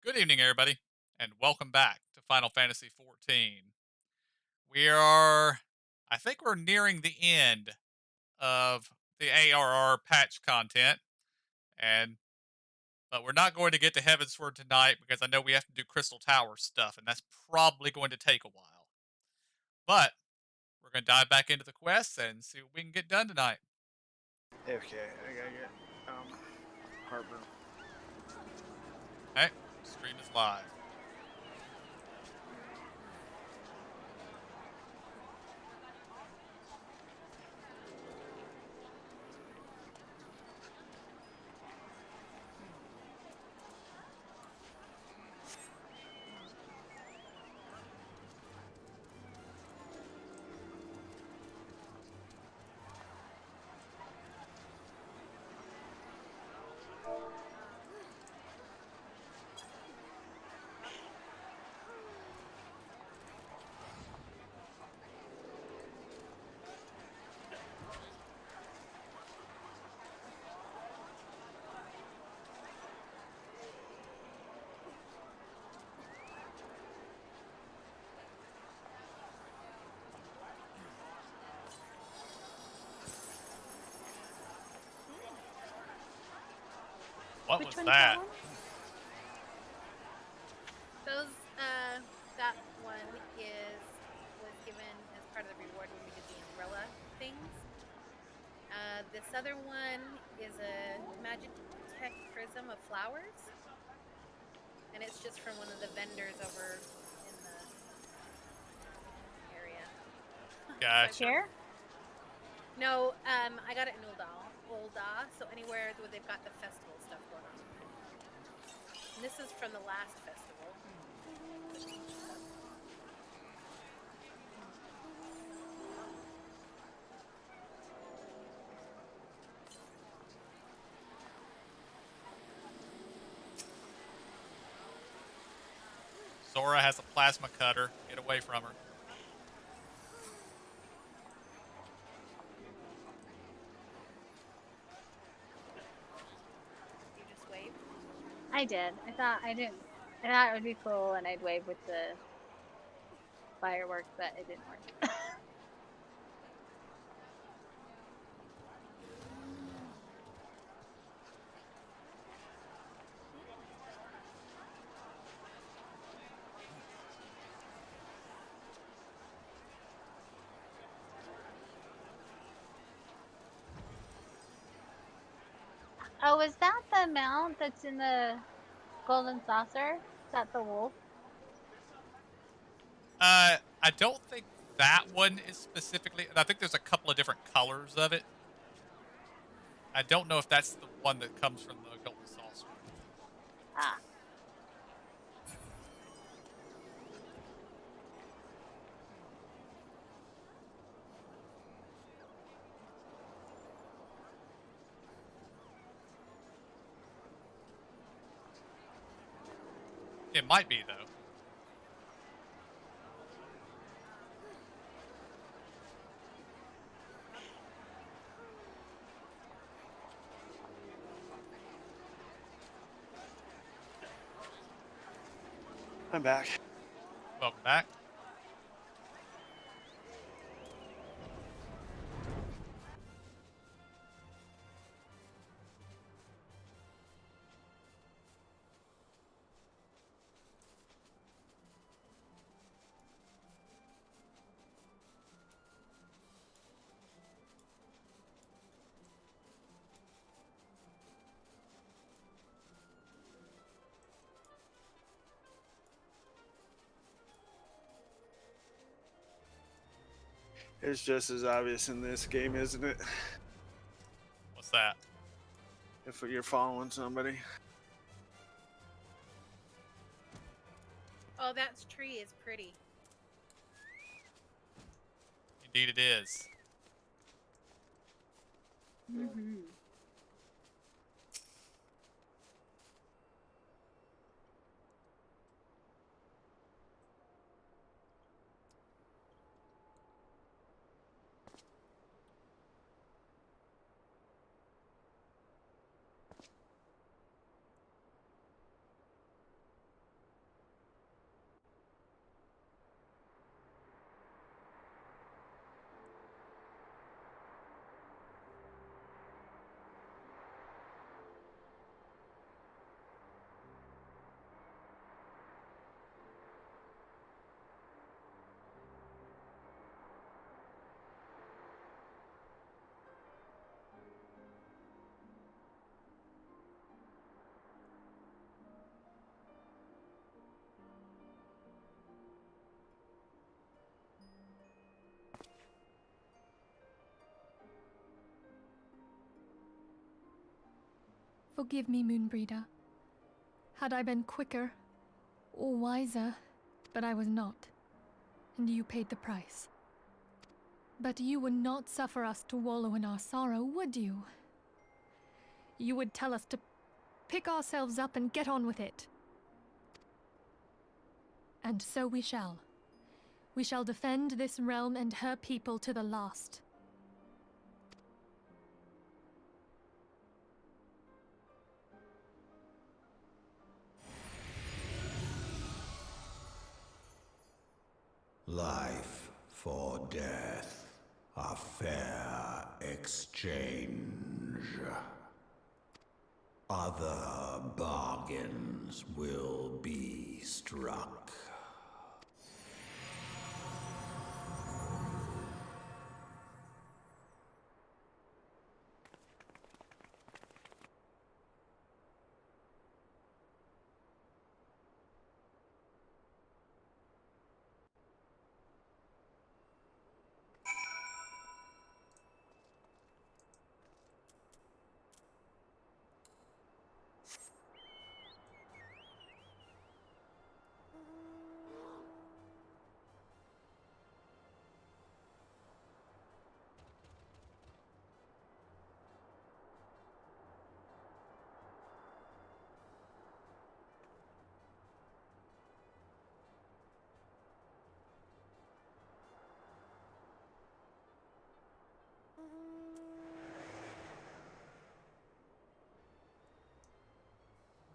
Good evening, everybody, and welcome back to Final Fantasy XIV. We are, I think we're nearing the end of the ARR patch content, and but we're not going to get to Heavensward tonight because I know we have to do Crystal Tower stuff, and that's probably going to take a while. But we're going to dive back into the quests and see what we can get done tonight. Okay, I gotta get Harbor. Okay, stream is live. What Which was one's that that? one? Those, that one was given as part of the reward when we did the umbrella things. This other one is a magic tech prism of flowers, and it's just from one of the vendors over in the area. Gotcha. Here? No, I got it in Ulda, so anywhere where they've got the festival stuff going on. And this is from the last festival. Sora has a plasma cutter. Get away from her. You just wave. I did. I thought I didn't. I thought it would be cool, and I'd wave with the fireworks, but it didn't work. Oh, is that the mount that's in the golden saucer? Is that the wolf? I don't think that one is specifically. I think there's a couple of different colors of it. I don't know if that's the one that comes from the golden saucer. Ah. It might be though. I'm back. Welcome back. It's just as obvious in this game, isn't it? What's that? If you're following somebody. Oh, that tree is pretty. Indeed, it is. Mm-hmm. Forgive me, Moonbreeder. Had I been quicker or wiser, but I was not, and you paid the price. But you would not suffer us to wallow in our sorrow, would you? You would tell us to pick ourselves up and get on with it. And so we shall. We shall defend this realm and her people to the last. Life for death, a fair exchange. Other bargains will be struck.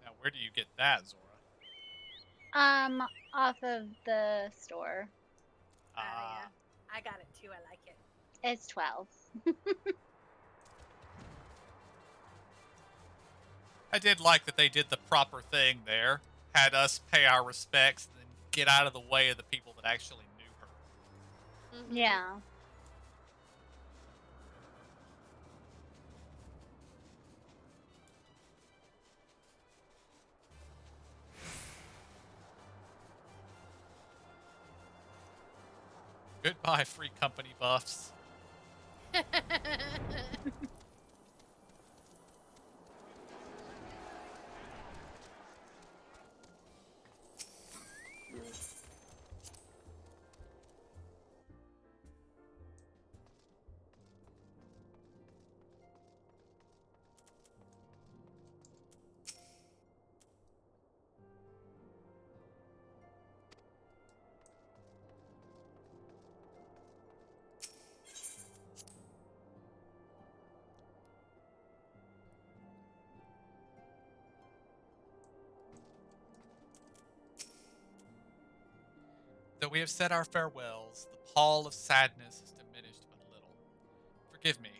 Now, where do you get that, Zora? Off of the store. Yeah. I got it too. I like it. It's 12. I did like that they did the proper thing there. Had us pay our respects and then get out of the way of the people that actually knew her. Mm-hmm. Yeah. Goodbye, free company buffs. Though we have said our farewells, the pall of sadness has diminished but little. Forgive me,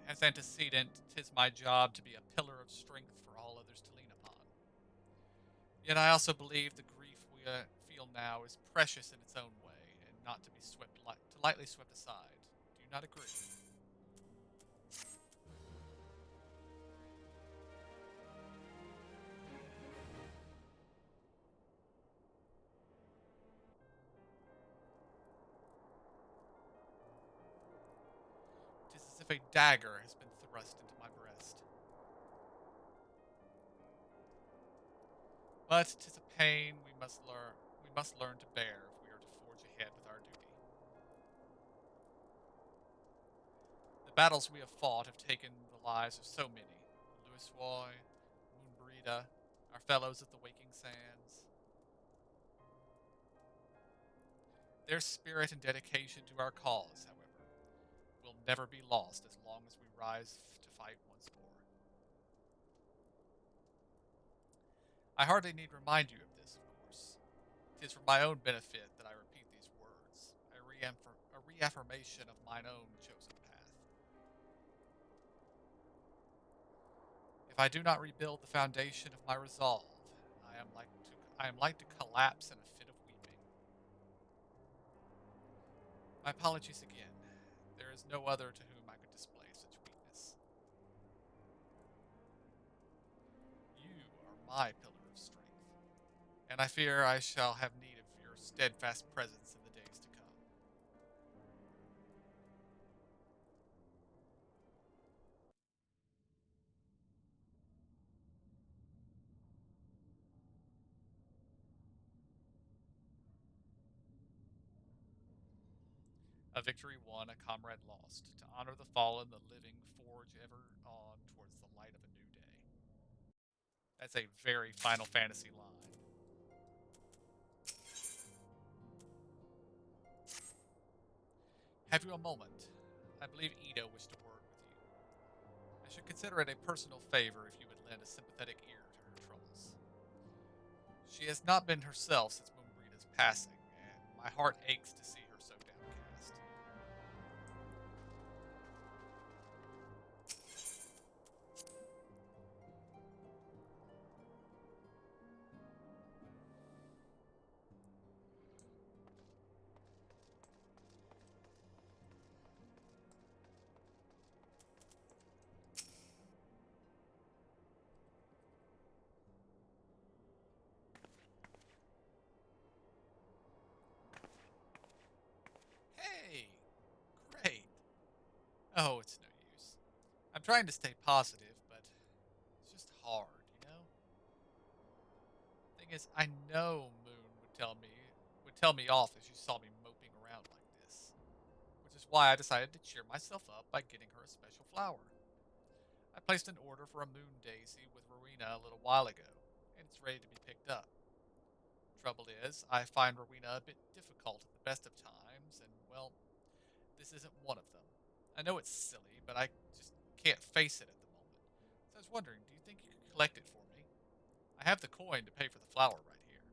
as antecedent, 'tis my job to be a pillar of strength for all others to lean upon. Yet I also believe the grief we feel now is precious in its own way, and not to be lightly swept aside. Do you not agree? Tis as if a dagger has been thrust into my breast. But 'tis a pain we must learn to bear if we are to forge ahead with our duty. The battles we have fought have taken the lives of so many. Louis Roy, Moonbreda, our fellows at the Waking Sands. Their spirit and dedication to our cause, however, will never be lost as long as we rise to fight once more. I hardly need remind you of this, of course. 'Tis for my own benefit that I repeat these words, a reaffirmation of mine own chosen path. If I do not rebuild the foundation of my resolve, I am like to collapse in a fit of weeping. My apologies again. There is no other to whom I could display such weakness. You are my pillar of strength, and I fear I shall have need of your steadfast presence in the days to come. A victory won, a comrade lost. To honor the fallen, the living forge ever on towards the light of a new day. That's a very Final Fantasy line. Have you a moment? I believe Ito wished to word with you. I should consider it a personal favor if you would lend a sympathetic ear to her troubles. She has not been herself since Moonbreeda's passing, and my heart aches to see her so downcast. Hey! Great! Oh, it's no use. I'm trying to stay positive, but it's just hard, you know? Thing is, I know Moon would tell me off if she saw me moping around like this. Which is why I decided to cheer myself up by getting her a special flower. I placed an order for a moon daisy with Rowena a little while ago, and it's ready to be picked up. Trouble is, I find Rowena a bit difficult at the best of times, and, well, this isn't one of them. I know it's silly, but I just can't face it at the moment. So I was wondering, do you think you could collect it for me? I have the coin to pay for the flower right here.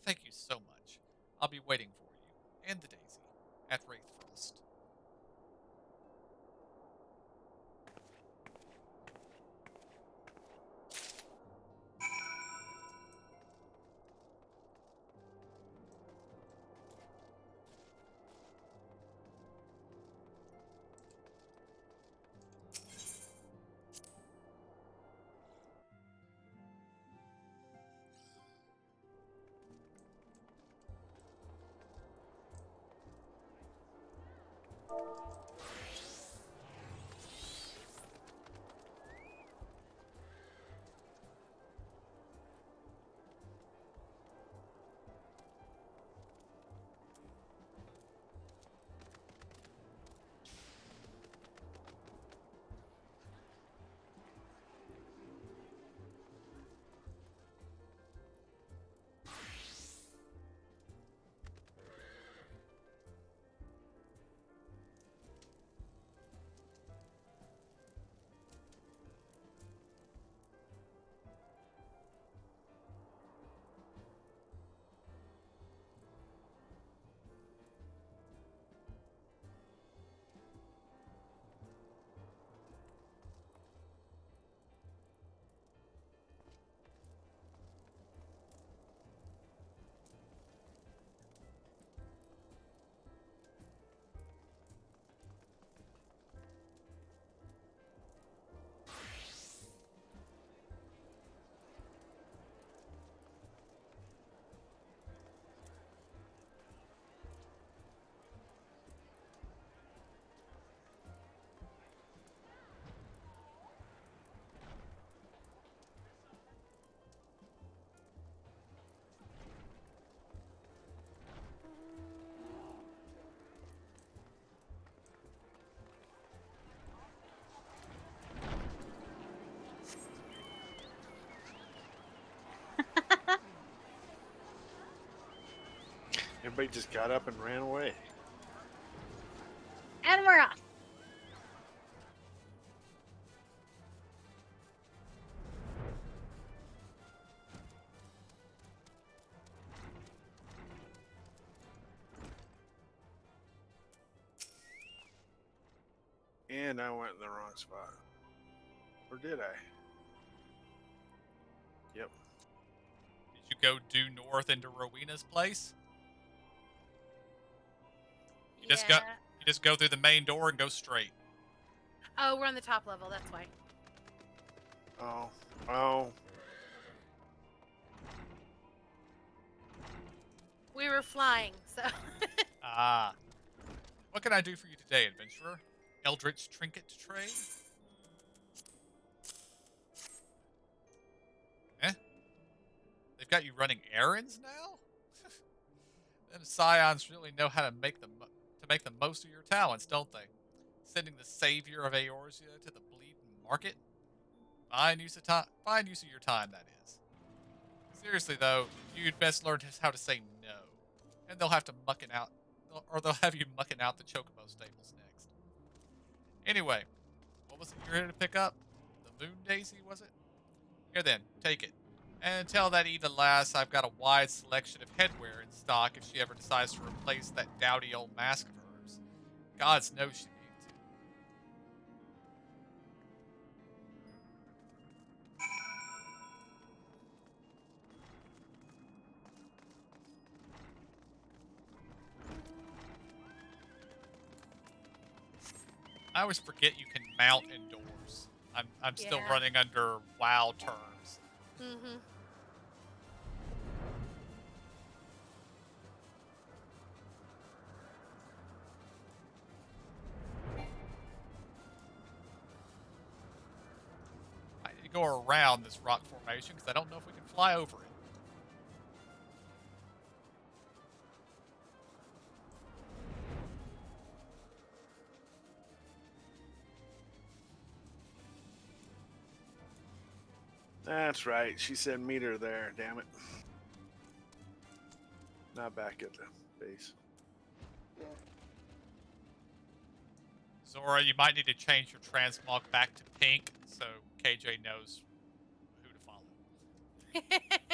Thank you so much. I'll be waiting for you, and the daisy, at Wraithfrost. Everybody just got up and ran away. And we're off. And I went in the wrong spot. Or did I? Yep. Did you go due north into Rowena's place? You just Yeah. you just go through the main door and go straight. Oh, we're on the top level. That's why. Oh. Oh. We were flying, so. Ah. What can I do for you today, adventurer? Eldritch trinket to trade? Eh? They've got you running errands now? Then Them scions really know how to make the most of your talents, don't they? Sending the savior of Eorzea to the bleeding market. Fine use of your time, that is. Seriously though, you'd best learn how to say no, and they'll have to muck it out, or they'll have you mucking out the Chocobo stables next. Anyway, what was it you're here to pick up? The Moon Daisy, was it? Here then, take it. And tell that Eva lass I've got a wide selection of headwear in stock if she ever decides to replace that dowdy old mask of hers. Gods knows she needs it. I always forget you can mount indoors. I'm still Yeah. running under WoW terms. Mm-hmm. I need to go around this rock formation because I don't know if we can fly over it. That's right. She said meet her there. Damn it. Not back at the base. Zora, you might need to change your transmog back to pink so KJ knows who to follow.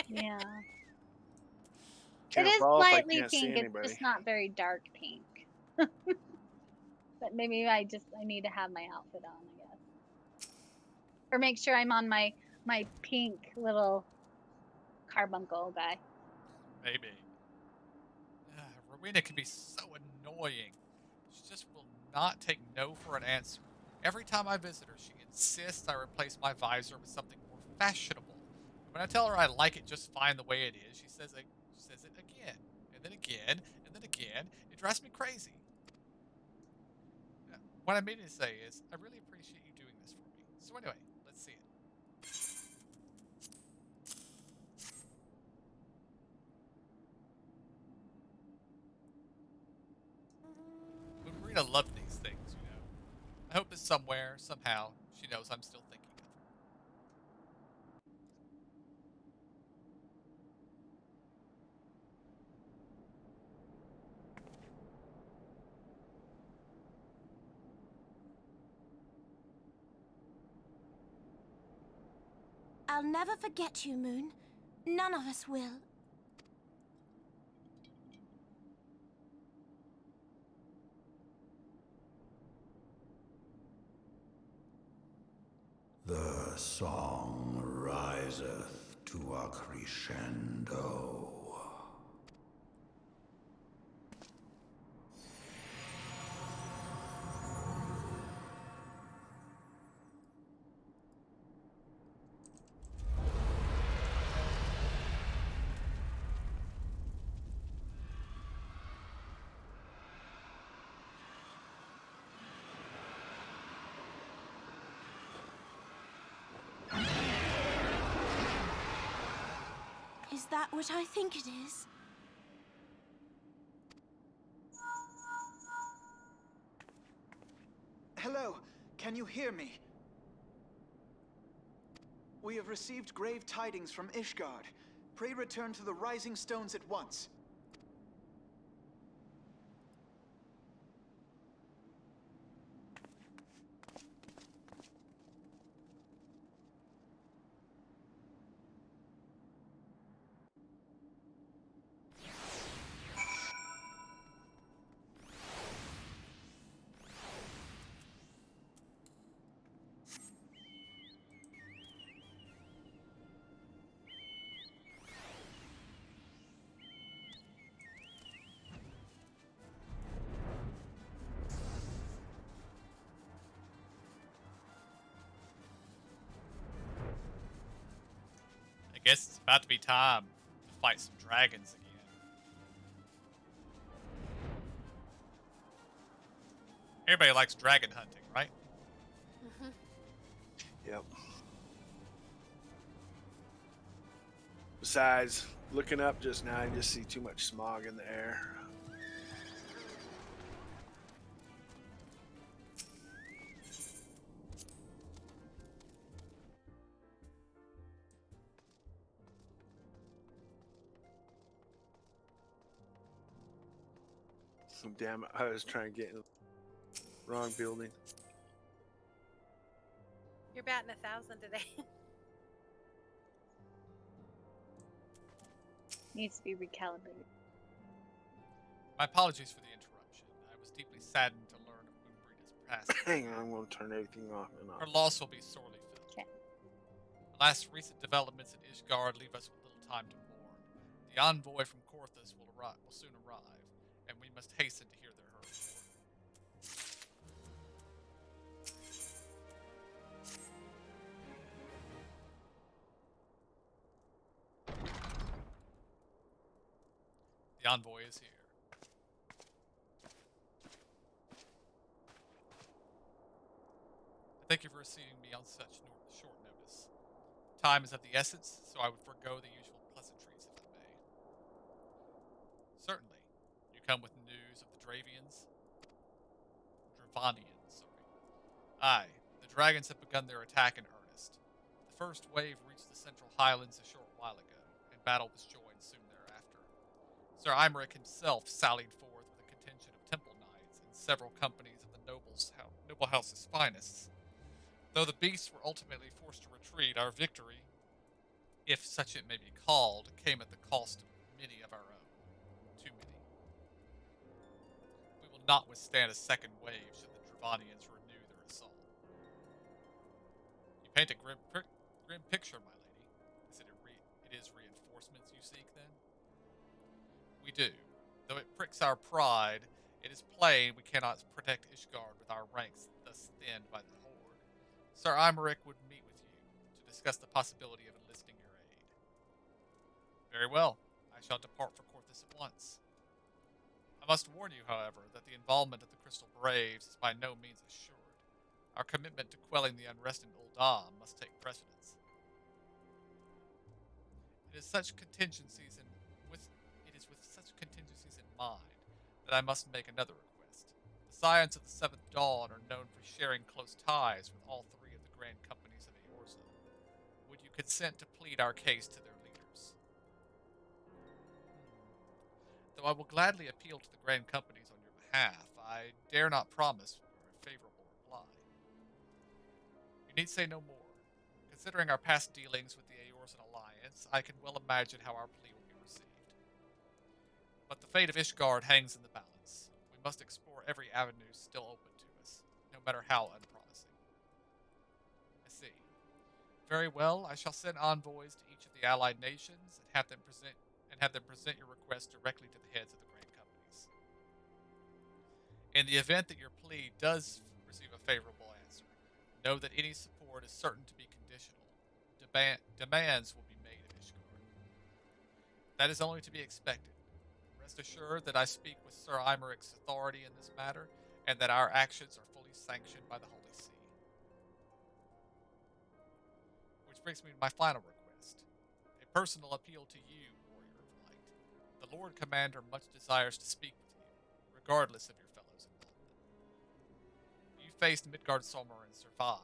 Yeah. Can't It is fall if I slightly can't see pink. It's anybody. just not very dark pink. But maybe I need to have my outfit on, I guess. Or make sure I'm on my pink little carbuncle guy. Maybe. Rowena can be so annoying. She just will not take no for an answer. Every time I visit her, she insists I replace my visor with something more fashionable. And when I tell her I like it just fine the way it is, she says it again, and then again, and then again. It drives me crazy. What I mean to say is, I really appreciate you doing this for me. So anyway, let's see it. Marina loved these things, you know. I hope that somewhere, somehow, she knows I'm still thinking of her. I'll never forget you, Moon. None of us will. The song riseth to a crescendo. Is that what I think it is? Hello, can you hear me? We have received grave tidings from Ishgard. Pray return to the Rising Stones at once. I guess it's about to be time to fight some dragons again. Everybody likes dragon hunting, right? Mm-hmm. Yep. Besides, looking up just now, I just see too much smog in the air. Damn it, I was trying to get in the wrong building. You're batting 1,000 today. Needs to be recalibrated. My apologies for the interruption. I was deeply saddened to learn of Moonbreeder's passing. Hang on, I'm going to turn everything off and Her off. loss will be sorely felt. Okay. The last recent developments in Ishgard leave us with little time to mourn. The envoy from Korthus will soon arrive, and we must hasten to hear their hurried report. The envoy is here. Thank you for receiving me on such short notice. Time is of the essence, so I would forego the usual pleasantries if I may. Certainly. You come with news of the Dravanians? Dravanians, sorry. Aye, the dragons have begun their attack in earnest. The first wave reached the central highlands a short while ago, and battle was joined soon thereafter. Sir Imeric himself sallied forth with a contingent of temple knights and several companies of the noble house's finest. Though the beasts were ultimately forced to retreat, our victory, if such it may be called, came at the cost of many of our own. Too many. We will not withstand a second wave should the Dravanians renew their assault. You paint a grim picture, my lady. It is reinforcements you seek, then? We do. Though it pricks our pride, it is plain we cannot protect Ishgard with our ranks thus thinned by the Horde. Sir Imeric would meet with you to discuss the possibility of enlisting your aid. Very well. I shall depart for Korthus at once. I must warn you, however, that the involvement of the Crystal Braves is by no means assured. Our commitment to quelling the unrest in Uldam must take precedence. It is with such contingencies in mind that I must make another request. The Scions of the Seventh Dawn are known for sharing close ties with all three of the grand companies of Eorza. Would you consent to plead our case to their leaders? Though I will gladly appeal to the grand companies on your behalf, I dare not promise for a favorable reply. You need say no more. Considering our past dealings with the Eorzan Alliance, I can well imagine how our plea will be received. But the fate of Ishgard hangs in the balance. We must explore every avenue still open to us, no matter how unpromising. I see. Very well, I shall send envoys to each of the allied nations and have them present your request directly to the heads of the grand companies. In the event that your plea does receive a favorable answer, know that any support is certain to be conditional. Demands will be made of Ishgard. That is only to be expected. Rest assured that I speak with Sir Imeric's authority in this matter, and that our actions are fully sanctioned by the Holy See. Which brings me to my final request. A personal appeal to you, warrior of light. The Lord Commander much desires to speak with you, regardless of your fellow's involvement. You faced Midgard-Solmer and survived.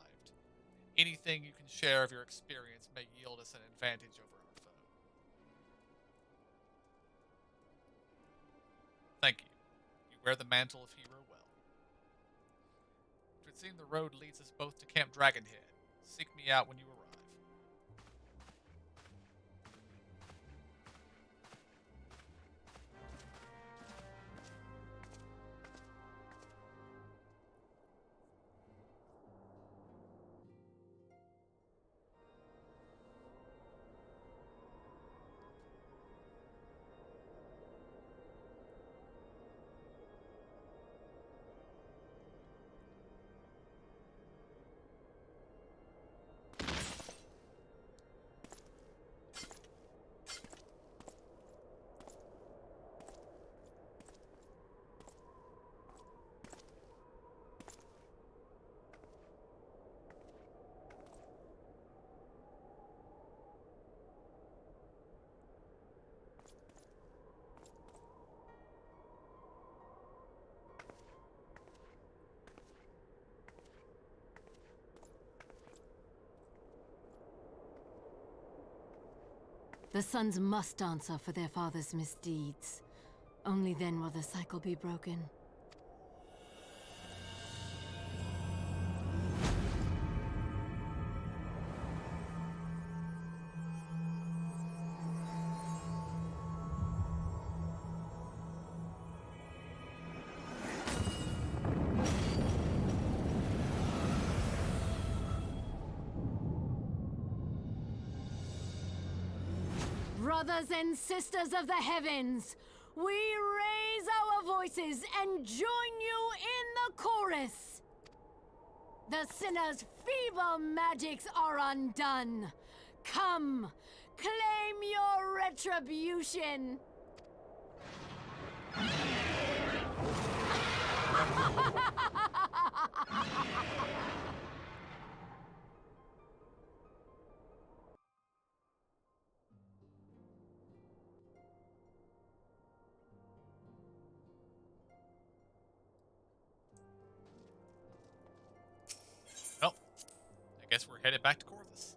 Anything you can share of your experience may yield us an advantage over our foe. Thank you. You wear the mantle of hero well. It would seem the road leads us both to Camp Dragonhead. Seek me out when you arrive. The sons must answer for their father's misdeeds. Only then will the cycle be broken. Brothers and sisters of the heavens, we raise our voices and join you in the chorus. The sinner's feeble magics are undone. Come, claim your retribution. Well, I guess we're headed back to Corvus.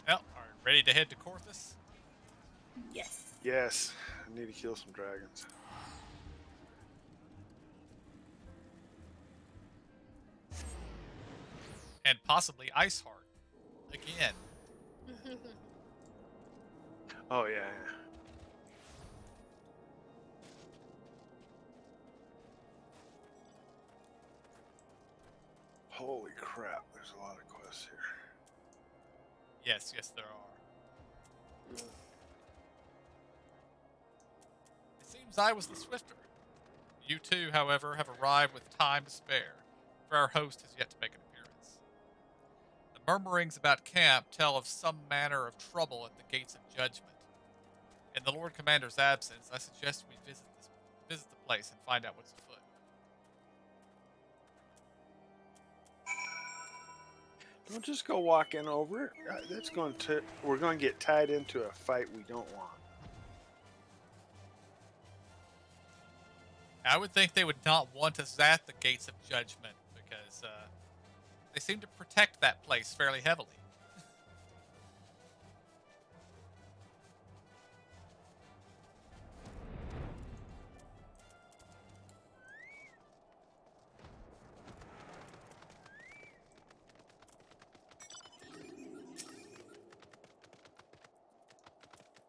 Well, are you ready to head to Corvus? Yes. Yes, I need to kill some dragons. And possibly Iceheart again. Oh yeah. Holy crap! There's a lot of quests here. Yes, yes, there are. It seems I was the swifter. You two, however, have arrived with time to spare, for our host has yet to make an appearance. The murmurings about camp tell of some manner of trouble at the gates of judgment. In the Lord Commander's absence, I suggest we visit the place and find out what's afoot. Don't just go walking over it. That's going to. We're going to get tied into a fight we don't want. I would think they would not want us at the Gates of Judgment because they seem to protect that place fairly heavily.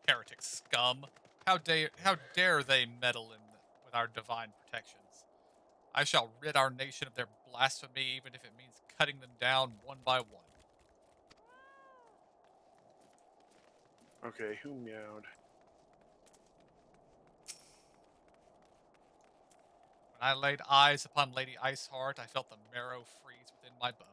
Heretic scum! How dare they meddle with our divine protections? I shall rid our nation of their blasphemy, even if it means cutting them down one by one. Okay, who meowed? When I laid eyes upon Lady Iceheart, I felt the marrow freeze within my bones.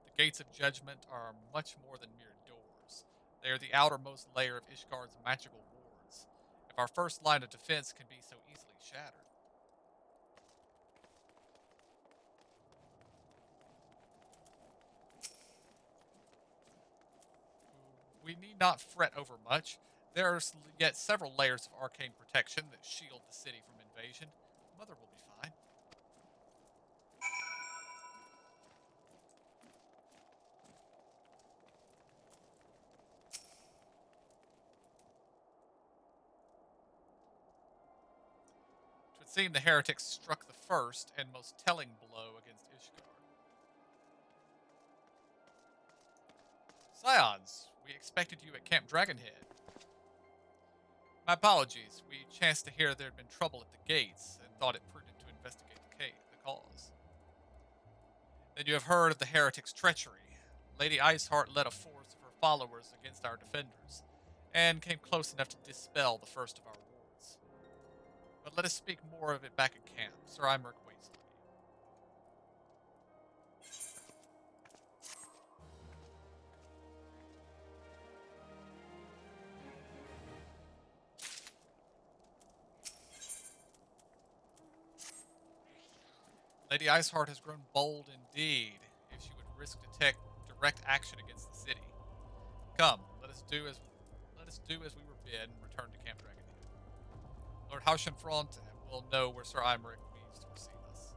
The gates of judgment are much more than mere doors. They are the outermost layer of Ishgard's magical wards. If our first line of defense can be so easily shattered. We need not fret over much. There are yet several layers of arcane protection that shield the city from invasion. Mother will be fine. It would seem the heretics struck the first and most telling blow against Ishgard. Scions, we expected you at Camp Dragonhead. My apologies. We chanced to hear there had been trouble at the gates and thought it prudent to investigate the cause. Then you have heard of the heretics' treachery. Lady Iceheart led a force of her followers against our defenders, and came close enough to dispel the first of our wards. But let us speak more of it back at camp. Sir Imeric waits on you. Lady Iceheart has grown bold indeed, if she would risk direct action against the city. Come, let us do as we were bid and return to Camp Dragonhead. Lord Haushenfront will know where Sir Imeric means to receive us.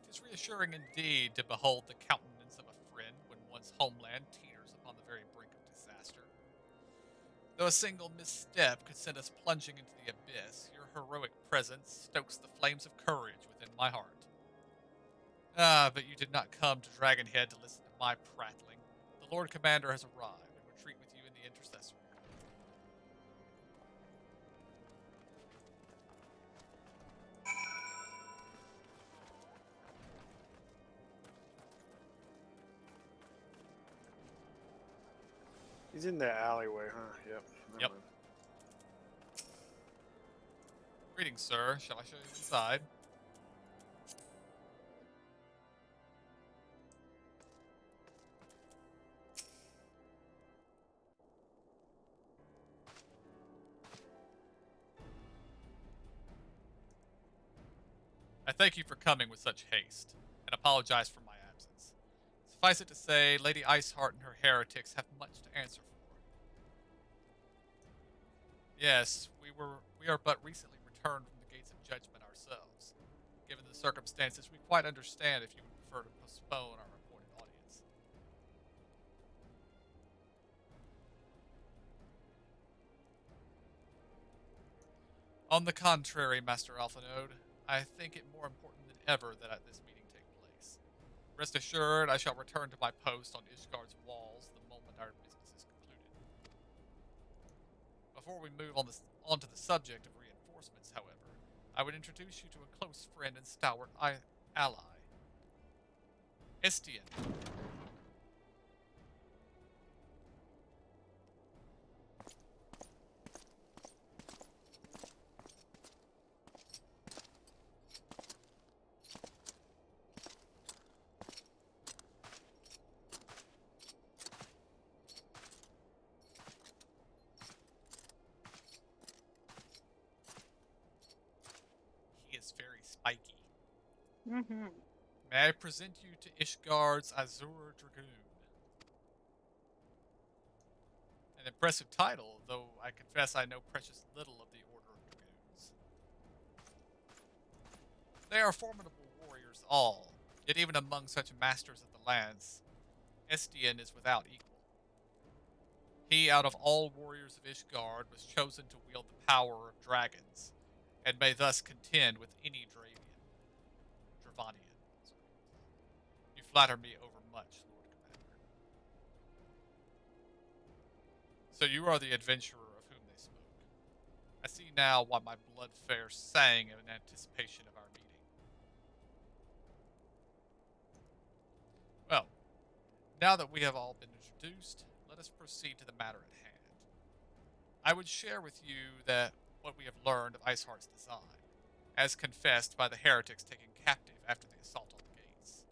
It is reassuring indeed to behold the countenance of a friend when one's homeland teeters upon the very brink of disaster. Though a single misstep could send us plunging into the abyss, your heroic presence stokes the flames of courage within my heart. Ah, but you did not come to Dragonhead to listen to my prattling. The Lord Commander has arrived and will treat with you in the intercessory. He's in the alleyway, huh? Yep. Never Yep. mind. Greetings, sir. Shall I show you inside? I thank you for coming with such haste, and apologize for my absence. Suffice it to say, Lady Iceheart and her heretics have much to answer for. Yes, we are but recently returned from the gates of judgment ourselves. Given the circumstances, we quite understand if you would prefer to postpone our appointed audience. On the contrary, Master Alphanode, I think it more important than ever that this meeting take place. Rest assured, I shall return to my post on Ishgard's walls the moment our business is concluded. Before we move on to the subject of reinforcements, however, I would introduce you to a close friend and stalwart ally, Estian. He is very spiky. Mm-hmm. May I present you to Ishgard's Azure Dragoon? An impressive title, though I confess I know precious little of the Order of Dragoons. They are formidable warriors all, yet even among such masters of the lands, Estian is without equal. He, out of all warriors of Ishgard, was chosen to wield the power of dragons, and may thus contend with any Dravanian. You flatter me overmuch, Lord Commander. So you are the adventurer of whom they spoke. I see now why my blood fair sang in anticipation of our meeting. Well, now that we have all been introduced, let us proceed to the matter at hand. I would share with you that what we have learned of Iceheart's design, as confessed by the heretics taken captive after the assault on the gates.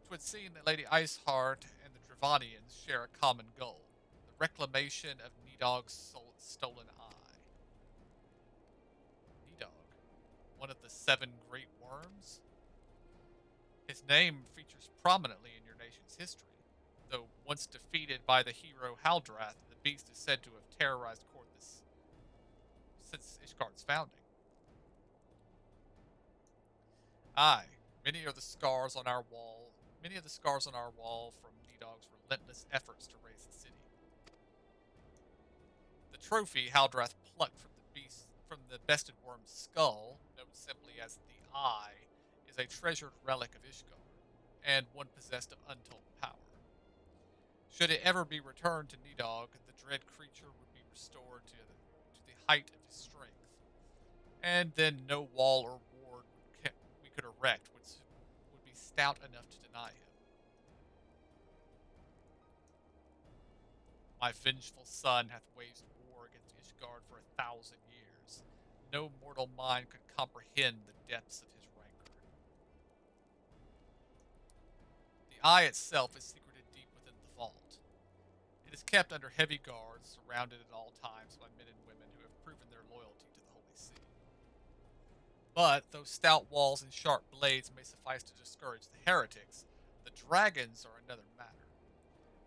'Twould seem that Lady Iceheart and the Dravanians share a common goal, the reclamation of Nidog's stolen eye. Nidog, one of the 7 great worms? His name features prominently in your nation's history, though once defeated by the hero Haldrath, the beast is said to have terrorized Korthus since Ishgard's founding. Aye, many are the scars on our wall. Many of the scars on our wall from Nidog's relentless efforts to raise the city. The trophy Haldrath plucked from the bested worm's skull, known simply as the Eye, is a treasured relic of Ishgard, and one possessed of untold power. Should it ever be returned to Nidog, the dread creature would be restored to the height of his strength, and then no wall or ward we could erect would be stout enough to deny him. My vengeful son hath waged war against Ishgard for 1,000 years. No mortal mind could comprehend the depths of his rancor. The eye itself is secreted deep within the vault. It is kept under heavy guards, surrounded at all times by men and women who have proven their loyalty to the Holy See. But though stout walls and sharp blades may suffice to discourage the heretics, the dragons are another matter.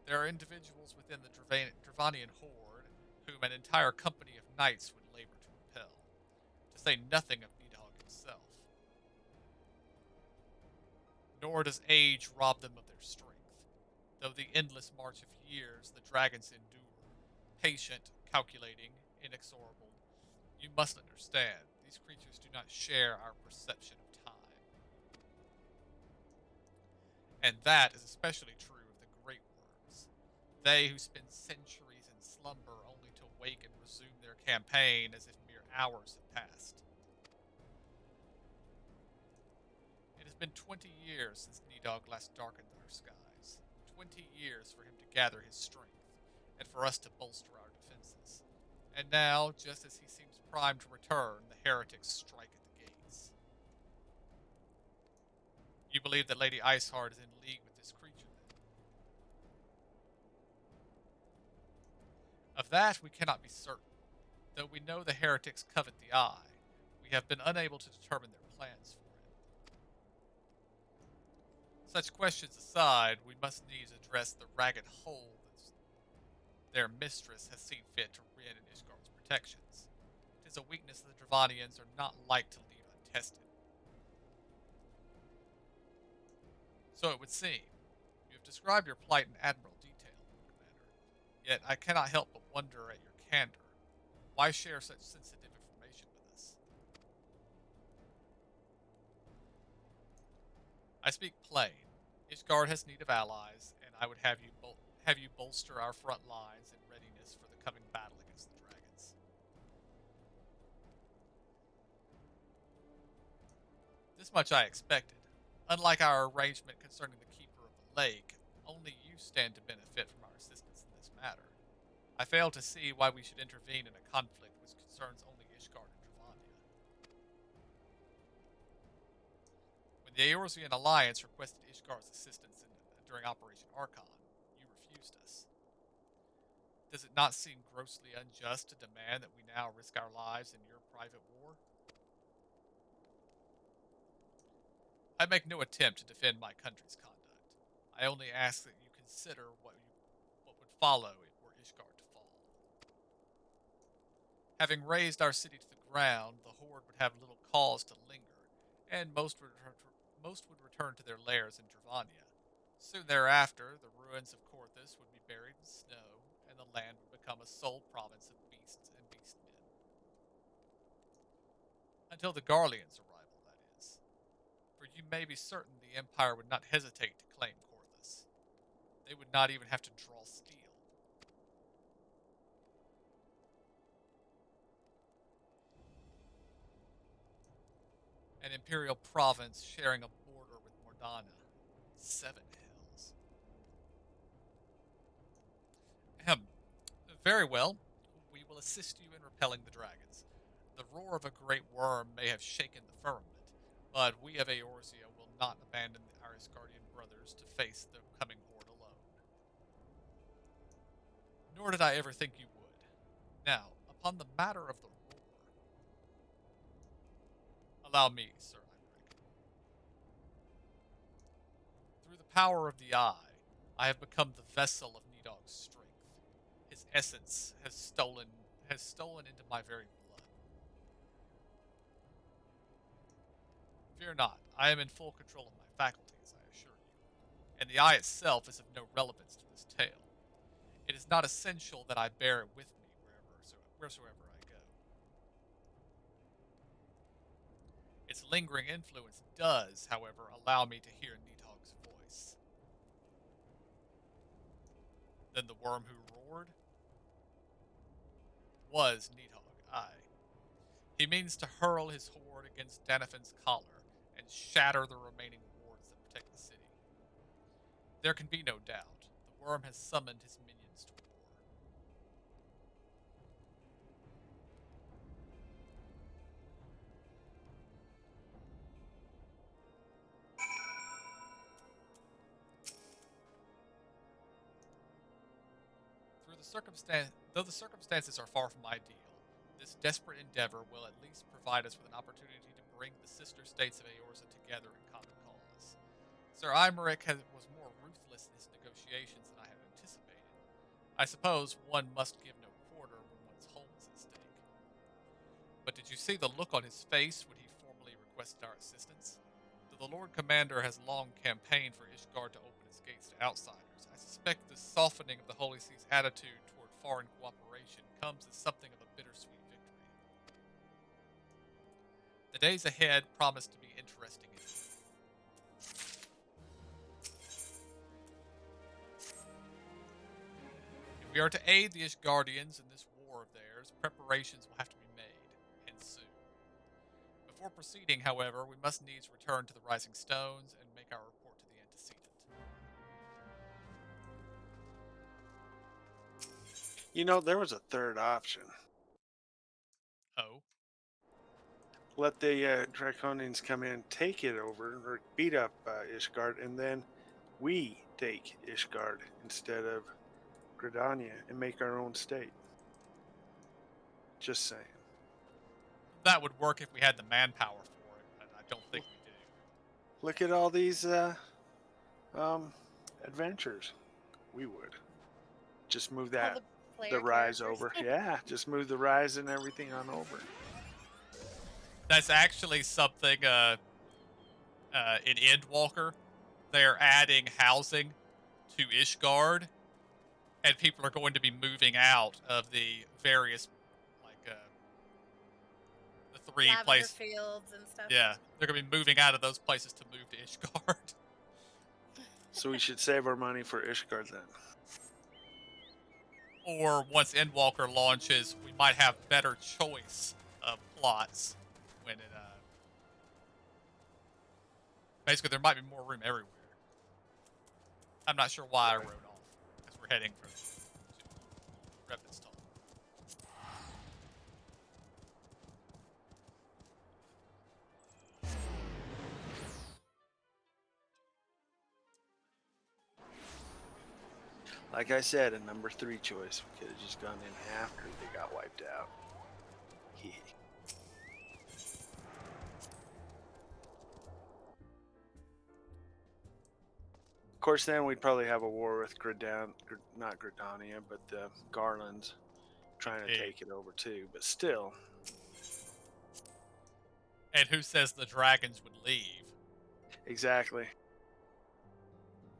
There are individuals within the Dravanian horde whom an entire company of knights would labor to repel, to say nothing of Nidhogg himself. Nor does age rob them of their strength. Though the endless march of years the dragons endure, patient, calculating, inexorable, you must understand, these creatures do not share our perception of time. And that is especially true of the great worms. They who spend centuries in slumber only to wake and resume their campaign as if mere hours had passed. It has been 20 years since Nidhogg last darkened our skies. 20 years for him to gather his strength, and for us to bolster our defenses. And now, just as he seems primed to return, the heretics strike at the gates. You believe that Lady Iceheart is in league with this creature, then? Of that we cannot be certain. Though we know the heretics covet the eye, we have been unable to determine their plans for it. Such questions aside, we must needs address the ragged hole that their mistress has seen fit to rid in Ishgard's protections. It is a weakness the Dravanians are not like to leave untested. So it would seem. You have described your plight in admirable detail, Lord Commander. Yet I cannot help but wonder at your candor. Why share such sensitive information with us? I speak plain. Ishgard has need of allies, and I would have you bolster our front lines in readiness for the coming battle against the dragons. This much I expected. Unlike our arrangement concerning the Keeper of the Lake, only you stand to benefit from our assistance in this matter. I fail to see why we should intervene in a conflict which concerns only Ishgard and Travania. When the Eorzean Alliance requested Ishgard's assistance during Operation Archon, you refused us. Does it not seem grossly unjust to demand that we now risk our lives in your private war? I make no attempt to defend my country's conduct. I only ask that you consider what would follow were Ishgard to fall. Having razed our city to the ground, the Horde would have little cause to linger, and most would return to their lairs in Travania. Soon thereafter, the ruins of Korthus would be buried in snow, and the land would become a sole province of beasts and beastmen. Until the Garleans' arrival, that is. For you may be certain the Empire would not hesitate to claim Korthus. They would not even have to draw steel. An imperial province sharing a border with Mordana. 7 hills. Ahem. Very well. We will assist you in repelling the dragons. The roar of a great worm may have shaken the firmament, but we of Eorzea will not abandon our Asgardian brothers to face the coming horde alone. Nor did I ever think you would. Now, upon the matter of the roar. Allow me, Sir Imric. Through the power of the Eye, I have become the vessel of Nidog's strength. His essence has stolen into my very blood. Fear not, I am in full control of my faculties, I assure you, and the Eye itself is of no relevance to this tale. It is not essential that I bear it with me wheresoever I go. Its lingering influence does, however, allow me to hear Nidog's voice. Then the worm who roared was Nidhogg, aye. He means to hurl his horde against Danafin's collar and shatter the remaining wards that protect the city. There can be no doubt. The worm has summoned his minions to war. Though the circumstances are far from ideal, this desperate endeavor will at least provide us with an opportunity to bring the sister states of Eorza together in common cause. Sir Imric was more ruthless in his negotiations than I had anticipated. I suppose one must give no quarter when one's home is at stake. But did you see the look on his face when he formally requested our assistance? Though the Lord Commander has long campaigned for Ishgard to open its gates to outsiders, I suspect the softening of the Holy See's attitude toward foreign cooperation comes as something of a bittersweet victory. The days ahead promise to be interesting indeed. If we are to aid the Ishgardians in this war of theirs, preparations will have to be made, and soon. Before proceeding, however, we must needs return to the Rising Stones and make our report to the antecedent. You know, there was a third option. Oh? Let the Draconians come in, take it over, or beat up Ishgard, and then we take Ishgard instead of Gridania and make our own state. Just saying. That would work if we had the manpower for it, but I don't think we do. Look at all these adventures. We would. Just move All that, player the rise characters. over. Yeah, just move the rise and everything on over. That's actually something in Endwalker. They're adding housing to Ishgard, and people are going to be moving out of the various, the three Lavender places. fields and stuff. Yeah, they're going to be moving out of those places to move to Ishgard. So we should save our money for Ishgard then. Or once Endwalker launches, we might have better choice of plots when it Basically, there might be more room everywhere. I'm not sure why I rode off, because we're heading for Repinstall. Like I said, a number 3 choice. We could have just gone in after they got wiped out. Of course, then we'd probably have a war with not Gridania, but the Garlands trying to take it over too. But still. And who says the dragons would leave? Exactly.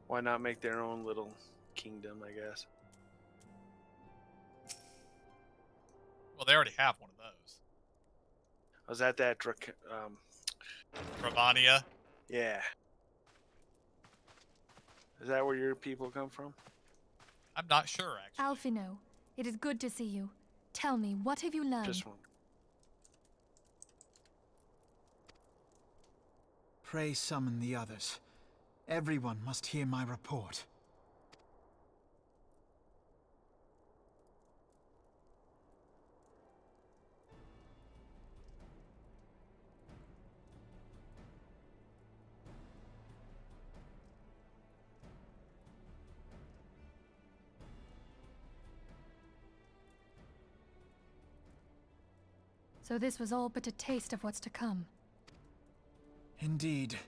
Why not make their own little kingdom, I guess? Well, they already have one of those. Was that Ravania? Yeah. Is that where your people come from? I'm not sure, actually. Alphino, it is good to see you. Tell me, what have you learned? Just one. Pray summon the others. Everyone must hear my report. So this was all but a taste of what's to come. Indeed.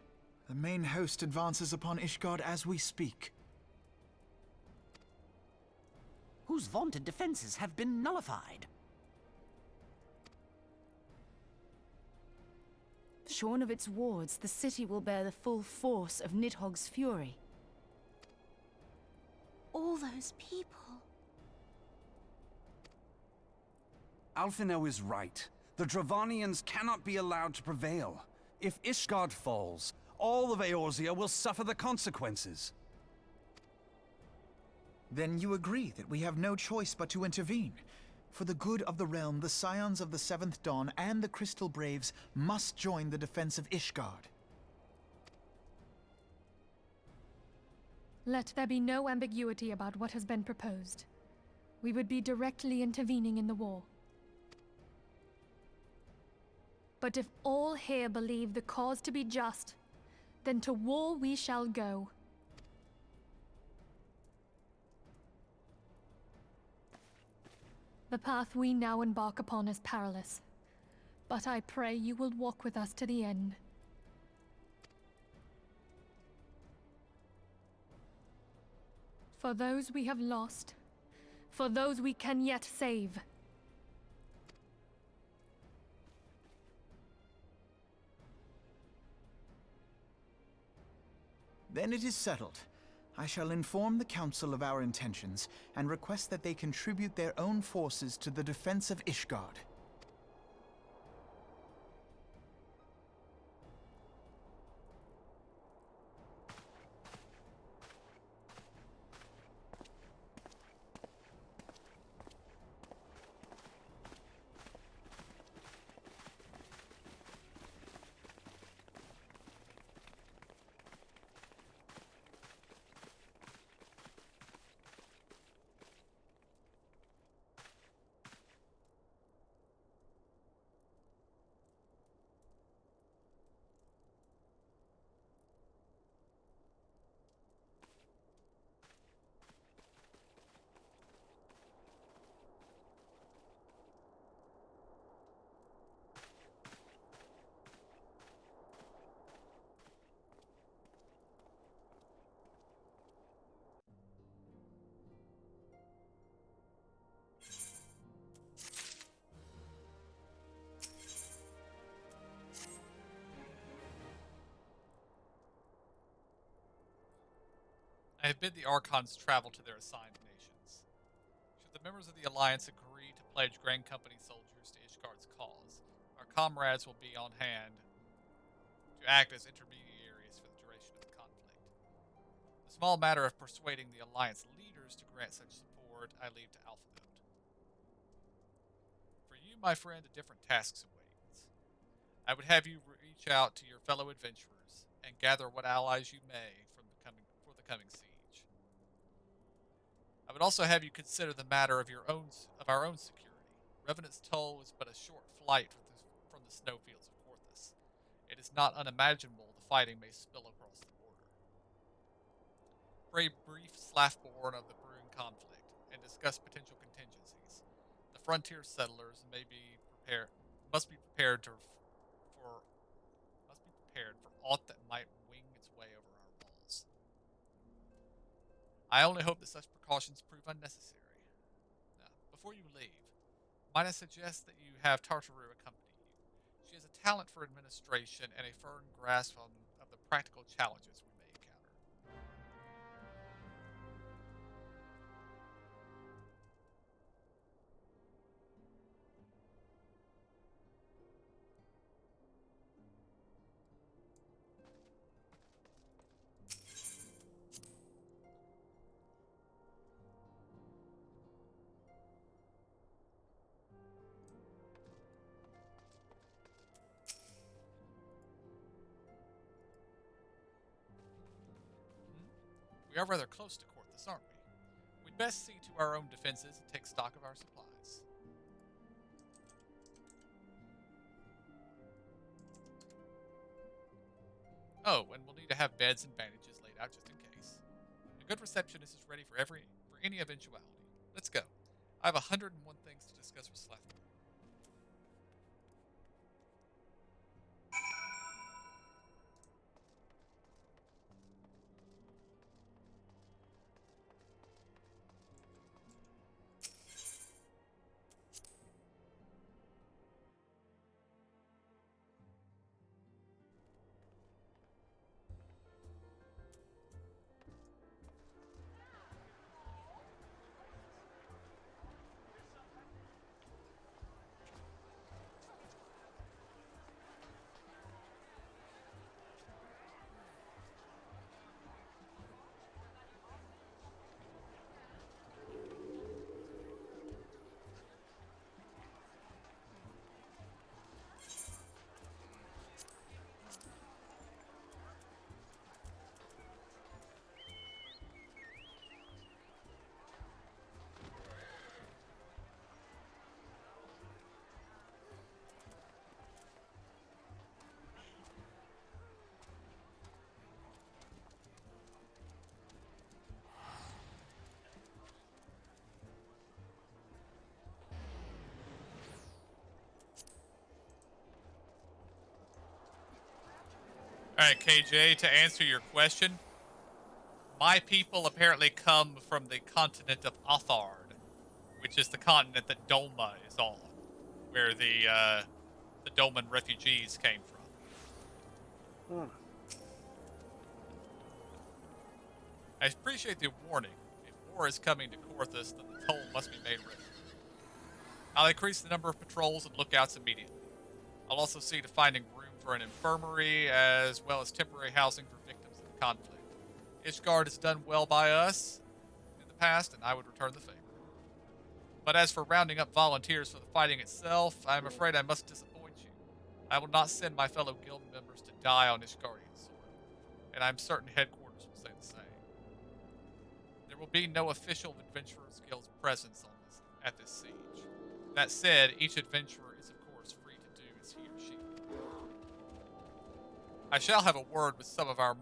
The main host advances upon Ishgard as we speak. Whose vaunted defenses have been nullified. Shorn of its wards, the city will bear the full force of Nidhogg's fury. All those people. Alphino is right. The Dravanians cannot be allowed to prevail. If Ishgard falls, all of Eorzea will suffer the consequences. Then you agree that we have no choice but to intervene. For the good of the realm, the Scions of the Seventh Dawn and the Crystal Braves must join the defense of Ishgard. Let there be no ambiguity about what has been proposed. We would be directly intervening in the war. But if all here believe the cause to be just, then to war we shall go. The path we now embark upon is perilous, but I pray you will walk with us to the end. For those we have lost, for those we can yet save. Then it is settled. I shall inform the Council of our intentions and request that they contribute their own forces to the defense of Ishgard. I have bid the Archons travel to their assigned nations. Should the members of the Alliance agree to pledge Grand Company soldiers to Ishgard's cause, our comrades will be on hand to act as intermediaries for the duration of the conflict. The small matter of persuading the Alliance leaders to grant such support I leave to Alphinote. For you, my friend, a different task awaits. I would have you reach out to your fellow adventurers, and gather what allies you may for the coming siege. I would also have you consider the matter of our own security. Revenant's Toll is but a short flight from the snowfields of Corthus. It is not unimaginable the fighting may spill across the border. For a brief slash-born of the brewing conflict and discuss potential contingencies, the frontier settlers must be prepared for aught that might wing its way over our walls. I only hope that such precautions prove unnecessary. Now, before you leave, might I suggest that you have Tartaru accompany you? She has a talent for administration and a firm grasp of the practical challenges we may encounter. We are rather close to Corthus, aren't we? We'd best see to our own defenses and take stock of our supplies. Oh, and we'll need to have beds and bandages laid out just in case. A good receptionist is ready for any eventuality. Let's go. I have 101 things to discuss with Slathmore. Alright, KJ, to answer your question, my people apparently come from the continent of Athard, which is the continent that Dolma is on, where the Dolman refugees came from. I appreciate the warning. If war is coming to Corthus, then the toll must be made ready. I'll increase the number of patrols and lookouts immediately. I'll also see to finding room for an infirmary, as well as temporary housing for victims of the conflict. Ishgard has done well by us in the past, and I would return the favor. But as for rounding up volunteers for the fighting itself, I'm afraid I must disappoint you. I will not send my fellow guild members to die on Ishgardian soil, and I'm certain headquarters will say the same. There will be no official Adventurers Guild's presence at this siege. That said, each adventurer is of course free to do as he or she will. I shall have a word with some of my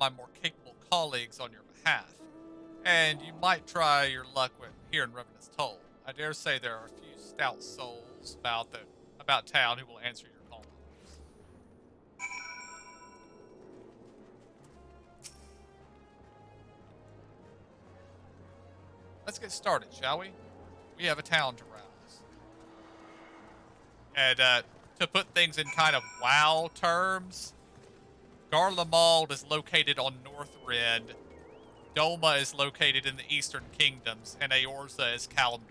more capable colleagues on your behalf, and you might try your luck here in Revenant's Toll. I dare say there are a few stout souls about town who will answer your call. Let's get started, shall we? We have a town to rouse. And to put things in kind of WoW terms, Garlemald is located on Northrend, Dolma is located in the Eastern Kingdoms, and Eorza is Kalimdor.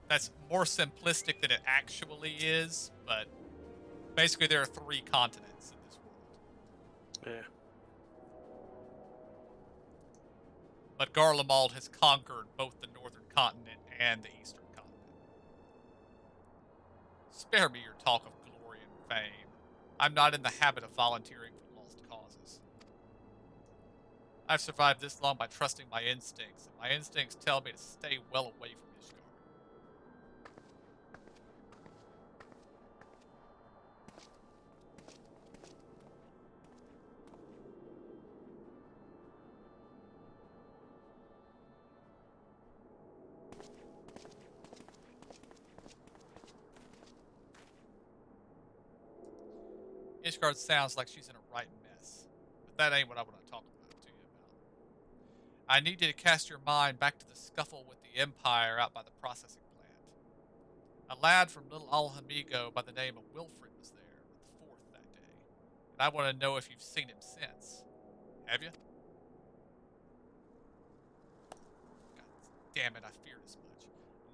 That's more simplistic than it actually is, but basically there are 3 continents in this world. Yeah. But Garlemald has conquered both the northern continent and the eastern continent. Spare me your talk of fame, I'm not in the habit of volunteering for lost causes. I've survived this long by trusting my instincts, and my instincts tell me to stay well away from Ishgard. Ishgard sounds like she's in a right mess, but that ain't what I want to talk to you about. I need you to cast your mind back to the scuffle with the Empire out by the processing plant. A lad from Little Alhamigo by the name of Wilfred was there with the Fourth that day, and I want to know if you've seen him since. Have you? God damn it, I feared as much.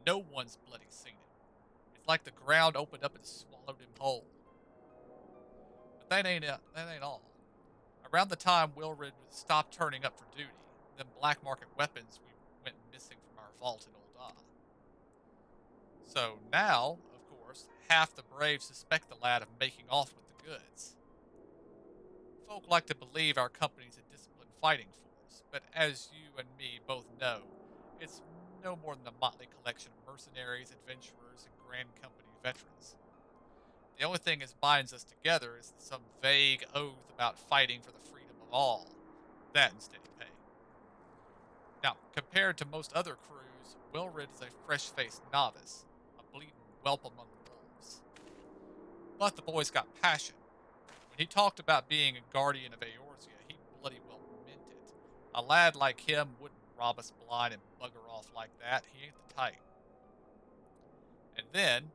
No one's bloody seen him. It's like the ground opened up and swallowed him whole. But that ain't all. Around the time Wilrid stopped turning up for duty, them black market weapons we went missing from our vault in Old Ah. So now, of course, half the Braves suspect the lad of making off with the goods. Folk like to believe our company's a disciplined fighting force, but as you and me both know, it's no more than a motley collection of mercenaries, adventurers, and Grand Company veterans. The only thing that binds us together is some vague oath about fighting for the freedom of all. That and steady pay. Now, compared to most other crews, Wilrid is a fresh-faced novice, a bleeding whelp among wolves. But the boy's got passion. When he talked about being a guardian of Eorzea, he bloody well meant it. A lad like him wouldn't rob us blind and bugger off like that. He ain't the type. And then,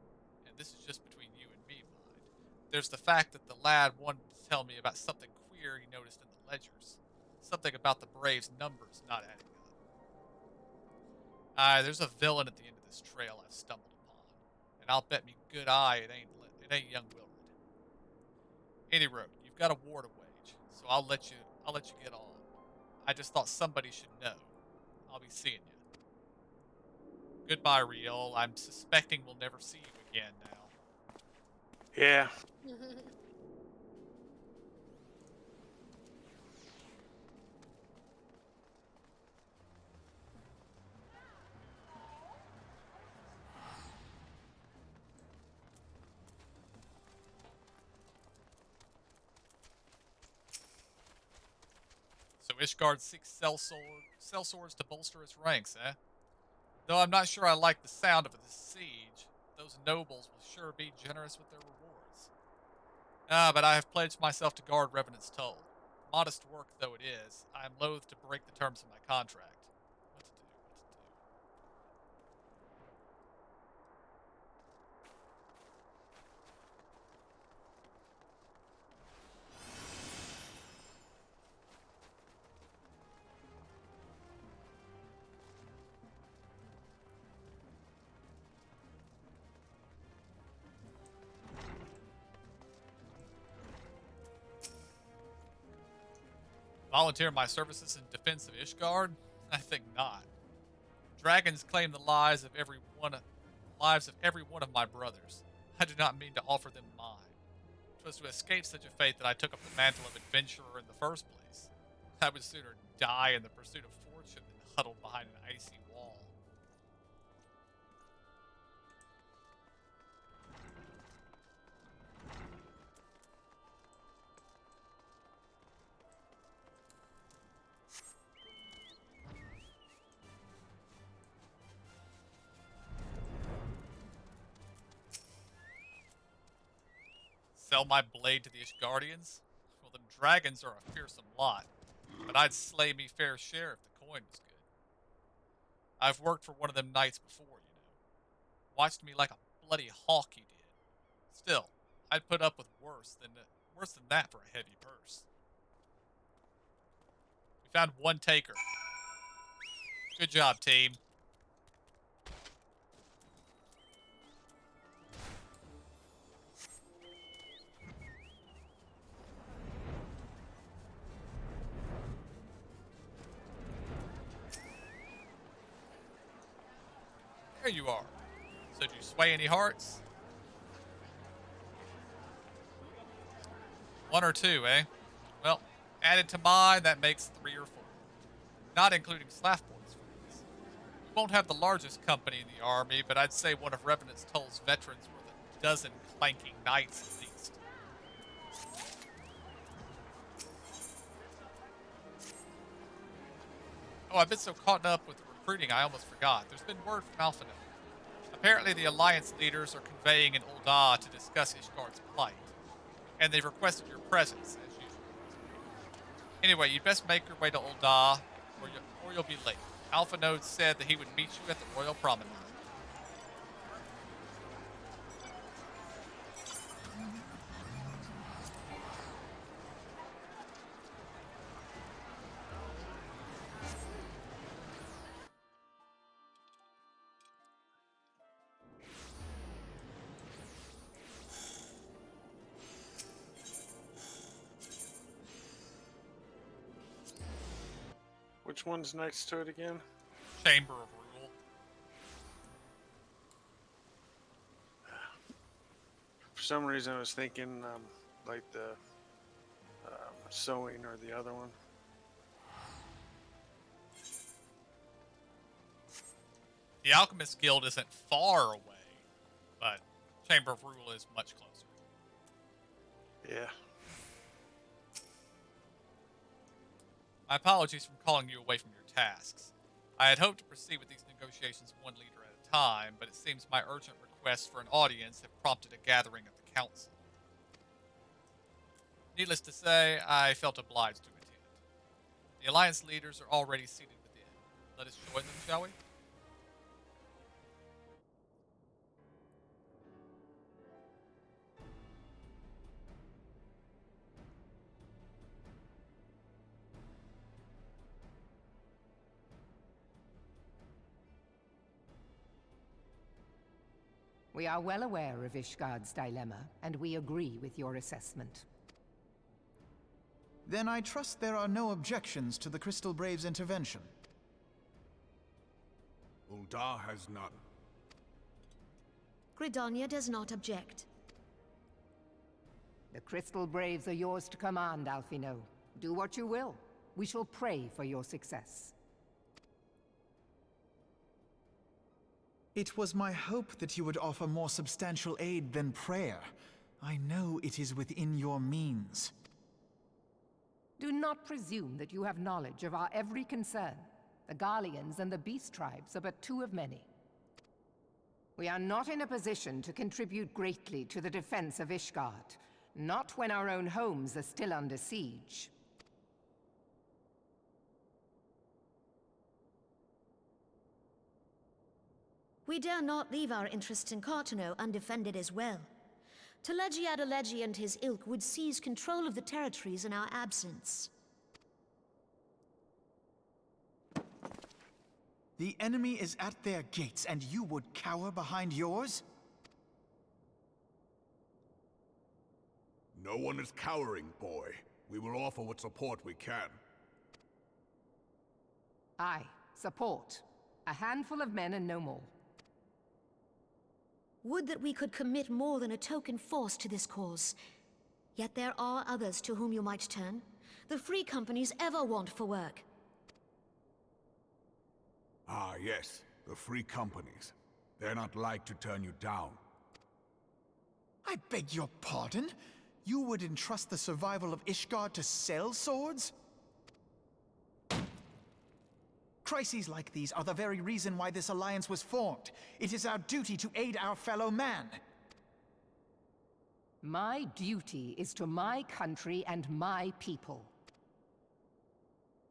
and this is just between you and me, mind, there's the fact that the lad wanted to tell me about something queer he noticed in the ledgers. Something about the Braves' numbers not adding up. There's a villain at the end of this trail I've stumbled upon, and I'll bet me good eye it ain't young Wilred. Any road, you've got a war to wage, so I'll let you get on. I just thought somebody should know. I'll be seeing you. Goodbye, Riel. I'm suspecting we'll never see you again now. Yeah. So Ishgard seeks sellswords to bolster its ranks, eh? Though I'm not sure I like the sound of this siege, those nobles will sure be generous with their rewards. But I have pledged myself to guard Revenant's toll. Modest work though it is, I am loath to break the terms of my contract. What to do? Volunteer my services in defense of Ishgard? I think not. Dragons claim the lives of every one of my brothers. I do not mean to offer them mine. 'Twas to escape such a fate that I took up the mantle of adventurer in the first place. I would sooner die in the pursuit of fortune than huddled behind an icy wall. Sell my blade to the Ishgardians? Well, them dragons are a fearsome lot, but I'd slay me fair share if the coin was good. I've worked for one of them knights before, you know. Watched me like a bloody hawk he did. Still, I'd put up with worse than that for a heavy purse. We found one taker. Good job, team. There you are. So did you sway any hearts? 1 or 2, eh? Well, added to mine, that makes 3 or 4. Not including Slaffborn's friends. We won't have the largest company in the army, but I'd say one of Revenant's Toll's veterans worth a dozen clanking knights at least. Oh, I've been so caught up with the recruiting I almost forgot. There's been word from Alphinaud. Apparently the Alliance leaders are conveying in Ul'dah to discuss Ishgard's plight, and they've requested your presence, as usual. Anyway, you'd best make your way to Ul'dah, or you'll be late. Alphinaud said that he would meet you at the Royal Promenade. Which one's next to it again? Chamber of Rule. For some reason, I was thinking like the sewing or the other one. The Alchemist Guild isn't far away, but Chamber of Rule is much closer. Yeah. My apologies for calling you away from your tasks. I had hoped to proceed with these negotiations one leader at a time, but it seems my urgent requests for an audience have prompted a gathering at the council. Needless to say, I felt obliged to attend. The Alliance leaders are already seated within. Let us join them, shall we? We are well aware of Ishgard's dilemma, and we agree with your assessment. Then I trust there are no objections to the Crystal Brave's intervention. Ul'dah has none. Gridania does not object. The Crystal Braves are yours to command, Alphinaud. Do what you will. We shall pray for your success. It was my hope that you would offer more substantial aid than prayer. I know it is within your means. Do not presume that you have knowledge of our every concern. The Garleans and the Beast Tribes are but two of many. We are not in a position to contribute greatly to the defense of Ishgard, not when our own homes are still under siege. We dare not leave our interests in Cartano undefended as well. Teleji Adeleji and his ilk would seize control of the territories in our absence. The enemy is at their gates, and you would cower behind yours? No one is cowering, boy. We will offer what support we can. Aye, support. A handful of men and no more. Would that we could commit more than a token force to this cause. Yet there are others to whom you might turn. The free companies ever want for work. Ah, yes. The free companies. They're not like to turn you down. I beg your pardon? You would entrust the survival of Ishgard to sell swords? Crises like these are the very reason why this alliance was formed. It is our duty to aid our fellow man. My duty is to my country and my people.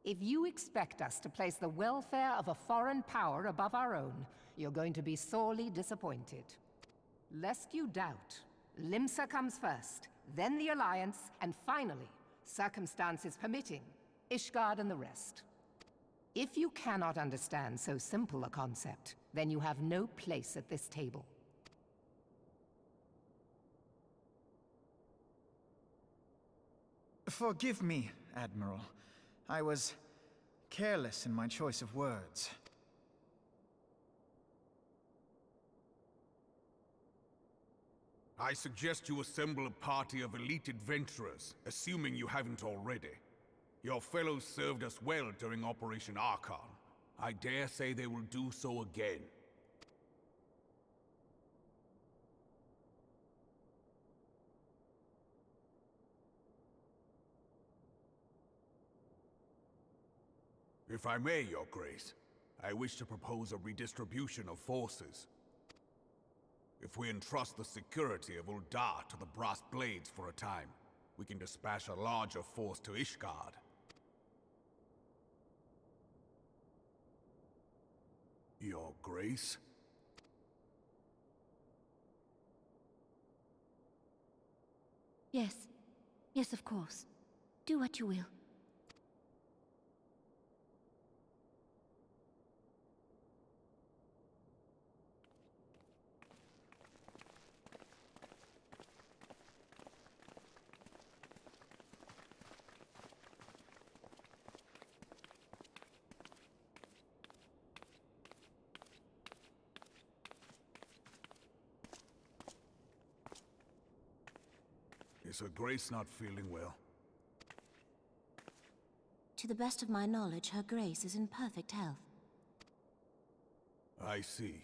If you expect us to place the welfare of a foreign power above our own, you're going to be sorely disappointed. Lest you doubt, Limsa comes first, then the Alliance, and finally, circumstances permitting, Ishgard and the rest. If you cannot understand so simple a concept, then you have no place at this table. Forgive me, Admiral. I was careless in my choice of words. I suggest you assemble a party of elite adventurers, assuming you haven't already. Your fellows served us well during Operation Archon. I dare say they will do so again. If I may, Your Grace, I wish to propose a redistribution of forces. If we entrust the security of Uldar to the Brass Blades for a time, we can dispatch a larger force to Ishgard. Your Grace? Yes. Yes, of course. Do what you will. Is Her Grace not feeling well? To the best of my knowledge, Her Grace is in perfect health. I see.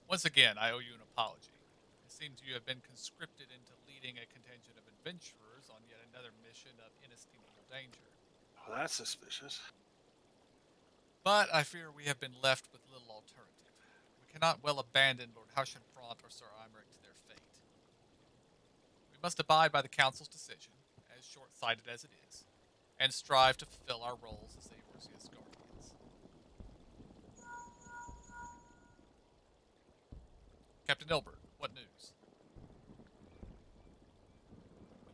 Once again, I owe you an apology. It seems you have been conscripted into leading a contingent of adventurers on yet another mission of inestimable danger. Oh, that's suspicious. But I fear we have been left with little alternative. We cannot well abandon Lord Haushenfront or Sir Imric to their fate. We must abide by the Council's decision, as short-sighted as it is, and strive to fulfill our roles as Eorzea's guardians. Captain Ilbert, what news?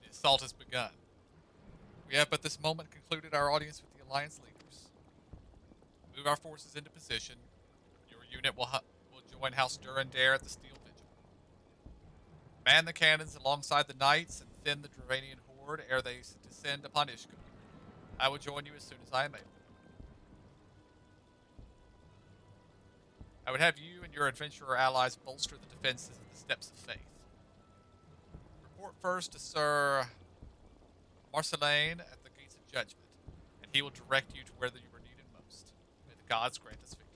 The assault has begun. We have but this moment concluded our audience with the Alliance leaders. Move our forces into position. Your unit will join House Durandare at the Steel Vigil. Man the cannons alongside the knights and thin the Dravanian horde ere they descend upon Ishgard. I will join you as soon as I am able. I would have you and your adventurer allies bolster the defenses of the Steps of Faith. Report first to Sir Marceline at the Gates of Judgment, and he will direct you to where you are needed most. May the gods grant us victory.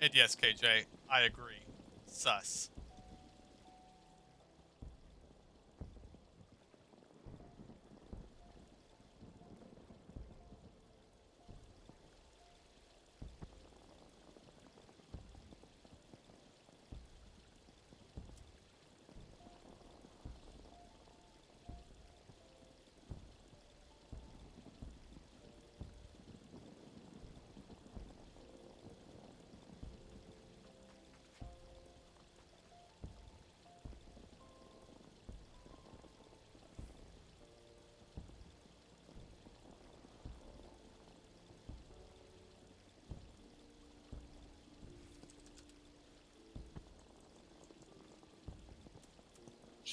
And yes, KJ, I agree. Sus.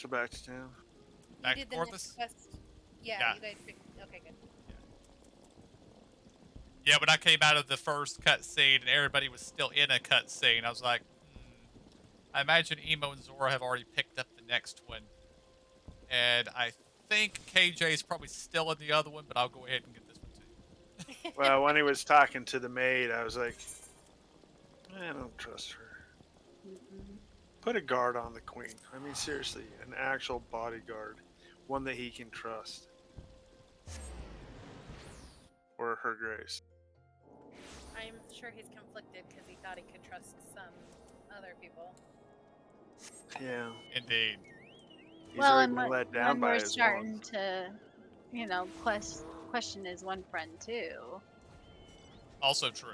So back to town. Back You to did the Corthus? next quest. Yeah, Yeah. you guys picked. Okay, good. Yeah, when I came out of the first cutscene and everybody was still in a cutscene, I was like, I imagine Emo and Zora have already picked up the next one. And I think KJ is probably still in the other one, but I'll go ahead and get this one too. Well, when he was talking to the maid, I was like, I don't trust her. Put a guard on the queen. I mean, seriously, an actual bodyguard. One that he can trust. or Her Grace? I'm sure he's conflicted because he thought he could trust some other people. Yeah. Indeed. He's Well, already and been let down when by we're his starting ones. to, question his one friend too. Also true.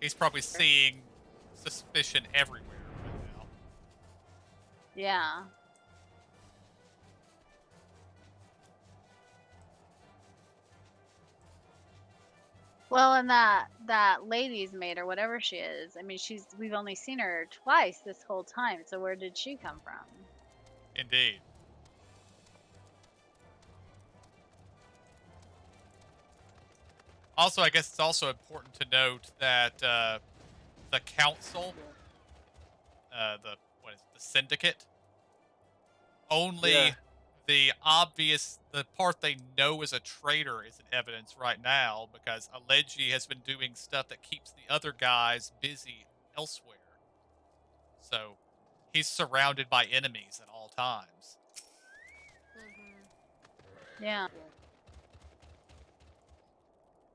He's probably seeing suspicion everywhere right now. Yeah. Well, and that lady's maid or whatever she is. I mean, we've only seen her twice this whole time. So where did she come from? Indeed. Also, I guess it's also important to note that the council, the syndicate, only Yeah. the part they know is a traitor is in evidence right now because Alegi has been doing stuff that keeps the other guys busy elsewhere. So he's surrounded by enemies at all times. Yeah.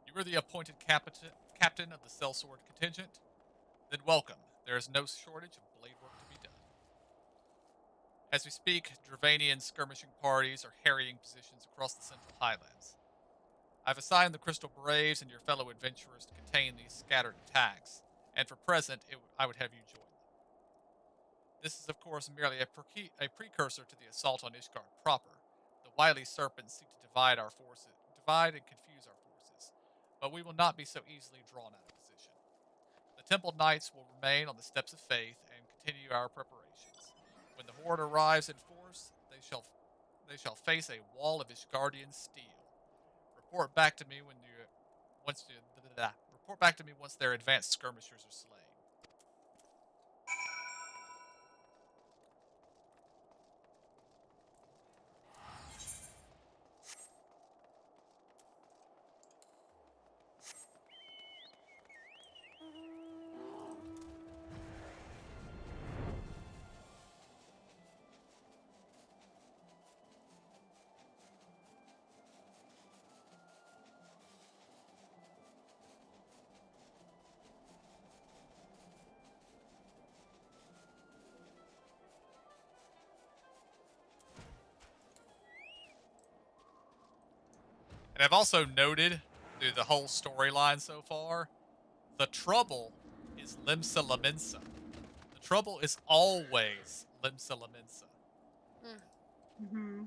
You were the appointed captain of the sellsword contingent? Then welcome. There is no shortage of blade work to be done. As we speak, Dravanian skirmishing parties are harrying positions across the Central Highlands. I've assigned the Crystal Braves and your fellow adventurers to contain these scattered attacks, and for present, I would have you join them. This is, of course, merely a precursor to the assault on Ishgard proper. The wily serpents seek to divide and confuse our forces, but we will not be so easily drawn out of position. The Temple Knights will remain on the steps of faith and continue our preparations. When the Horde arrives in force, they shall face a wall of Ishgardian steel. Report back to me once their advanced skirmishers are slain. And I've also noted through the whole storyline so far, the trouble is Limsa Laminsa. The trouble is always Limsa Laminsa. Mm-hmm.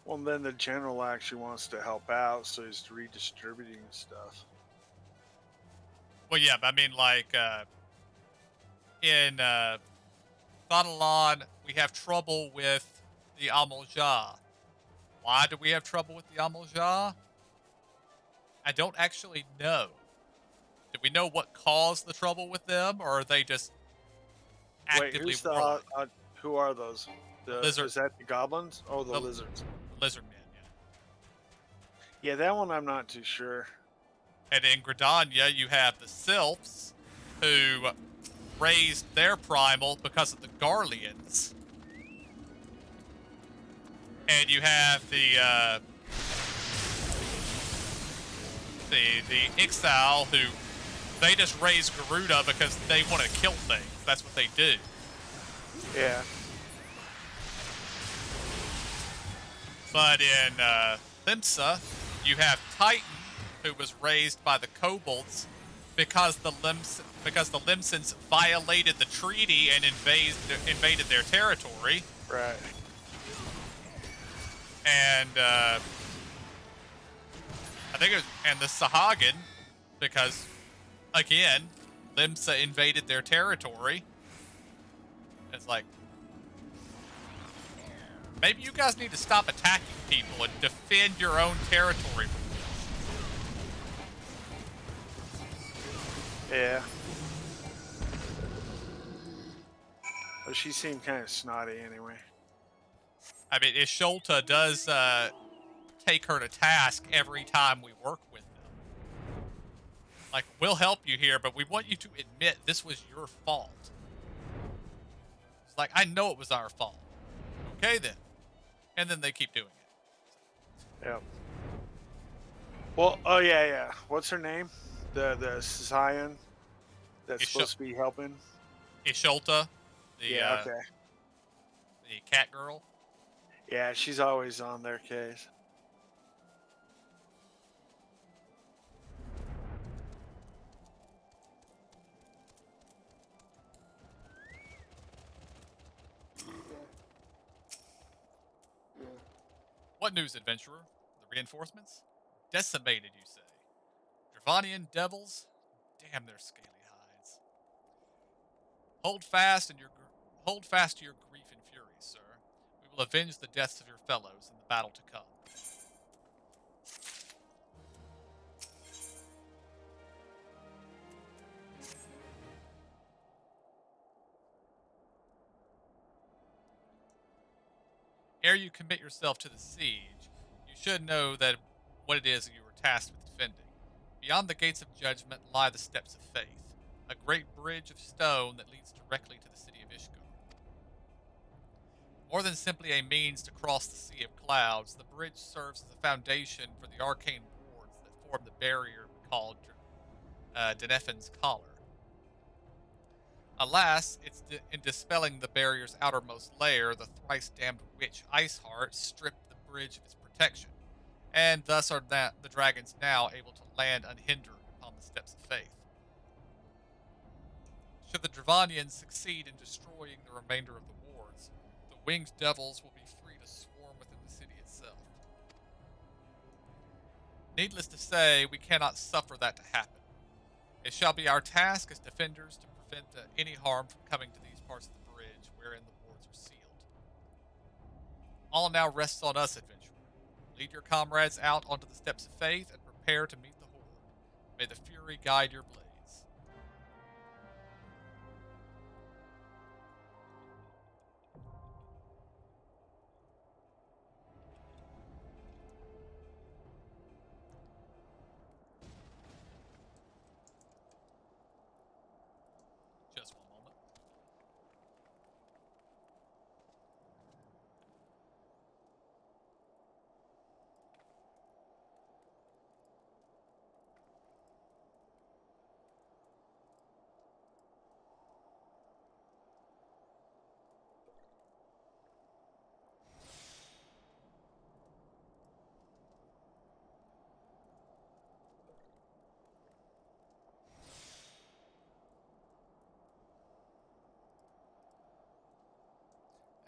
Well, then the general actually wants to help out, so he's redistributing stuff. Well, yeah, but I mean, like, in Thanalan, we have trouble with the Amoljah. Why do we have trouble with the Amoljah? I don't actually know. Do we know what caused the trouble with them, or are they just actively Wait, warlike? who are those? Lizard. Is that the goblins? Oh, the The lizards. Lizard men, yeah. Yeah, that one I'm not too sure. And in Gridania, you have the Sylphs, who raised their primal because of the Garleans. And you have the Ixal, who they just raise Garuda because they want to kill things. That's what they do. Yeah. But in Limsa, you have Titan, who was raised by the Kobolds because the Limsons violated the treaty and invaded their territory. Right. And I think it was, and the Sahagin, because again, Limsa invaded their territory. It's like, maybe you guys need to stop attacking people and defend your own territory. Yeah. Well, she seemed kind of snotty anyway. I mean, Isholta does take her to task every time we work with them. Like, we'll help you here, but we want you to admit this was your fault. It's like, I know it was our fault. Okay, then. And then they keep doing it. Yep. Well, oh yeah. What's her name? The Scion that's supposed to be helping. Isholta, Yeah. Okay. The cat girl. Yeah, she's always on their case. What news, adventurer? The reinforcements? Decimated, you say? Dravanian devils? Damn their scaly hides. Hold fast to your grief and fury, sir. We will avenge the deaths of your fellows in the battle to come. Ere you commit yourself to the siege, you should know that what it is that you were tasked with defending. Beyond the gates of judgment lie the steps of faith, a great bridge of stone that leads directly to the city of Ishgard. More than simply a means to cross the sea of clouds, the bridge serves as a foundation for the arcane wards that form the barrier called Denephin's Collar. Alas, in dispelling the barrier's outermost layer, the thrice-damned witch Iceheart stripped the bridge of its protection, and thus are the dragons now able to land unhindered upon the steps of faith. Should the Dravanians succeed in destroying the remainder of the wards, the winged devils will be free to swarm within the city itself. Needless to say, we cannot suffer that to happen. It shall be our task as defenders to prevent any harm from coming to these parts of the bridge wherein the wards are sealed. All now rests on us, adventurer. Lead your comrades out onto the steps of faith and prepare to meet the horde. May the fury guide your blades. Just one moment.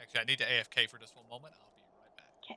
Actually, I need to AFK for just one moment. I'll be right back. Okay.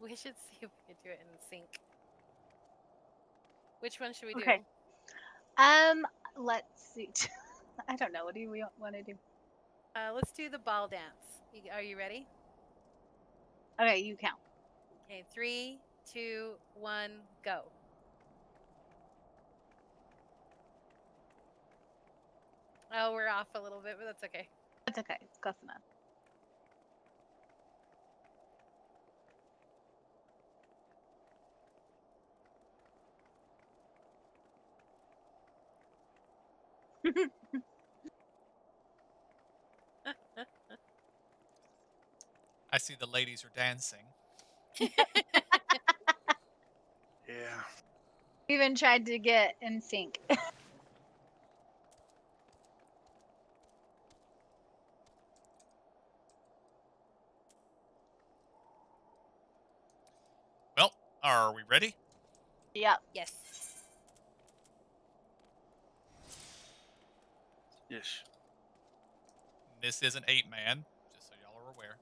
We should see if we could do it in sync. Which one should we do? Okay. Let's see. I don't know. What do we want to do? Let's do the ball dance. Are you ready? Okay, you count. Okay, 3, 2, 1, go. Oh, we're off a little bit, but that's okay. That's okay. It's close enough. I see the ladies are dancing. Yeah. Even tried to get in sync. Well, are we ready? Yep. Yes. Yes. This is an 8-man, just so y'all are aware.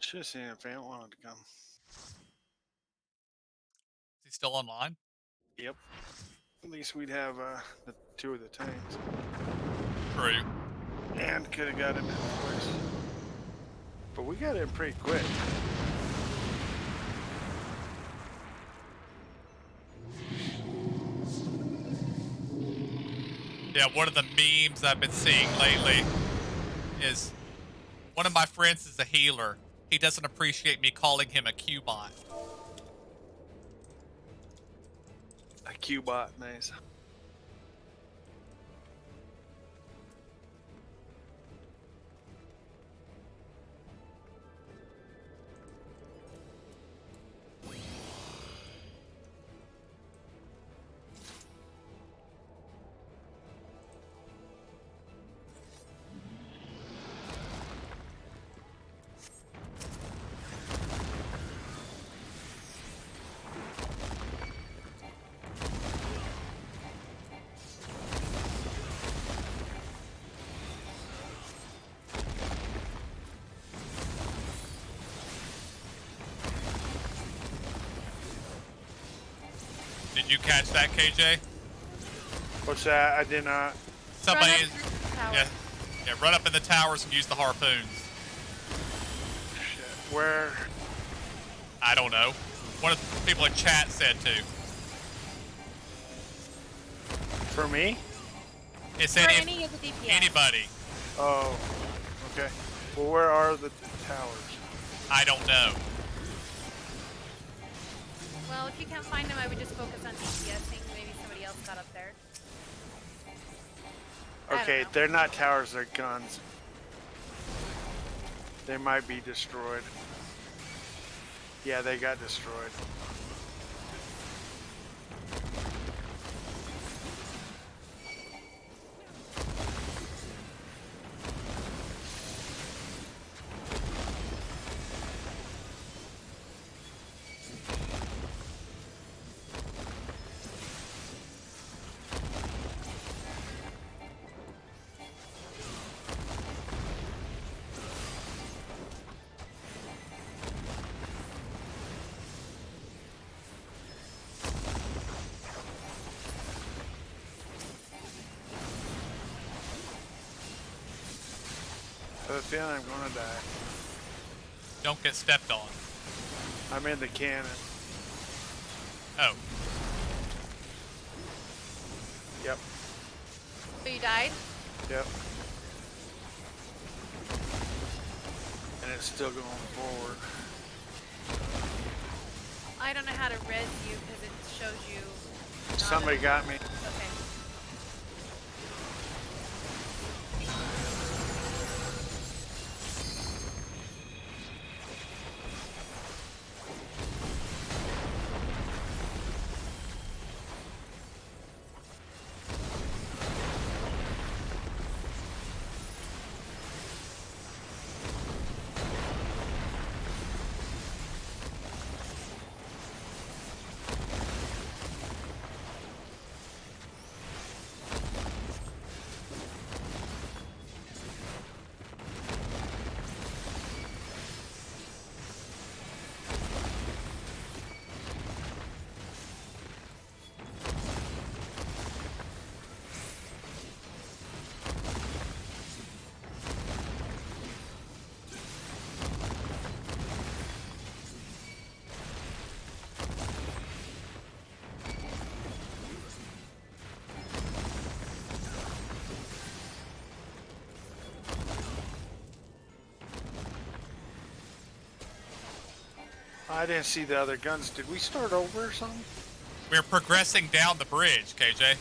Should have seen if Ant wanted to come. Is he still online? Yep. At least we'd have the 2 of the tanks. True. And could have got him in place. But we got him pretty quick. Yeah, one of the memes I've been seeing lately is one of my friends is a healer. He doesn't appreciate me calling him a Q-bot. A Q-bot, nice. Did you catch that, KJ? What's that? I did not. Somebody is, yeah, run up in the towers and use the harpoons. Shit. Where? I don't know. One of the people in chat said to. For me? It said For if any of the DPS. anybody. Oh, okay. Well, where are the towers? I don't know. Well, if you can't find them, I would just focus on DPSing. Maybe somebody else got up there. Okay, they're not towers, they're guns. They might be destroyed. Yeah, they got destroyed. I have a feeling I'm gonna die. Don't get stepped on. I'm in the cannon. Oh. Yep. So you died? Yep. And it's still going forward. I don't know how to res you because it shows you. Somebody got me. Okay. I didn't see the other guns. Did we start over or something? We're progressing down the bridge, KJ.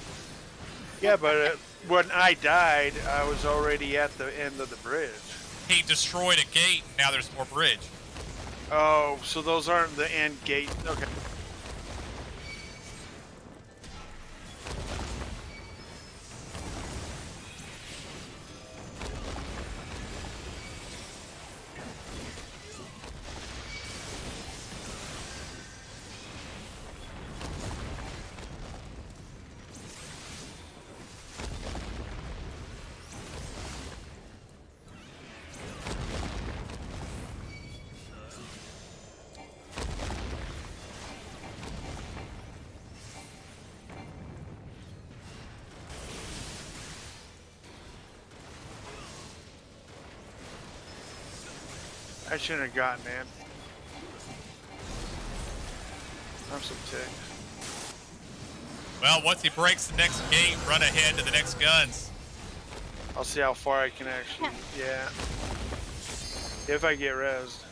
Yeah, but when I died, I was already at the end of the bridge. He destroyed a gate, and now there's more bridge. Oh, so those aren't the end gate. Okay. I shouldn't have gotten in. I'm so ticked. Well, once he breaks the next gate, run ahead to the next guns. I'll see how far I can actually. Yeah. If I get rezzed.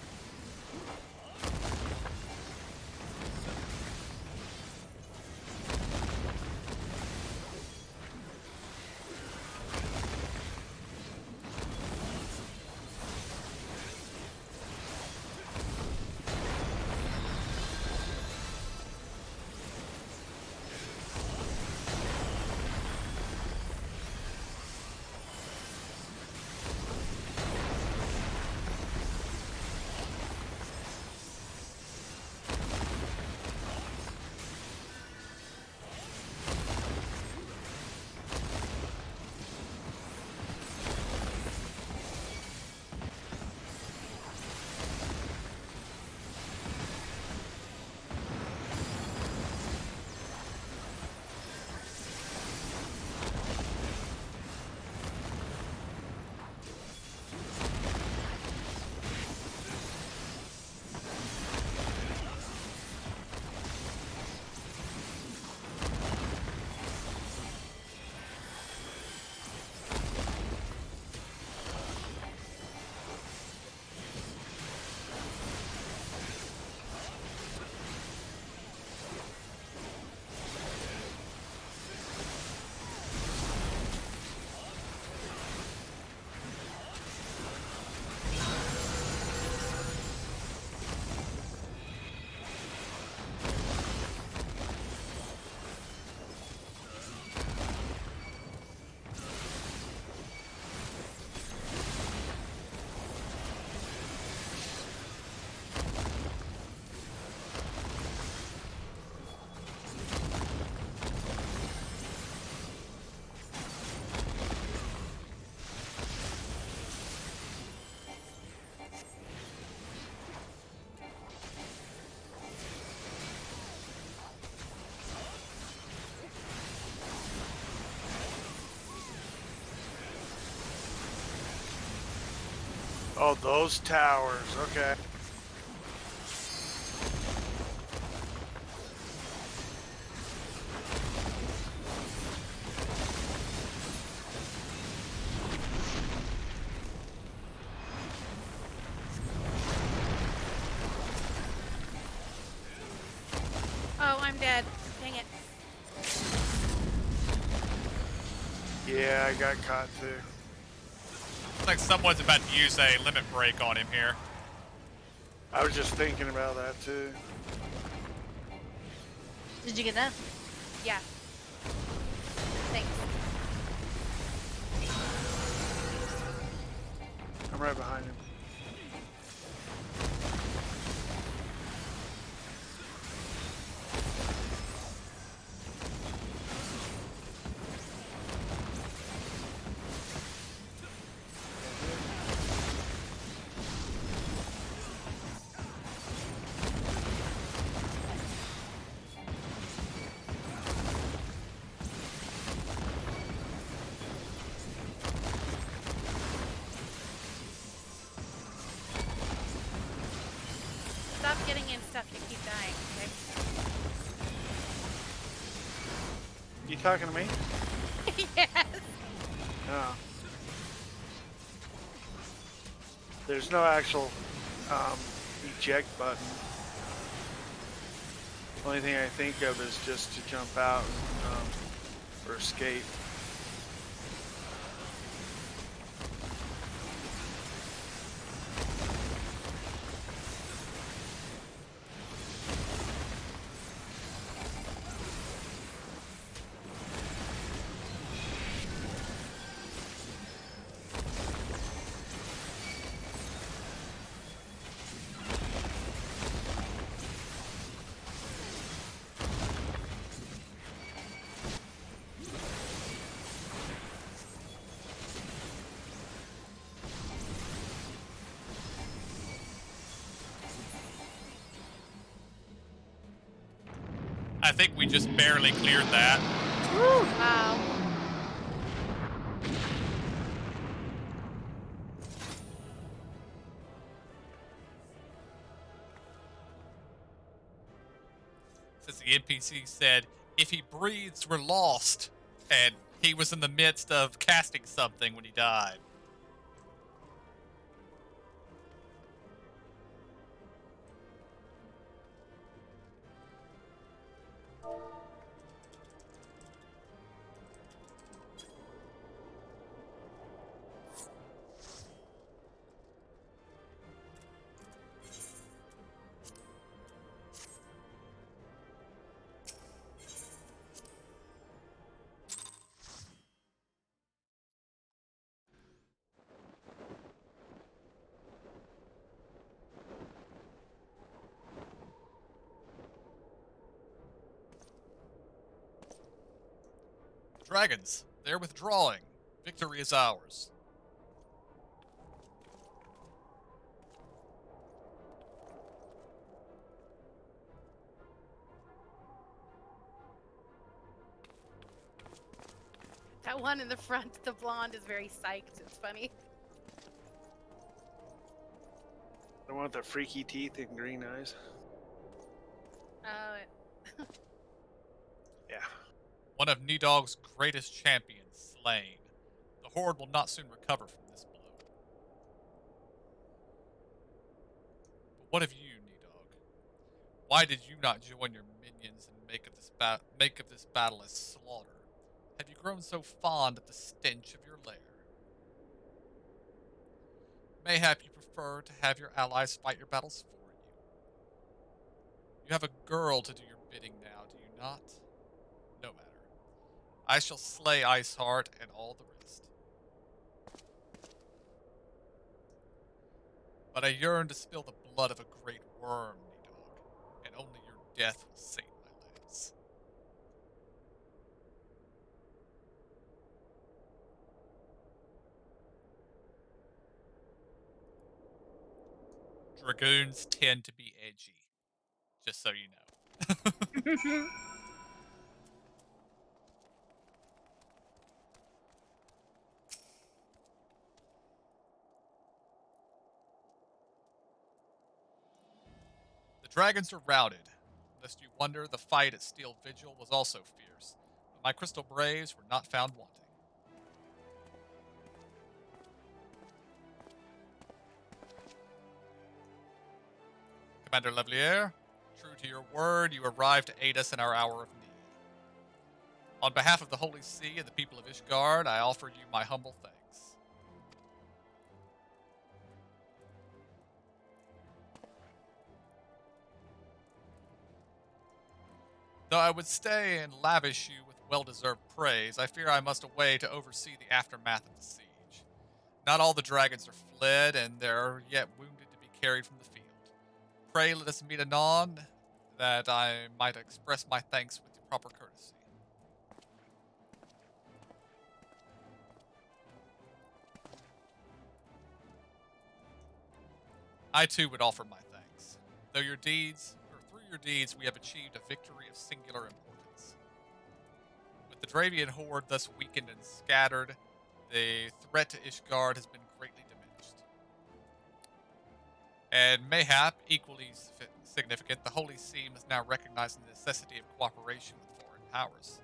Oh, those towers. Okay. Oh, I'm dead. Dang it. Yeah, I got caught too. Looks like someone's about to use a limit break on him here. I was just thinking about that too. Did you get that? Yeah. Thanks. I'm right behind him. Stop getting in stuff. You keep dying. You talking to me? Okay? Yes. No. There's no actual eject button. Only thing I think of is just to jump out or escape. I think we just barely cleared that. Wow. Since the NPC said, if he breathes, we're lost. And he was in the midst of casting something when he died. Dragons, they're withdrawing. Victory is ours. That one in the front, the blonde, is very psyched. It's funny. The one with the freaky teeth and green eyes. Yeah. One of Nidog's greatest champions slain. The Horde will not soon recover from this blow. But what of you, Nidog? Why did you not join your minions and make of this battle a slaughter? Have you grown so fond of the stench of your lair? Mayhap you prefer to have your allies fight your battles for you. You have a girl to do your bidding now, do you not? No matter. I shall slay Iceheart and all the rest. But I yearn to spill the blood of a great worm, Nidog, and only your death will sate my lands. Dragoons tend to be edgy, just so you know. The dragons are routed. Lest you wonder, the fight at Steel Vigil was also fierce, but my crystal braves were not found wanting. Commander Levelier, true to your word, you arrived to aid us in our hour of need. On behalf of the Holy See and the people of Ishgard, I offer you my humble thanks. Though I would stay and lavish you with well-deserved praise, I fear I must away to oversee the aftermath of the siege. Not all the dragons are fled, and there are yet wounded to be carried from the field. Pray let us meet anon, that I might express my thanks with the proper courtesy. I too would offer my thanks. Through your deeds, we have achieved a victory of singular importance. With the Dravian horde thus weakened and scattered, the threat to Ishgard has been greatly diminished. And mayhap, equally significant, the Holy See must now recognize the necessity of cooperation with foreign powers.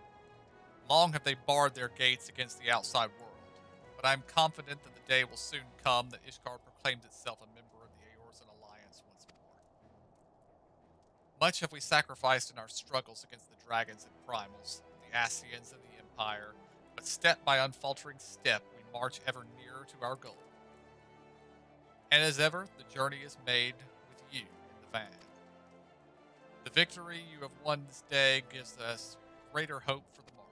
Long have they barred their gates against the outside world, but I am confident that the day will soon come that Ishgard proclaims itself a member of the Eorzean Alliance once more. Much have we sacrificed in our struggles against the dragons and primals, the Asians and the Empire, but step by unfaltering step we march ever nearer to our goal. And as ever, the journey is made with you in the van. The victory you have won this day gives us greater hope for the morrow.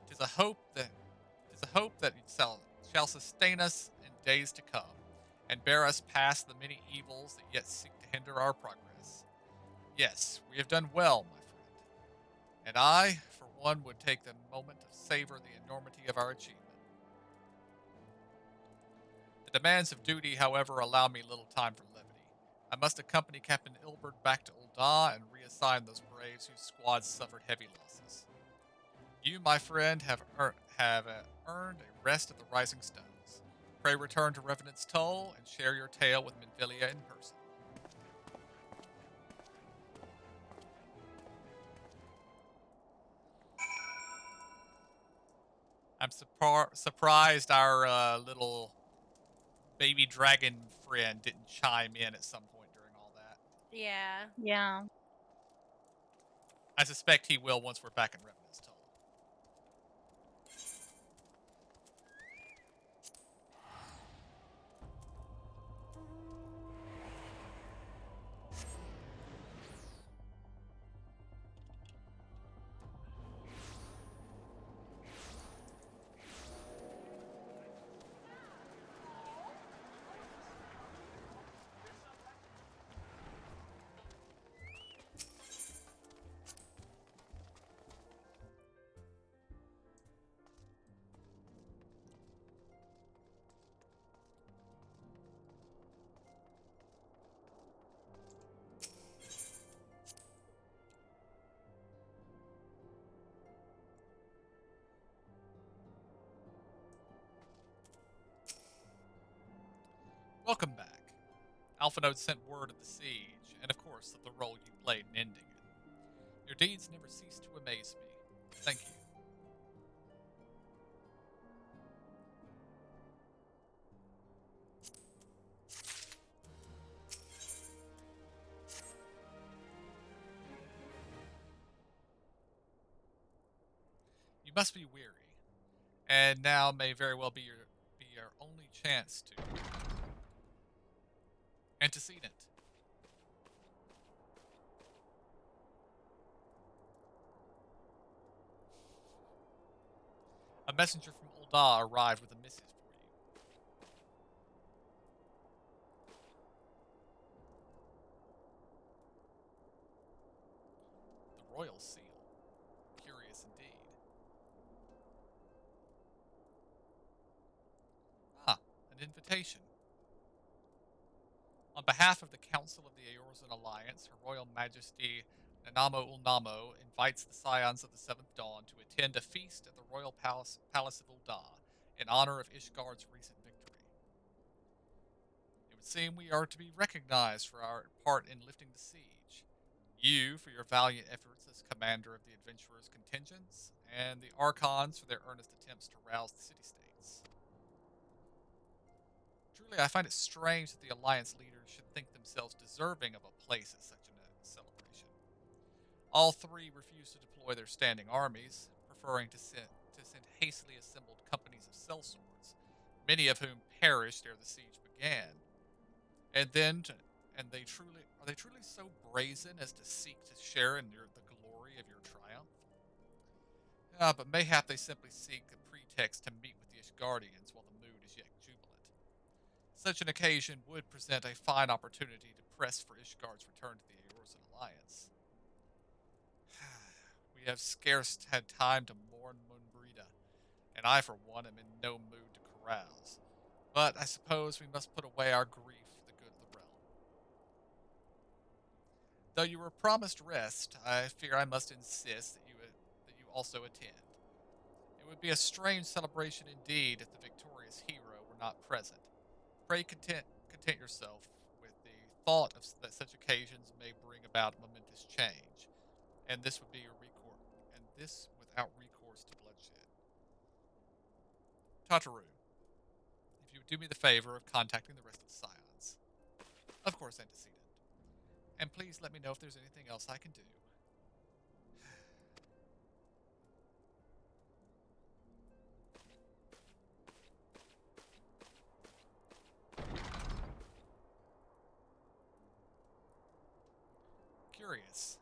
It is a hope that shall sustain us in days to come, and bear us past the many evils that yet seek to hinder our progress. Yes, we have done well, my friend, and I, for one, would take the moment to savor the enormity of our achievement. The demands of duty, however, allow me little time for levity. I must accompany Captain Ilbert back to Ul'dah and reassign those braves whose squads suffered heavy losses. You, my friend, have earned a rest at the Rising Stones. Pray return to Revenant's Toll and share your tale with Minfilia in person. I'm surprised our little baby dragon friend didn't chime in at some point during all that. Yeah. Yeah. I suspect he will once we're back in Revenant's Toll. Welcome back. Alphanode sent word of the siege, and of course of the role you played in ending it. Your deeds never cease to amaze me. Thank you. You must be weary, and now may very well be your only chance to antecedent. A messenger from Ul'dah arrived with a missive for you. The royal seal. Curious indeed. Ah, an invitation. On behalf of the Council of the Eorzean Alliance, Her Royal Majesty Nanamo Ulnamo invites the Scions of the Seventh Dawn to attend a feast at the Royal Palace of Ul'dah in honor of Ishgard's recent victory. It would seem we are to be recognized for our part in lifting the siege. You for your valiant efforts as commander of the adventurers' contingents, and the Archons for their earnest attempts to rouse the city-states. Truly, I find it strange that the Alliance leaders should think themselves deserving of a place at such a celebration. All three refuse to deploy their standing armies, preferring to send hastily assembled companies of sellswords, many of whom perished ere the siege began. And are they truly so brazen as to seek to share in the glory of your triumph? But mayhap they simply seek a pretext to meet with the Ishgardians while the mood is yet jubilant. Such an occasion would present a fine opportunity to press for Ishgard's return to the Eorzean Alliance. We have scarce had time to mourn Moonbreda, and I for one am in no mood to carouse. But I suppose we must put away our grief for the good of the realm. Though you were promised rest, I fear I must insist that you also attend. It would be a strange celebration indeed if the victorious hero were not present. Pray content yourself with the thought that such occasions may bring about momentous change, and this would be your recourse, and this without recourse to bloodshed. Tataru, if you would do me the favor of contacting the rest of the Scions, of course antecedent, And please let me know if there's anything else I can do. Curious.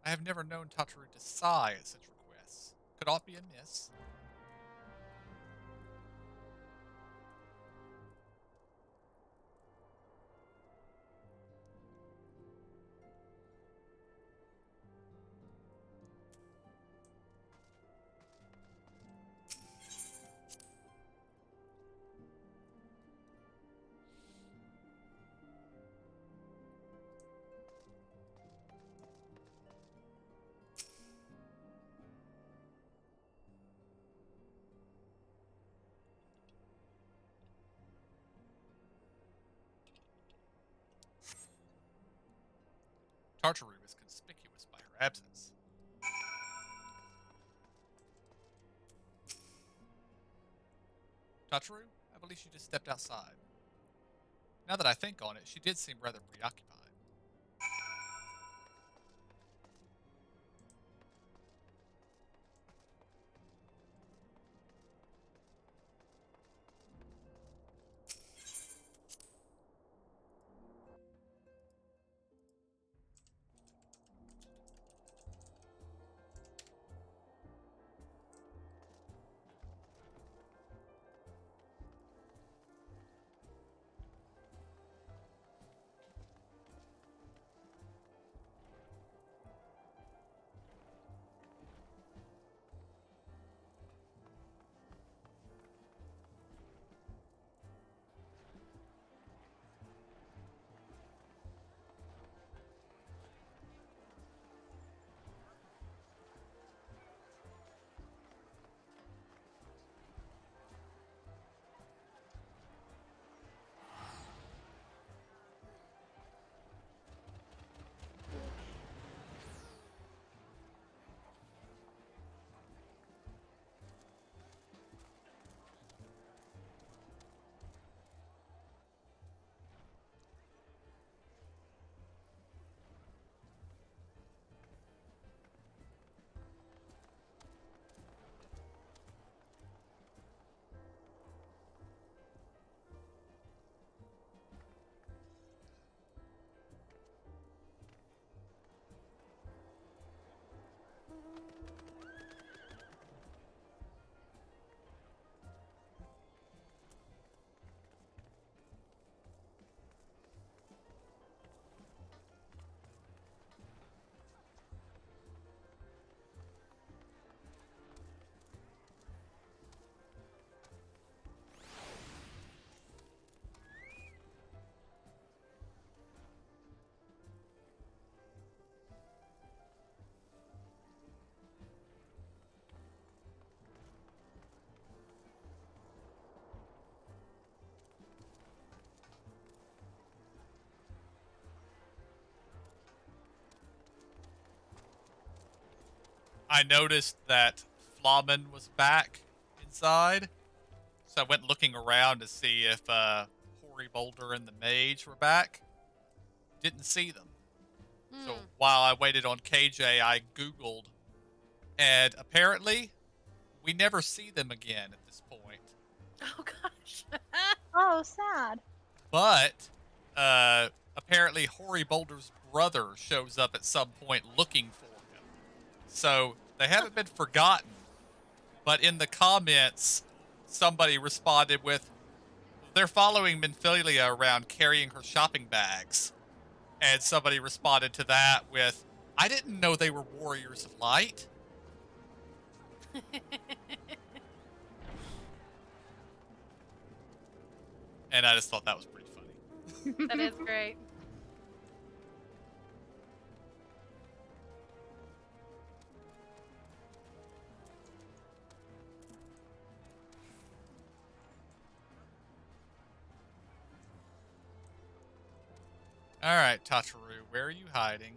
I have never known Tataru to sigh at such requests. Could aught be amiss? Tartaru is conspicuous by her absence. Tartaru, I believe she just stepped outside. Now that I think on it, she did seem rather preoccupied. I noticed that Flamen was back inside, so I went looking around to see if Hoary Boulder and the Mage were back. Didn't see them. So while I waited on KJ, I Googled, and apparently we never see them again at this point. Oh gosh. Oh, sad. But apparently Hoary Boulder's brother shows up at some point looking for him. So they haven't been forgotten. But in the comments, somebody responded with, they're following Minfilia around carrying her shopping bags. And somebody responded to that with, I didn't know they were warriors of light. And I just thought that was pretty funny. That is great. All right, Tataru, where are you hiding?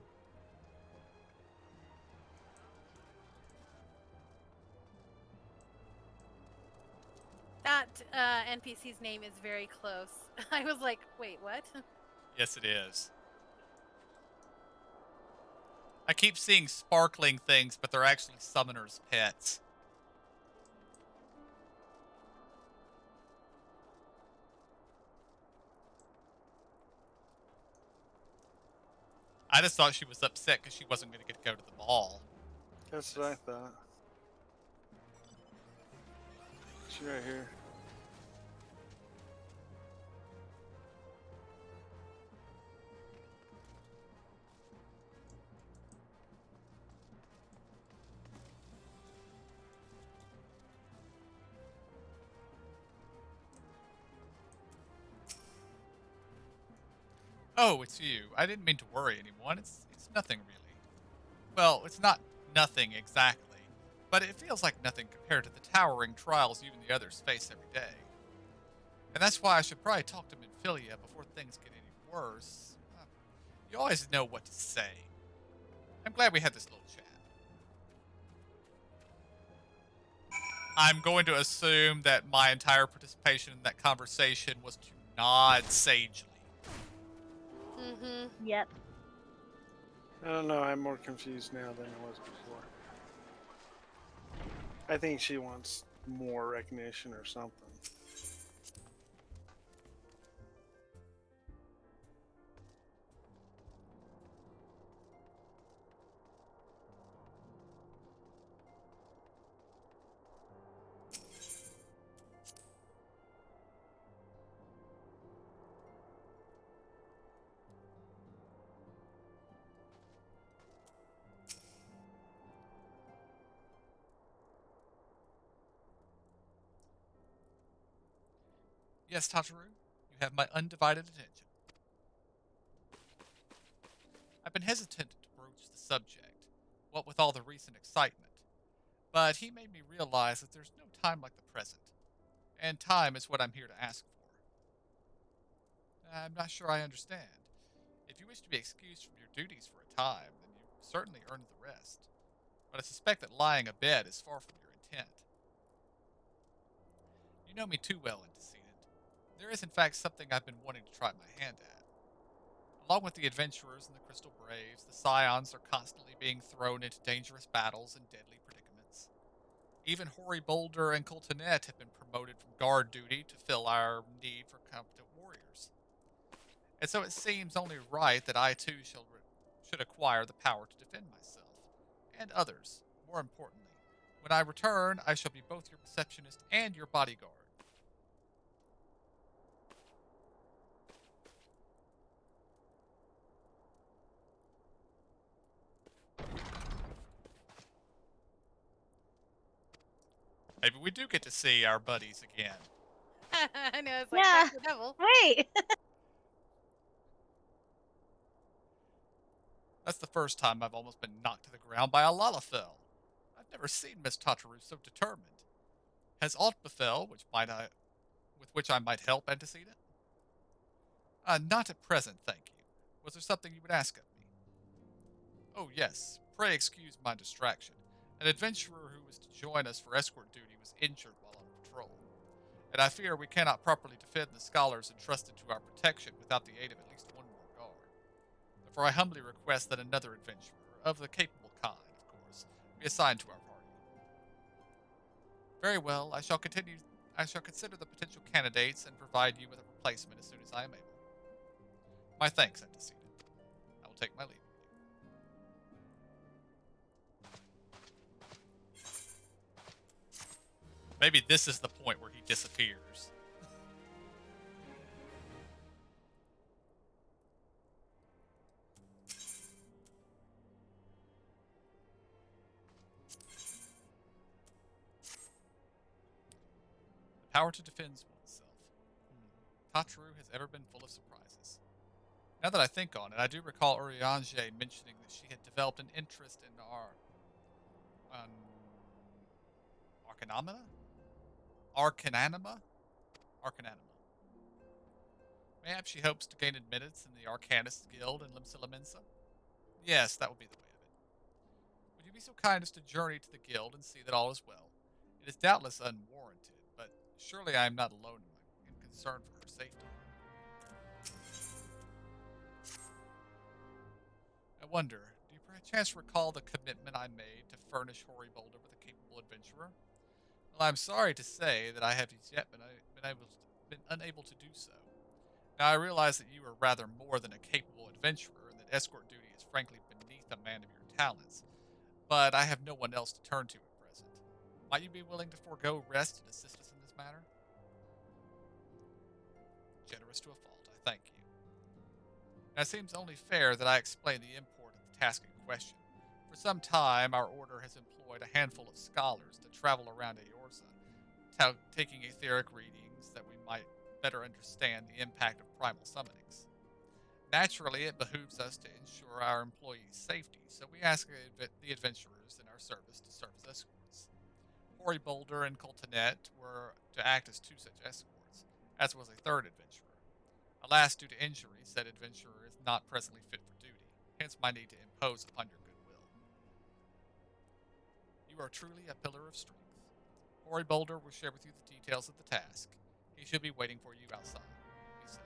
That NPC's name is very close. I was like, wait, what? Yes, it is. I keep seeing sparkling things, but they're actually summoners' pets. I just thought she was upset because she wasn't going to get to go to the ball. That's what I thought. She's right here. Oh, it's you. I didn't mean to worry anyone. It's nothing really. Well, it's not nothing exactly, but it feels like nothing compared to the towering trials you and the others face every day. And that's why I should probably talk to Minfilia before things get any worse. You always know what to say. I'm glad we had this little chat. I'm going to assume that my entire participation in that conversation was to nod sagely. Mm-hmm. Yep. I don't know. I'm more confused now than I was before. I think she wants more recognition or something. Yes, Tataru, you have my undivided attention. I've been hesitant to broach the subject, what with all the recent excitement, but he made me realize that there's no time like the present, and time is what I'm here to ask for. I'm not sure I understand. If you wish to be excused from your duties for a time, then you certainly earned the rest, but I suspect that lying abed is far from your intent. You know me too well, Antecedent. There is in fact something I've been wanting to try my hand at. Along with the adventurers and the Crystal Braves, the Scions are constantly being thrown into dangerous battles and deadly predicaments. Even Hoary Boulder and Coltonet have been promoted from guard duty to fill our need for competent warriors. And so it seems only right that I too should acquire the power to defend myself, and others, more importantly. When I return, I shall be both your receptionist and your bodyguard. Maybe we do get to see our buddies again. I know, it's like Yeah. the devil. Wait. That's the first time I've almost been knocked to the ground by a Lalafell. I've never seen Miss Tataru so determined. Has aught befell with which I might help, Antecedent? Not at present, thank you. Was there something you would ask of me? Oh yes, pray excuse my distraction. An adventurer who was to join us for escort duty was injured while on patrol, and I fear we cannot properly defend the scholars entrusted to our protection without the aid of at least one more guard. Therefore I humbly request that another adventurer, of the capable kind, of course, be assigned to our party. Very well, I shall consider the potential candidates and provide you with a replacement as soon as I am able. My thanks, Antecedent. I will take my leave. Maybe this is the point where he disappears. The power to defend oneself. Tataru has ever been full of surprises. Now that I think on it, I do recall Urianger mentioning that she had developed an interest in Arcanamina? Arcananima? Arcananima. Mayhap she hopes to gain admittance in the Arcanists Guild in Limsila. Yes, that would be the way of it. Would you be so kind as to journey to the guild and see that all is well? It is doubtless unwarranted, but surely I am not alone in concern for her safety. I wonder, do you a chance to recall the commitment I made to furnish Hoary Boulder with a capable adventurer? Well, I'm sorry to say that I have as yet been unable to do so. Now, I realize that you are rather more than a capable adventurer, and that escort duty is frankly beneath a man of your talents, but I have no one else to turn to at present. Might you be willing to forego rest and assist us in this matter? Generous to a fault, I thank you. Now, it seems only fair that I explain the import of the task in question. For some time, our order has employed a handful of scholars to travel around Eorza, taking etheric readings that we might better understand the impact of primal summonings. Naturally, it behooves us to ensure our employees' safety, so we ask the adventurers in our service to serve as escorts. Hoary Boulder and Coltonet were to act as two such escorts, as was a third adventurer. Alas, due to injury, said adventurer is not presently fit for duty, hence my need to impose upon your goodwill. You are truly a pillar of strength. Hoary Boulder will share with you the details of the task. He should be waiting for you outside. Be safe.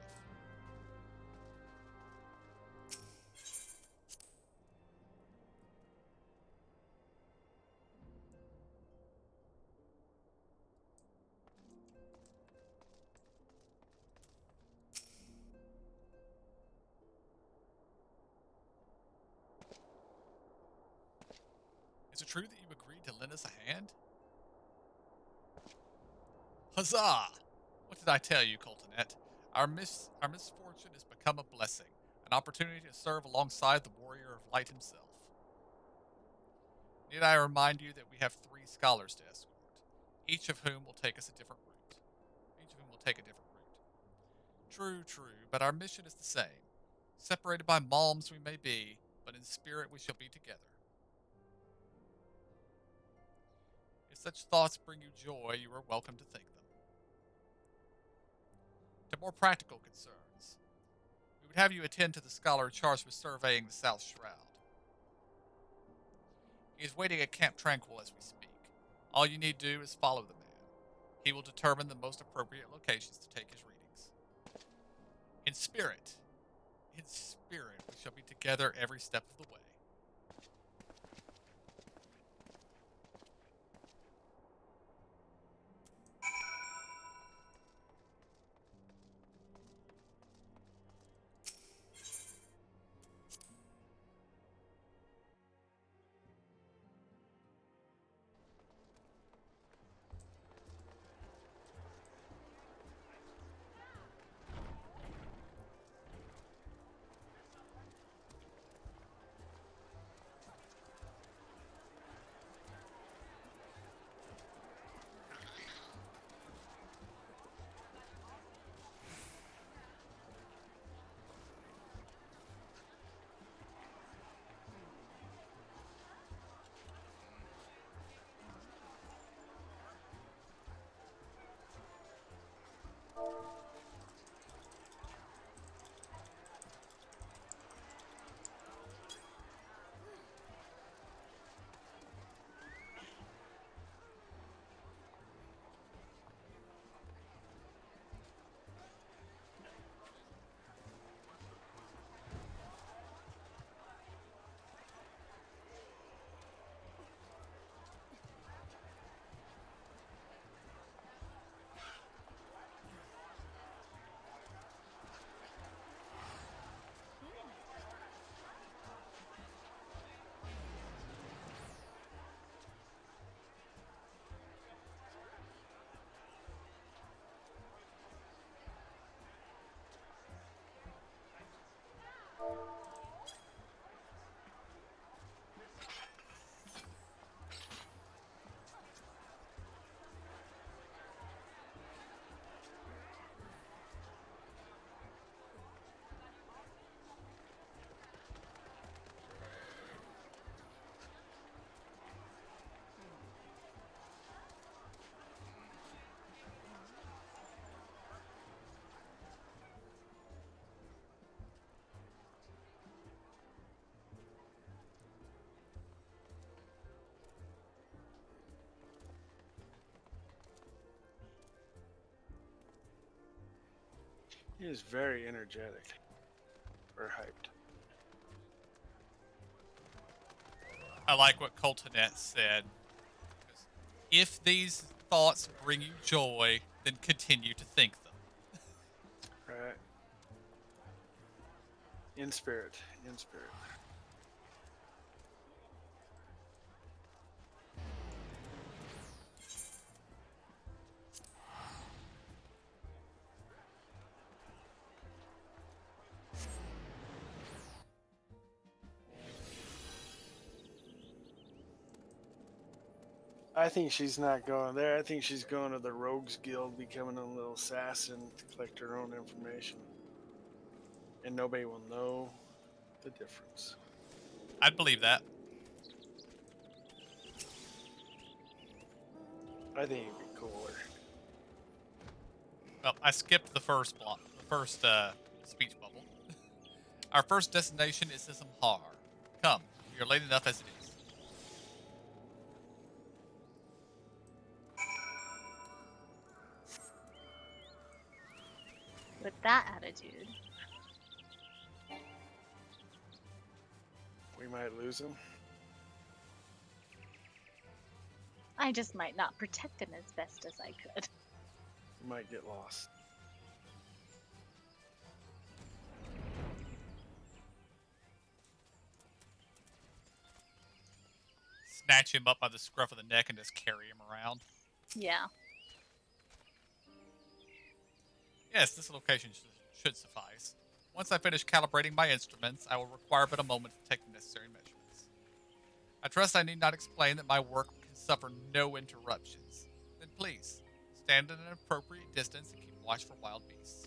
Is it true that you agreed to lend us a hand? Huzzah! What did I tell you, Coltonet? Our misfortune has become a blessing, an opportunity to serve alongside the warrior of light himself. Need I remind you that we have 3 scholars to escort, each of whom will take us a different route. Each of whom will take a different route. True, but our mission is the same. Separated by malms we may be, but in spirit we shall be together. If such thoughts bring you joy, you are welcome to think them. To more practical concerns, we would have you attend to the scholar charged with surveying the South Shroud. He is waiting at Camp Tranquil as we speak. All you need do is follow the man. He will determine the most appropriate locations to take his readings. In spirit, we shall be together every step of the way. He is very energetic or hyped. I like what Coltonet said. If these thoughts bring you joy, then continue to think them. Right. In spirit. In spirit. I think she's not going there. I think she's going to the Rogues Guild, becoming a little assassin to collect her own information. And nobody will know the difference. I'd believe that. I think it'd be cooler. Well, I skipped the first block, the first speech bubble. Our first destination is Ismhar. Come, we are late enough as it is. With that attitude. We might lose him. I just might not protect him as best as I could. We might get lost. Snatch him up by the scruff of the neck and just carry him around. Yeah. Yes, this location should suffice. Once I finish calibrating my instruments, I will require but a moment to take the necessary measurements. I trust I need not explain that my work can suffer no interruptions. Then please, stand at an appropriate distance and keep watch for wild beasts.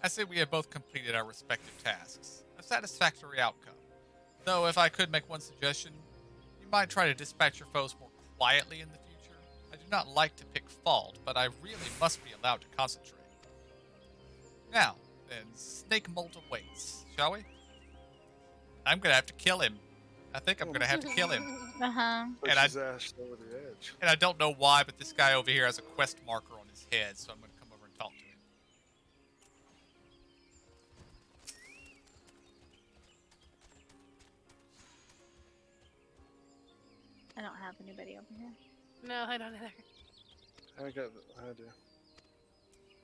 I say we have both completed our respective tasks. A satisfactory outcome. Though, if I could make one suggestion, you might try to dispatch your foes more quietly in the future. I do not like to pick fault, but I really must be allowed to concentrate. Now, then, Snake Molt awaits, shall we? I'm gonna have to kill him. I think I'm gonna have to kill him. Uh-huh. Push his ass over the edge. And I don't know why, but this guy over here has a quest marker on his head, so I'm gonna come over and talk to him. I don't have anybody over here. No, I don't either. I do.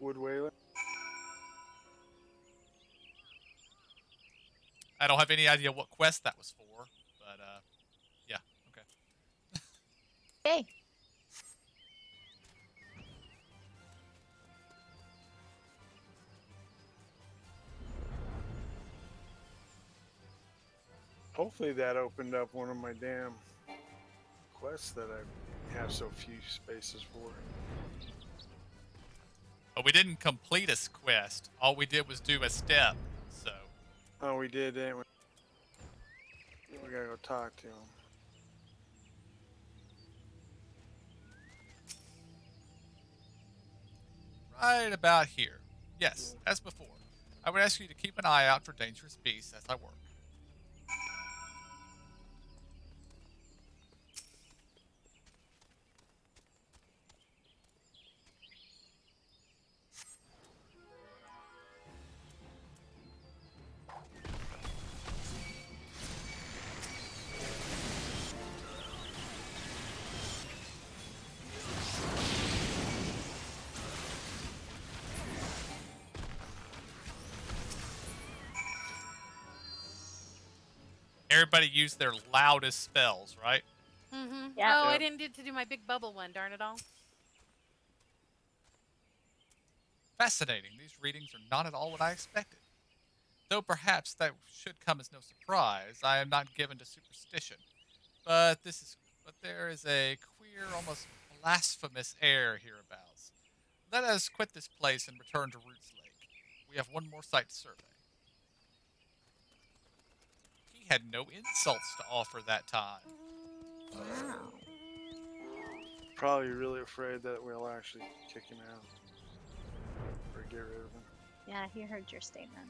Wood Whaler. I don't have any idea what quest that was for, but yeah, okay. Hey. Hopefully that opened up one of my damn quests that I have so few spaces for. But we didn't complete a quest. All we did was do a step, so. Oh, we did, didn't we? We gotta go talk to him. Right about here. Yes, as before. I would ask you to keep an eye out for dangerous beasts as I work. Everybody used their loudest spells, right? Mm-hmm. Yeah. Oh, I didn't get to do my big bubble one. Darn it all. Fascinating. These readings are not at all what I expected. Though perhaps that should come as no surprise. I am not given to superstition. But there is a queer, almost blasphemous air hereabouts. Let us quit this place and return to Roots Lake. We have one more site to survey. He had no insults to offer that time. Wow. Probably really afraid that we'll actually kick him out or get rid of him. Yeah, he heard your statement.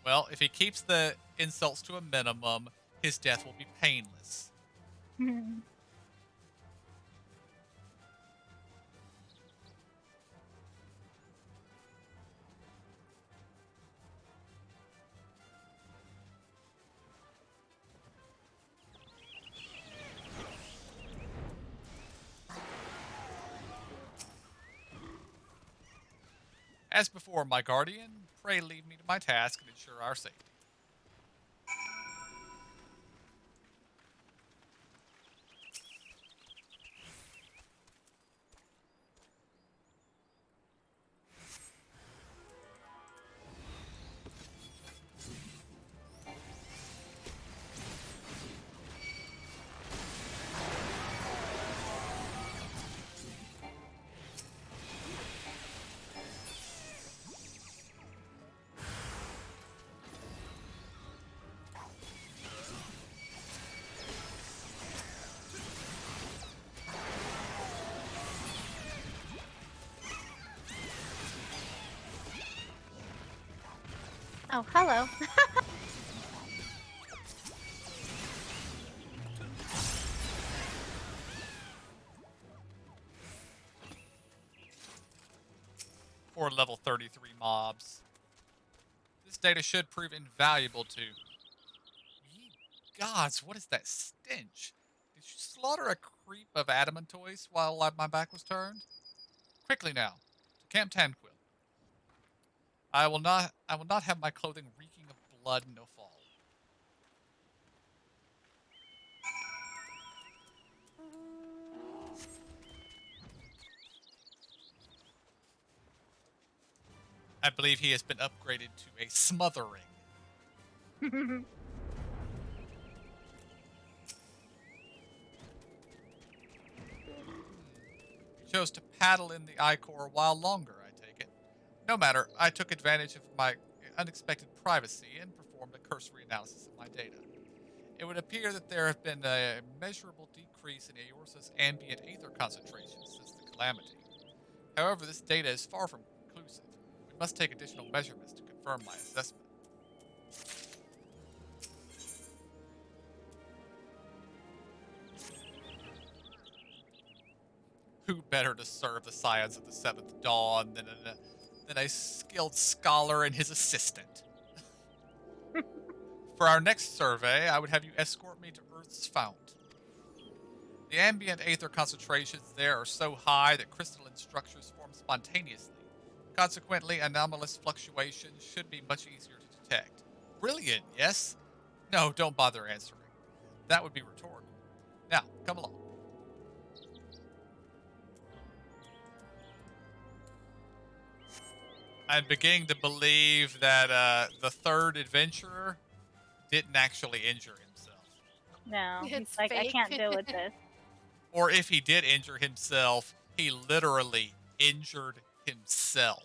Well, if he keeps the insults to a minimum, his death will be painless. As before, my guardian, pray leave me to my task and ensure our safety. Oh, hello. Or level 33 mobs. This data should prove invaluable to... Ye gods, what is that stench? Did you slaughter a creep of adamantoise while my back was turned? Quickly now, to Camp Tanquil. I will not have my clothing reeking of blood no fall. I believe he has been upgraded to a smothering. He chose to paddle in the Icor a while longer, I take it. No matter, I took advantage of my unexpected privacy and performed a cursory analysis of my data. It would appear that there have been a measurable decrease in Eorza's ambient aether concentration since the calamity. However, this data is far from conclusive. We must take additional measurements to confirm my assessment. Who better to serve the scions of the Seventh Dawn than a skilled scholar and his assistant? For our next survey, I would have you escort me to Earth's fount. The ambient aether concentrations there are so high that crystalline structures form spontaneously. Consequently, anomalous fluctuations should be much easier to detect. Brilliant, yes? No, don't bother answering. That would be rhetorical. Now, come along. I'm beginning to believe that the third adventurer didn't actually injure himself. No, he's It's like, I fake. can't deal with this. Or if he did injure himself, he literally injured himself.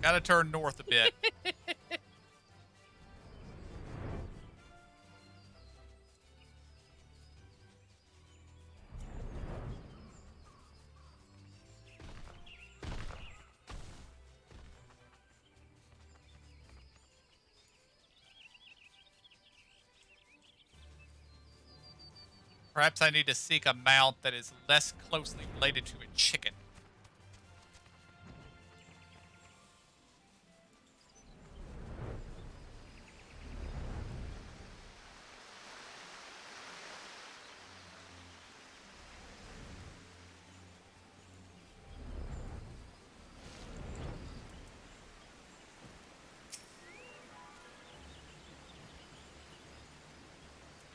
Gotta turn north a bit. Perhaps I need to seek a mount that is less closely related to a chicken.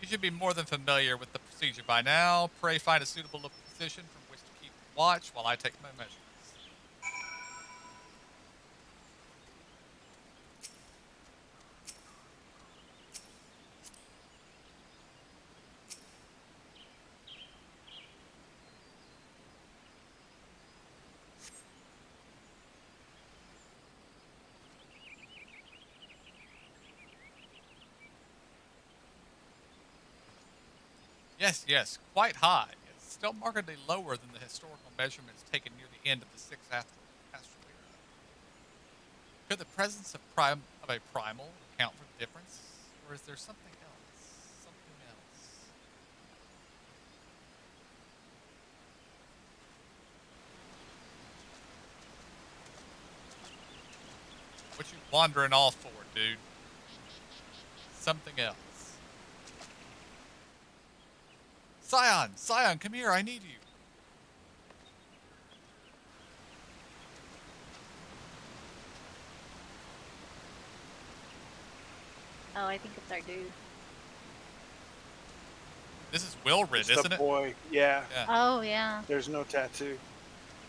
You should be more than familiar with the procedure by now. Pray find a suitable position from which to keep watch while I take my measurements. Yes, yes, quite high. It's still markedly lower than the historical measurements taken near the end of the sixth astral era. Could the presence of a primal account for the difference, or is there something else? Something else. What you wandering off for, dude? Something else. Scion, Scion, come here. I need you. Oh, I think it's our dude. This is Wilrid, It's isn't the it? boy. Yeah. Yeah. Oh, yeah. There's no tattoo.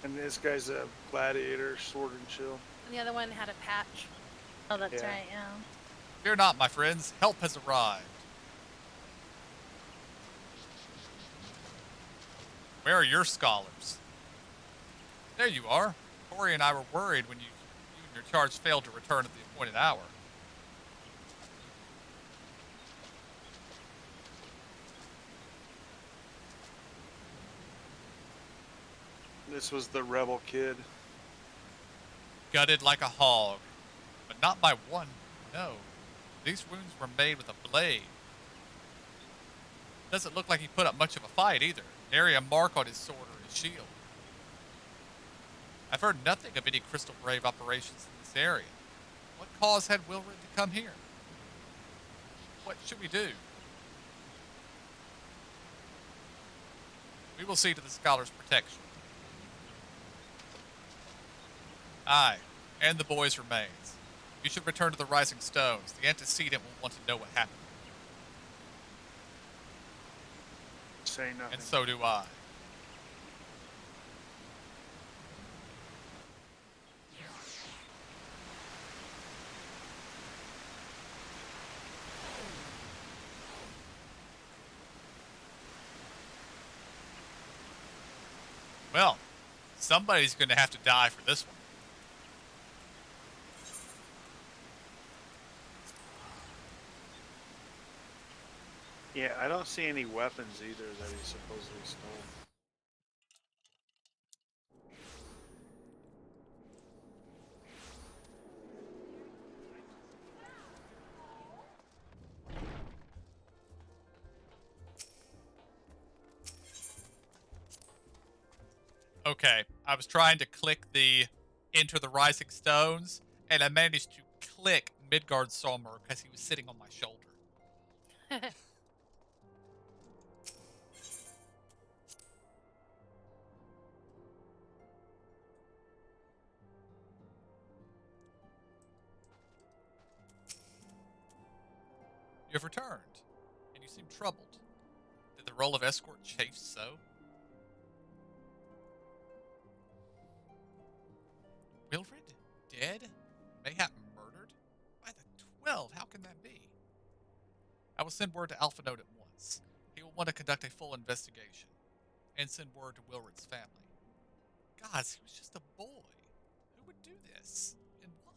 And this guy's a gladiator, sword and shield. And the other one had a patch. Oh, that's Yeah. right, yeah. Fear not, my friends. Help has arrived. Where are your scholars? There you are. Corey and I were worried when you and your charge failed to return at the appointed hour. This was the rebel kid. Gutted like a hog, but not by one. No, these wounds were made with a blade. Doesn't look like he put up much of a fight either. Nary a mark on his sword or his shield. I've heard nothing of any Crystal Brave operations in this area. What cause had Wilrid to come here? What should we do? We will see to the scholar's protection. Aye, and the boy's remains. You should return to the Rising Stones. The antecedent will want to know what happened. Say nothing. And so do I. Well, somebody's going to have to die for this one. Yeah, I don't see any weapons either that he supposedly stole. Okay, I was trying to click the Enter the Rising Stones, and I managed to click Midgard Solmer because he was sitting on my shoulder. You have returned, and you seem troubled. Did the role of escort chafe so? Wilfred? Dead? Mayhap murdered? By the 12, how can that be? I will send word to Alpha Note at once. He will want to conduct a full investigation. And send word to Wilred's family. Gods, he was just a boy. Who would do this? And why?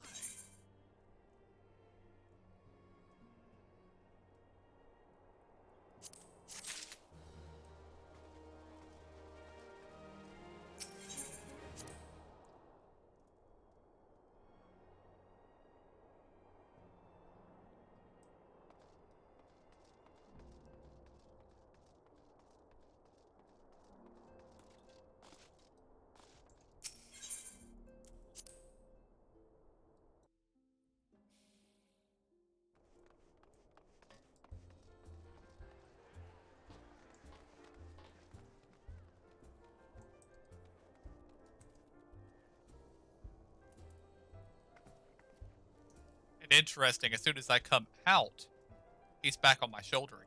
And interesting, as soon as I come out, he's back on my shoulder again.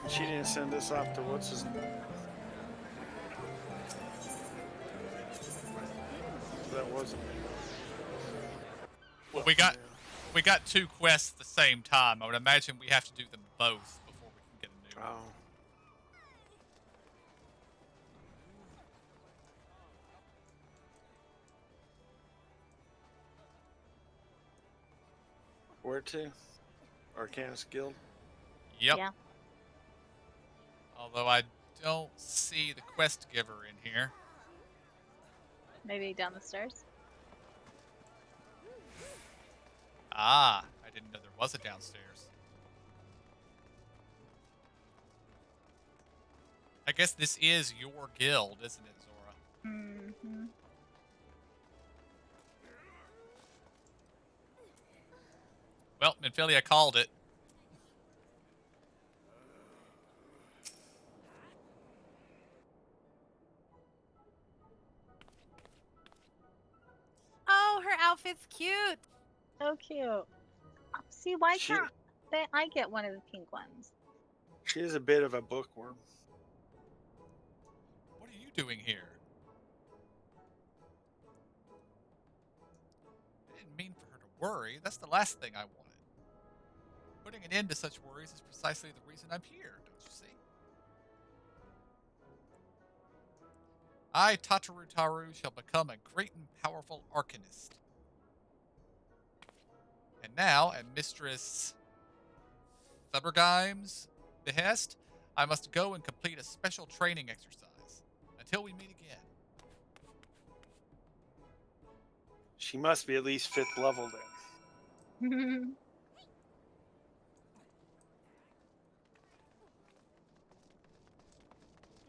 She didn't send us off to what's his name. That wasn't me. Well, we got 2 quests at the same time. I would imagine we have to do them both before we can get a new one. Oh. Where to? Arcanist Guild? Yep. Yeah. Although I don't see the quest giver in here. Maybe down the stairs. Ah, I didn't know there was a downstairs. I guess this is your guild, isn't it, Zora? Mm-hmm. Well, Minfilia called it. Oh, her outfit's cute. So cute. See, why can't I get one of the pink ones? She is a bit of a bookworm. What are you doing here? I didn't mean for her to worry. That's the last thing I wanted. Putting an end to such worries is precisely the reason I'm here, don't you see? I, Tataru Taru, shall become a great and powerful arcanist. And now, at Mistress Thubbergeim's behest, I must go and complete a special training exercise. Until we meet again. She must be at least 5th level then.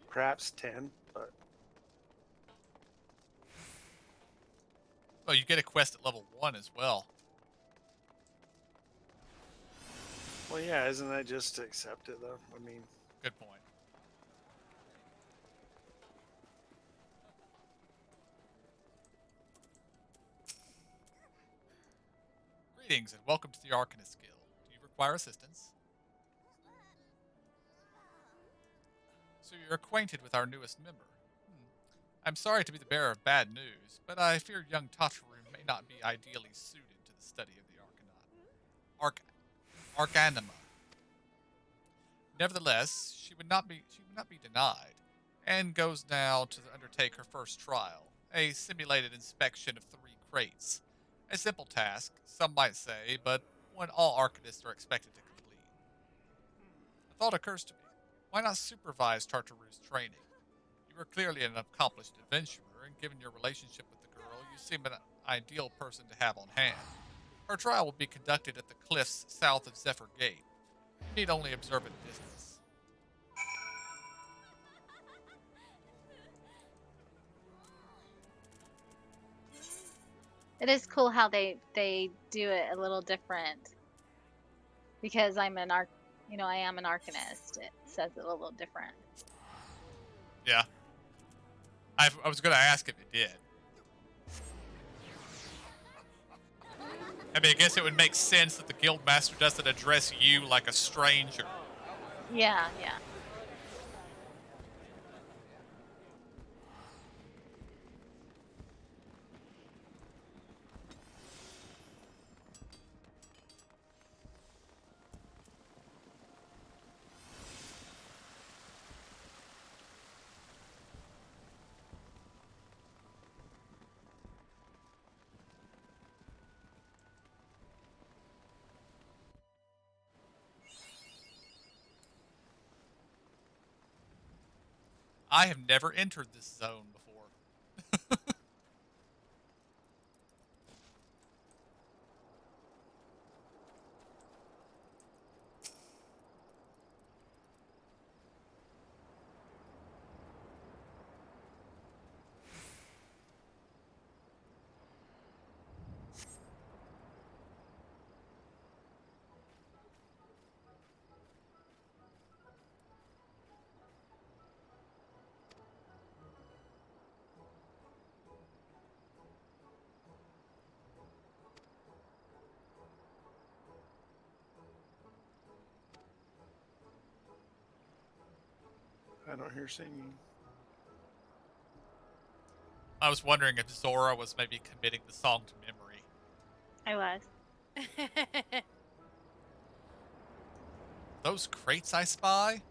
Perhaps 10, but... Oh, you get a quest at level 1 as well. Well, yeah, isn't that just to accept it, though? I mean... Good point. Greetings and welcome to the Arcanist Guild. Do you require assistance? So you're acquainted with our newest member. I'm sorry to be the bearer of bad news, but I fear young Tataru may not be ideally suited to the study of the Arcanima. Nevertheless, she would not be denied, and goes now to undertake her first trial, a simulated inspection of 3 crates. A simple task, some might say, but one all arcanists are expected to complete. A thought occurs to me. Why not supervise Tartaru's training? You are clearly an accomplished adventurer, and given your relationship with the girl, you seem an ideal person to have on hand. Her trial will be conducted at the cliffs south of Zephyr Gate. You need only observe at a distance. It is cool how they do it a little different. Because I'm an I am an arcanist. It says it a little different. Yeah. I was going to ask if it did. I mean, I guess it would make sense that the guildmaster doesn't address you like a stranger. Yeah, yeah. I have never entered this zone before. I don't hear singing. I was wondering if Zora was maybe committing the song to memory. I was. Those crates I spy?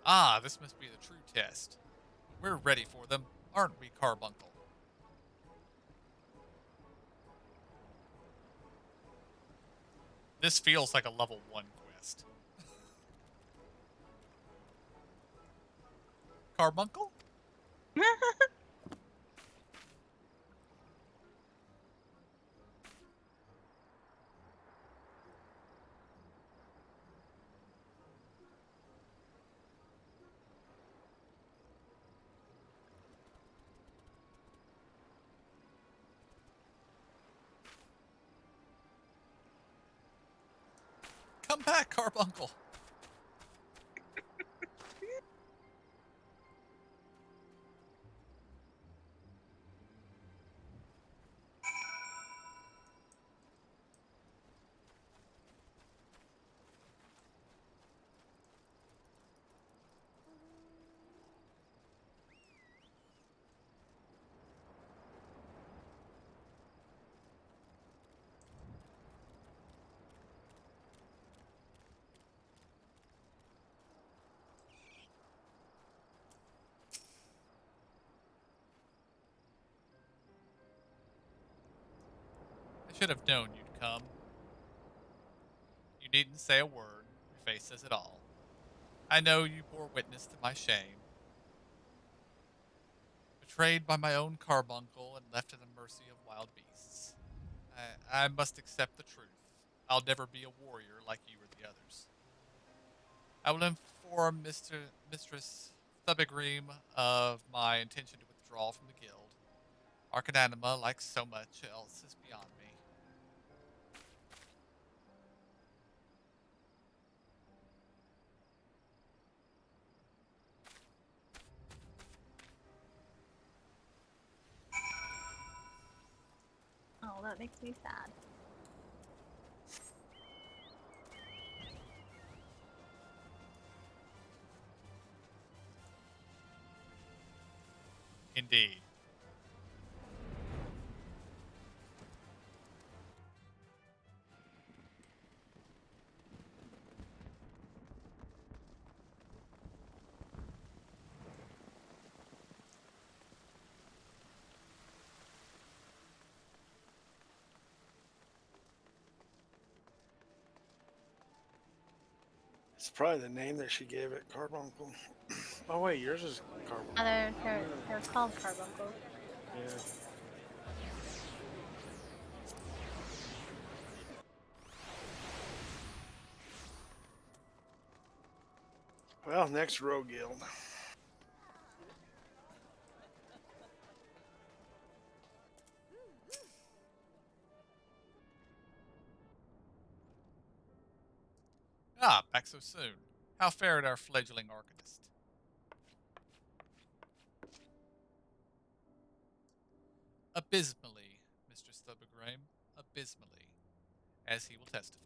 Ah, this must be the true test. We're ready for them, aren't we, Carbuncle? This feels like a level 1 quest. Carbuncle? Come back, Carbuncle! I should have known you'd come. You needn't say a word. Your face says it all. I know you bore witness to my shame. Betrayed by my own carbuncle and left to the mercy of wild beasts. I must accept the truth. I'll never be a warrior like you or the others. I will inform Mistress Thubigream of my intention to withdraw from the guild. Arcananima, like so much else, is beyond me. Oh, that makes me sad. Indeed. It's probably the name that she gave it, Carbuncle. Oh wait, yours is Carbuncle. They're called carbuncles. Yeah. Well, next Rogue Guild. Ah, back so soon. How fared our fledgling arcanist? Abysmally, Mr. Stubbergrame. Abysmally, as he will testify.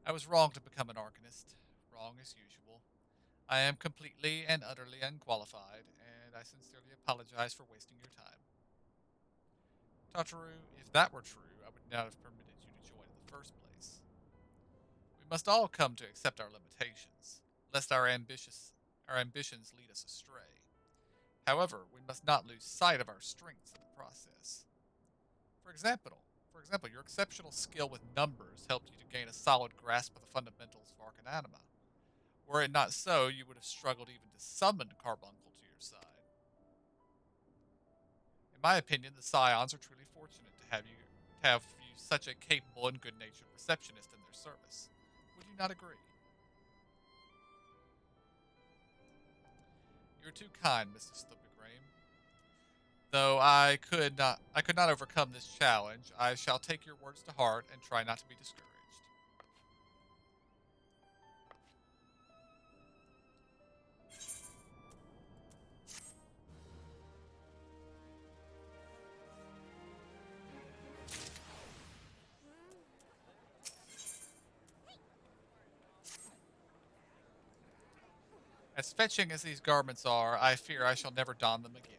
I was wrong to become an arcanist. Wrong as usual. I am completely and utterly unqualified, and I sincerely apologize for wasting your time. Tataru, if that were true, I would not have permitted you to join in the first place. We must all come to accept our limitations, lest our ambitions lead us astray. However, we must not lose sight of our strengths in the process. For example, your exceptional skill with numbers helped you to gain a solid grasp of the fundamentals of Arcananima. Were it not so, you would have struggled even to summon Carbuncle to your side. In my opinion, the Scions are truly fortunate to have you such a capable and good-natured receptionist in their service. Would you not agree? You're too kind, Mrs. Thubigream. Though I could not overcome this challenge, I shall take your words to heart and try not to be discouraged. As fetching as these garments are, I fear I shall never don them again.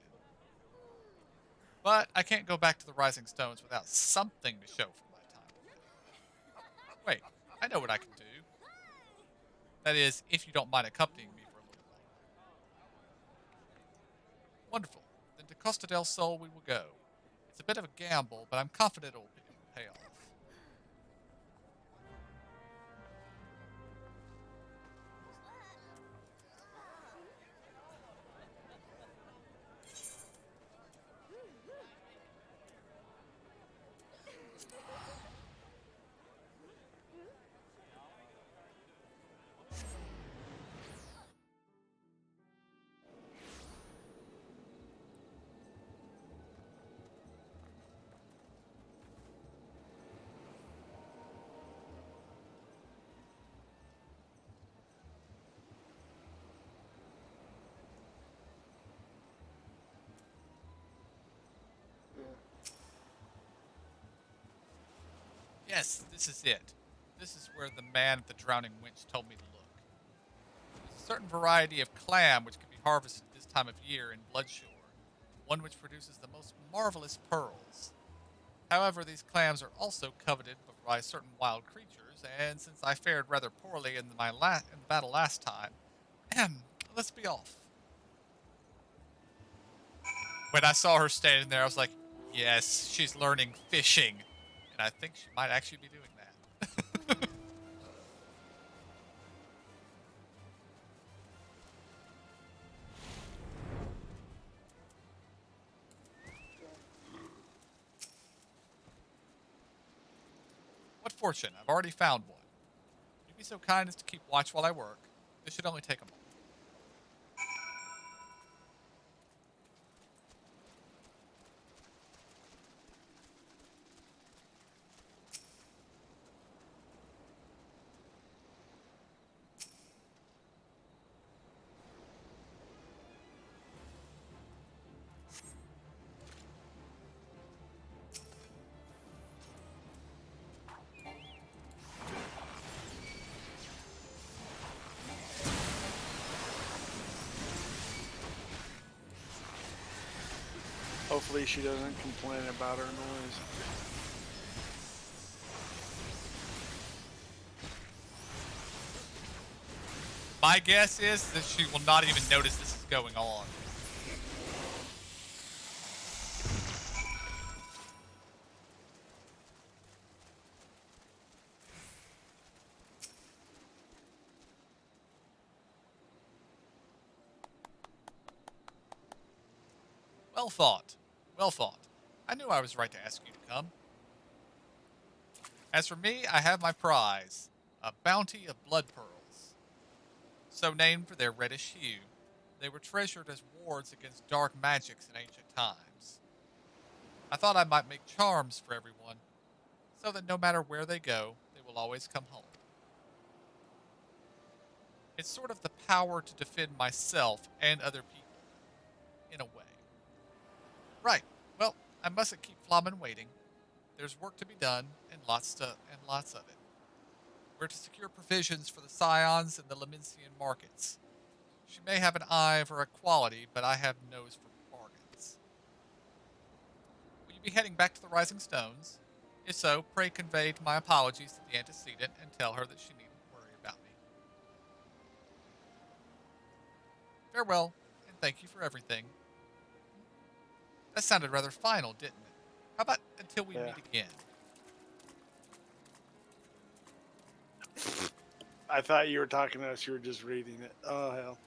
But I can't go back to the Rising Stones without something to show for my time with them. Wait, I know what I can do. That is, if you don't mind accompanying me for a little longer. Wonderful. Then to Costa del Sol we will go. It's a bit of a gamble, but I'm confident it will pay off. Yes, this is it. This is where the man at the drowning winch told me to look. There's a certain variety of clam which can be harvested this time of year in Bloodshore, one which produces the most marvelous pearls. However, these clams are also coveted by certain wild creatures, and since I fared rather poorly in the battle last time, let's be off. When I saw her standing there, I was like, yes, she's learning fishing. And I think she might actually be doing that. What fortune? I've already found one. Would you be so kind as to keep watch while I work? This should only take a moment. Hopefully she doesn't complain about our noise. My guess is that she will not even notice this is going on. Well thought. Well thought. I knew I was right to ask you to come. As for me, I have my prize, a bounty of blood pearls. So named for their reddish hue, they were treasured as wards against dark magics in ancient times. I thought I might make charms for everyone, so that no matter where they go, they will always come home. It's sort of the power to defend myself and other people, in a way. Right. Well, I mustn't keep Flamen waiting. There's work to be done, and lots of it. We're to secure provisions for the Scions and the Lemencian markets. She may have an eye for equality, but I have nose for bargains. Will you be heading back to the Rising Stones? If so, pray convey my apologies to the antecedent and tell her that she needn't worry about me. Farewell, and thank you for everything. That sounded rather final, didn't it? How about until we meet again? I thought you were talking to us. You were just reading it. Oh, hell.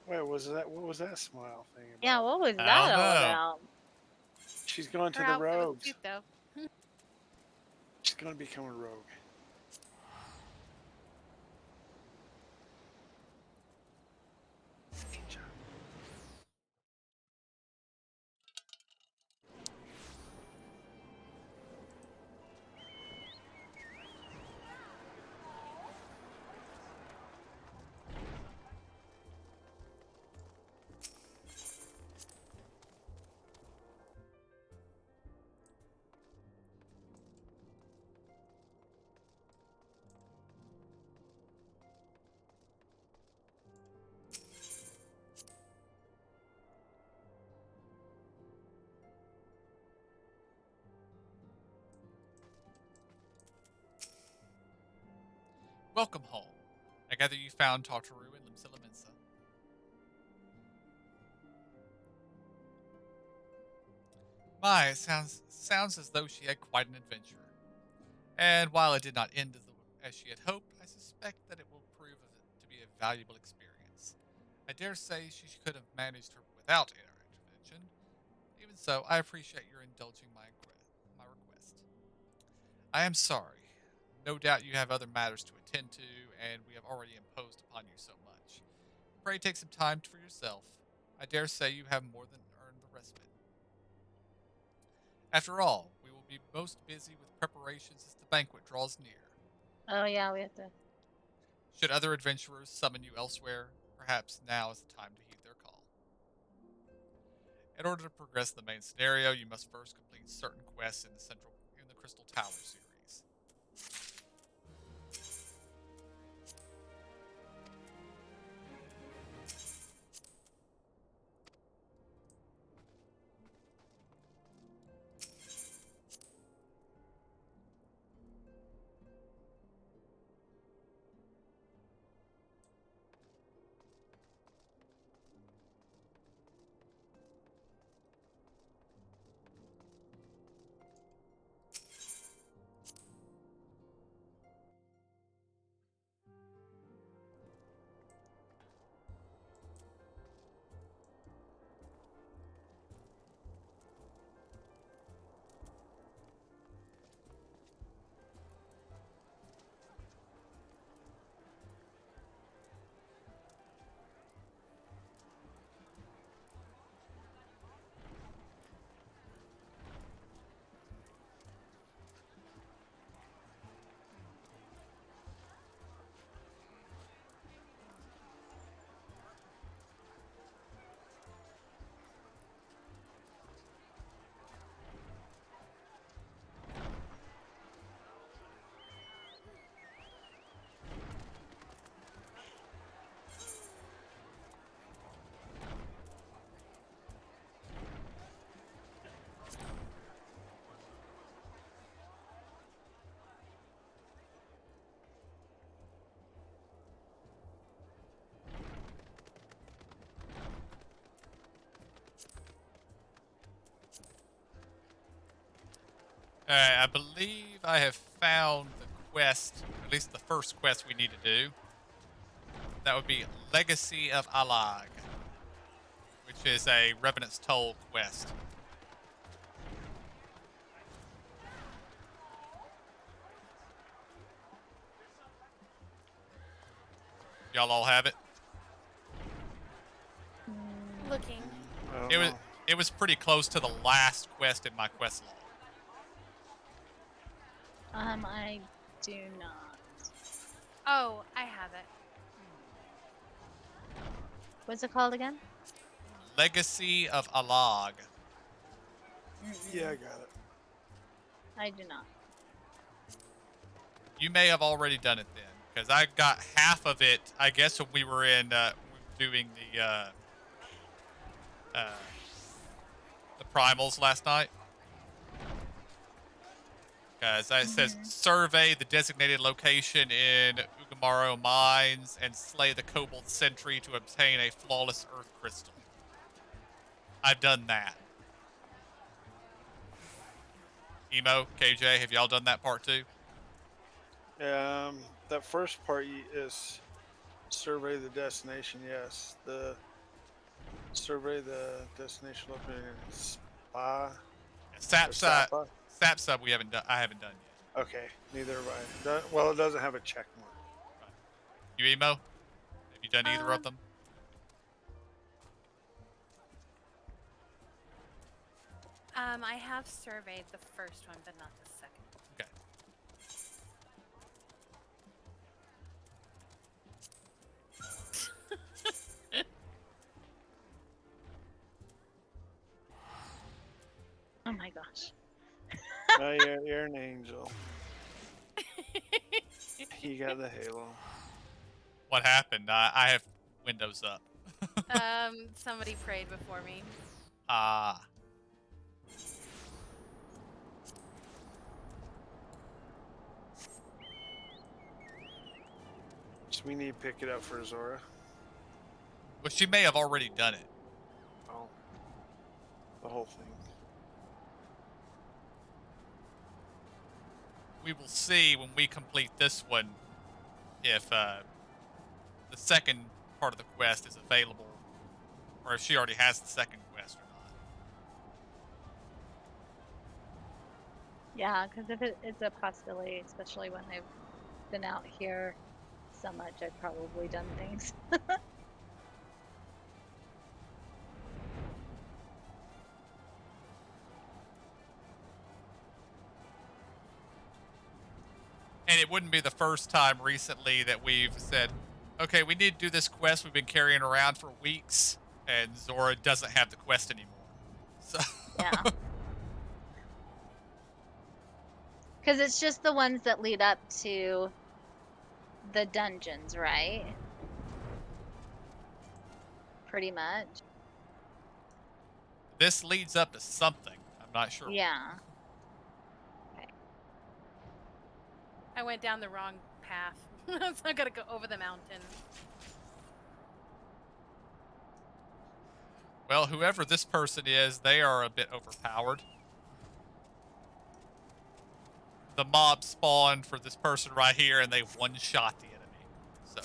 Wait, what was that smile thing about? Yeah, what was I that don't all know. about? She's going to Her the outfit was rogues. cute, though. She's going to become a rogue. Welcome home. I gather you found Tartaru and Limsila Mensa. My, it sounds as though she had quite an adventure. And while it did not end as she had hoped, I suspect that it will prove to be a valuable experience. I dare say she could have managed her without our intervention. Even so, I appreciate your indulging my request. I am sorry. No doubt you have other matters to attend to, and we have already imposed upon you so much. Pray take some time for yourself. I dare say you have more than earned the respite. After all, we will be most busy with preparations as the banquet draws near. Oh yeah, we have to. Should other adventurers summon you elsewhere, perhaps now is the time to heed their call. In order to progress the main scenario, you must first complete certain quests in the Crystal Tower series. I believe I have found the quest, at least the first quest we need to do. That would be Legacy of Alag, which is a Revenant's Toll quest. Y'all all have it? Looking. It was pretty close to the last quest in my quest log. I do not. Oh, I have it. What's it called again? Legacy of Alag. Yeah, I got it. I do not. You may have already done it then, because I got half of it, I guess, when we were doing the primals last night. Because it says, survey the designated location in Ugamaro Mines and slay the Kobold Sentry to obtain a flawless Earth Crystal. I've done that. Emo, KJ, have y'all done that part too? That first part is survey the destination. Yes, the survey the destination located in Spa. Sapsub we haven't done. I haven't done yet. Okay, neither have I. Well, it doesn't have a check mark. Right. You Emo? Have you done either of them? I have surveyed the first one, but not the second. Okay. Oh my gosh. Oh, you're an angel. You got the halo. What happened? I have Windows up. Somebody prayed before me. Ah. We need to pick it up for Zora. Well, she may have already done it. Oh. The whole thing. We will see when we complete this one if the second part of the quest is available, or if she already has the second quest or not. Yeah, because if it's a possibility, especially when I've been out here so much, I've probably done things. And it wouldn't be the first time recently that we've said, okay, we need to do this quest we've been carrying around for weeks, and Zora doesn't have the quest anymore. So Yeah. Because it's just the ones that lead up to the dungeons, right? Pretty much. this leads up to something. I'm not sure. Yeah. I went down the wrong path. So I gotta go over the mountain. Well, whoever this person is, they are a bit overpowered. The mob spawned for this person right here, and they one-shot the enemy. So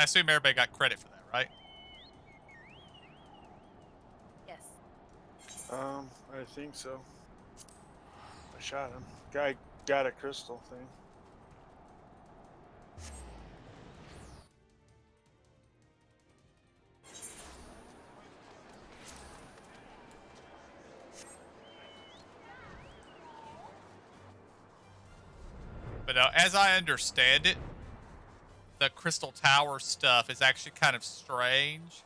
I assume everybody got credit for that, right? Yes. I think so. I shot him. Guy got a crystal thing. But as I understand it, the Crystal Tower stuff is actually kind of strange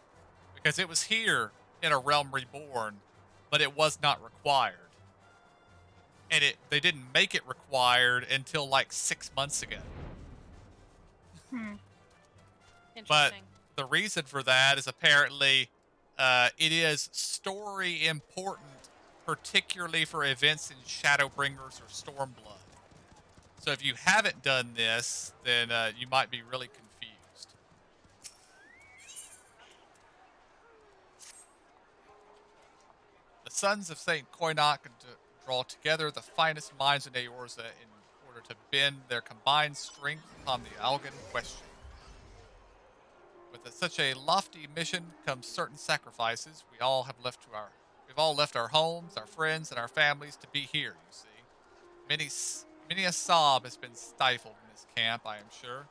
because it was here in A Realm Reborn, but it was not required. And they didn't make it required until like 6 months ago. But Interesting. the reason for that is apparently it is story important, particularly for events in Shadowbringers or Stormblood. So if you haven't done this, then you might be really confused. The sons of Saint Koinok draw together the finest minds in Eorza in order to bend their combined strength upon the Algan question. With such a lofty mission comes certain sacrifices. We've all left our homes, our friends, and our families to be here, you see. Many a sob has been stifled in this camp, I am sure.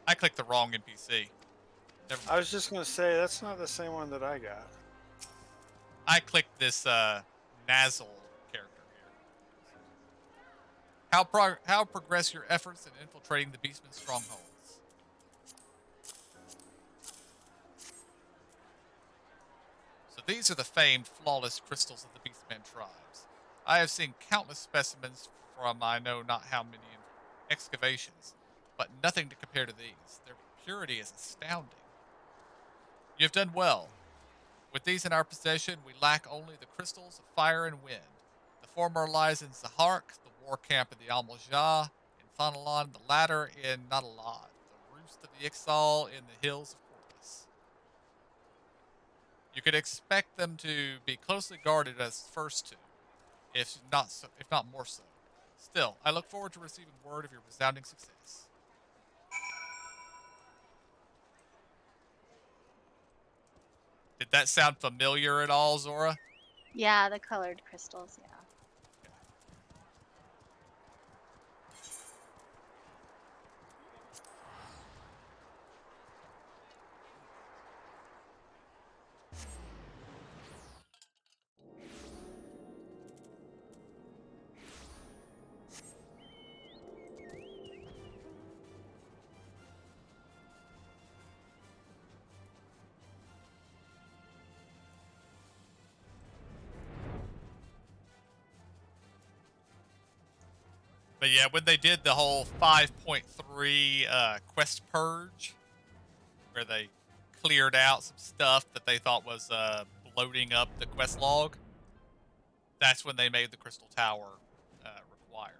I clicked the wrong NPC. Never I was just gonna say that's not the same one that I got. I clicked this Nazzle character here. How progress your efforts in infiltrating the Beastman's strongholds? So these are the famed flawless crystals of the Beastman tribes. I have seen countless specimens from I know not how many excavations, but nothing to compare to these. Their purity is astounding. You have done well. With these in our possession, we lack only the crystals of fire and wind. The former lies in Zahark, the war camp in the Almojah, in Thanalan, the latter in Natalad, the roost of the Ixal in the hills of Corvus. You could expect them to be closely guarded as the first two, if not more so. Still, I look forward to receiving word of your resounding success. Did that sound familiar at all, Zora? Yeah, the colored crystals, yeah. But yeah, when they did the whole 5.3 quest purge, where they cleared out some stuff that they thought was bloating up the quest log, that's when they made the Crystal Tower required.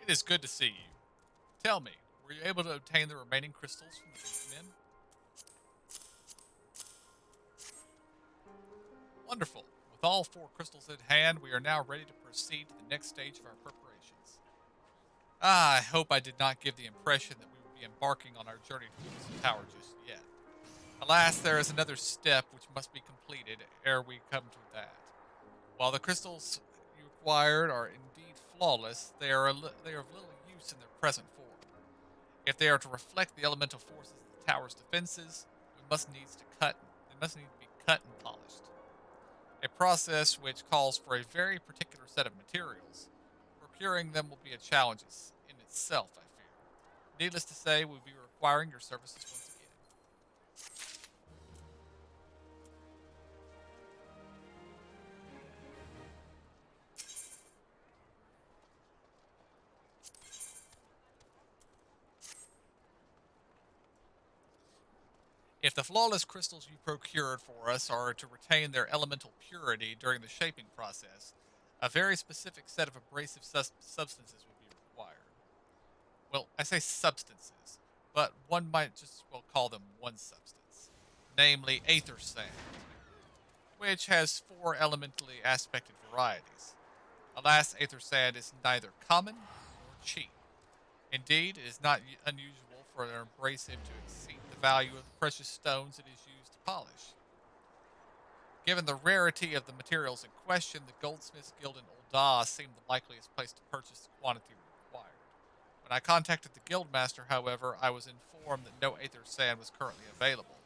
It is good to see you. Tell me, were you able to obtain the remaining crystals from the men? Wonderful. With all 4 crystals at hand, we are now ready to proceed to the next stage of our preparations. I hope I did not give the impression that we would be embarking on our journey towards the tower just yet. Alas, there is another step which must be completed ere we come to that. While the crystals you acquired are indeed flawless, they are of little use in their present form. If they are to reflect the elemental forces of the tower's defenses, they must need to be cut and polished. A process which calls for a very particular set of materials. Procuring them will be a challenge in itself, I fear. Needless to say, we'll be requiring your services once again. If the flawless crystals you procured for us are to retain their elemental purity during the shaping process, a very specific set of abrasive substances will be required. Well, I say substances, but one might just well call them one substance, namely aether sand, which has 4 elementally aspected varieties. Alas, aether sand is neither common nor cheap. Indeed, it is not unusual for an abrasive to exceed the value of the precious stones it is used to polish. Given the rarity of the materials in question, the Goldsmiths Guild in Ul'dah seemed the likeliest place to purchase the quantity required. When I contacted the guildmaster, however, I was informed that no aether sand was currently available.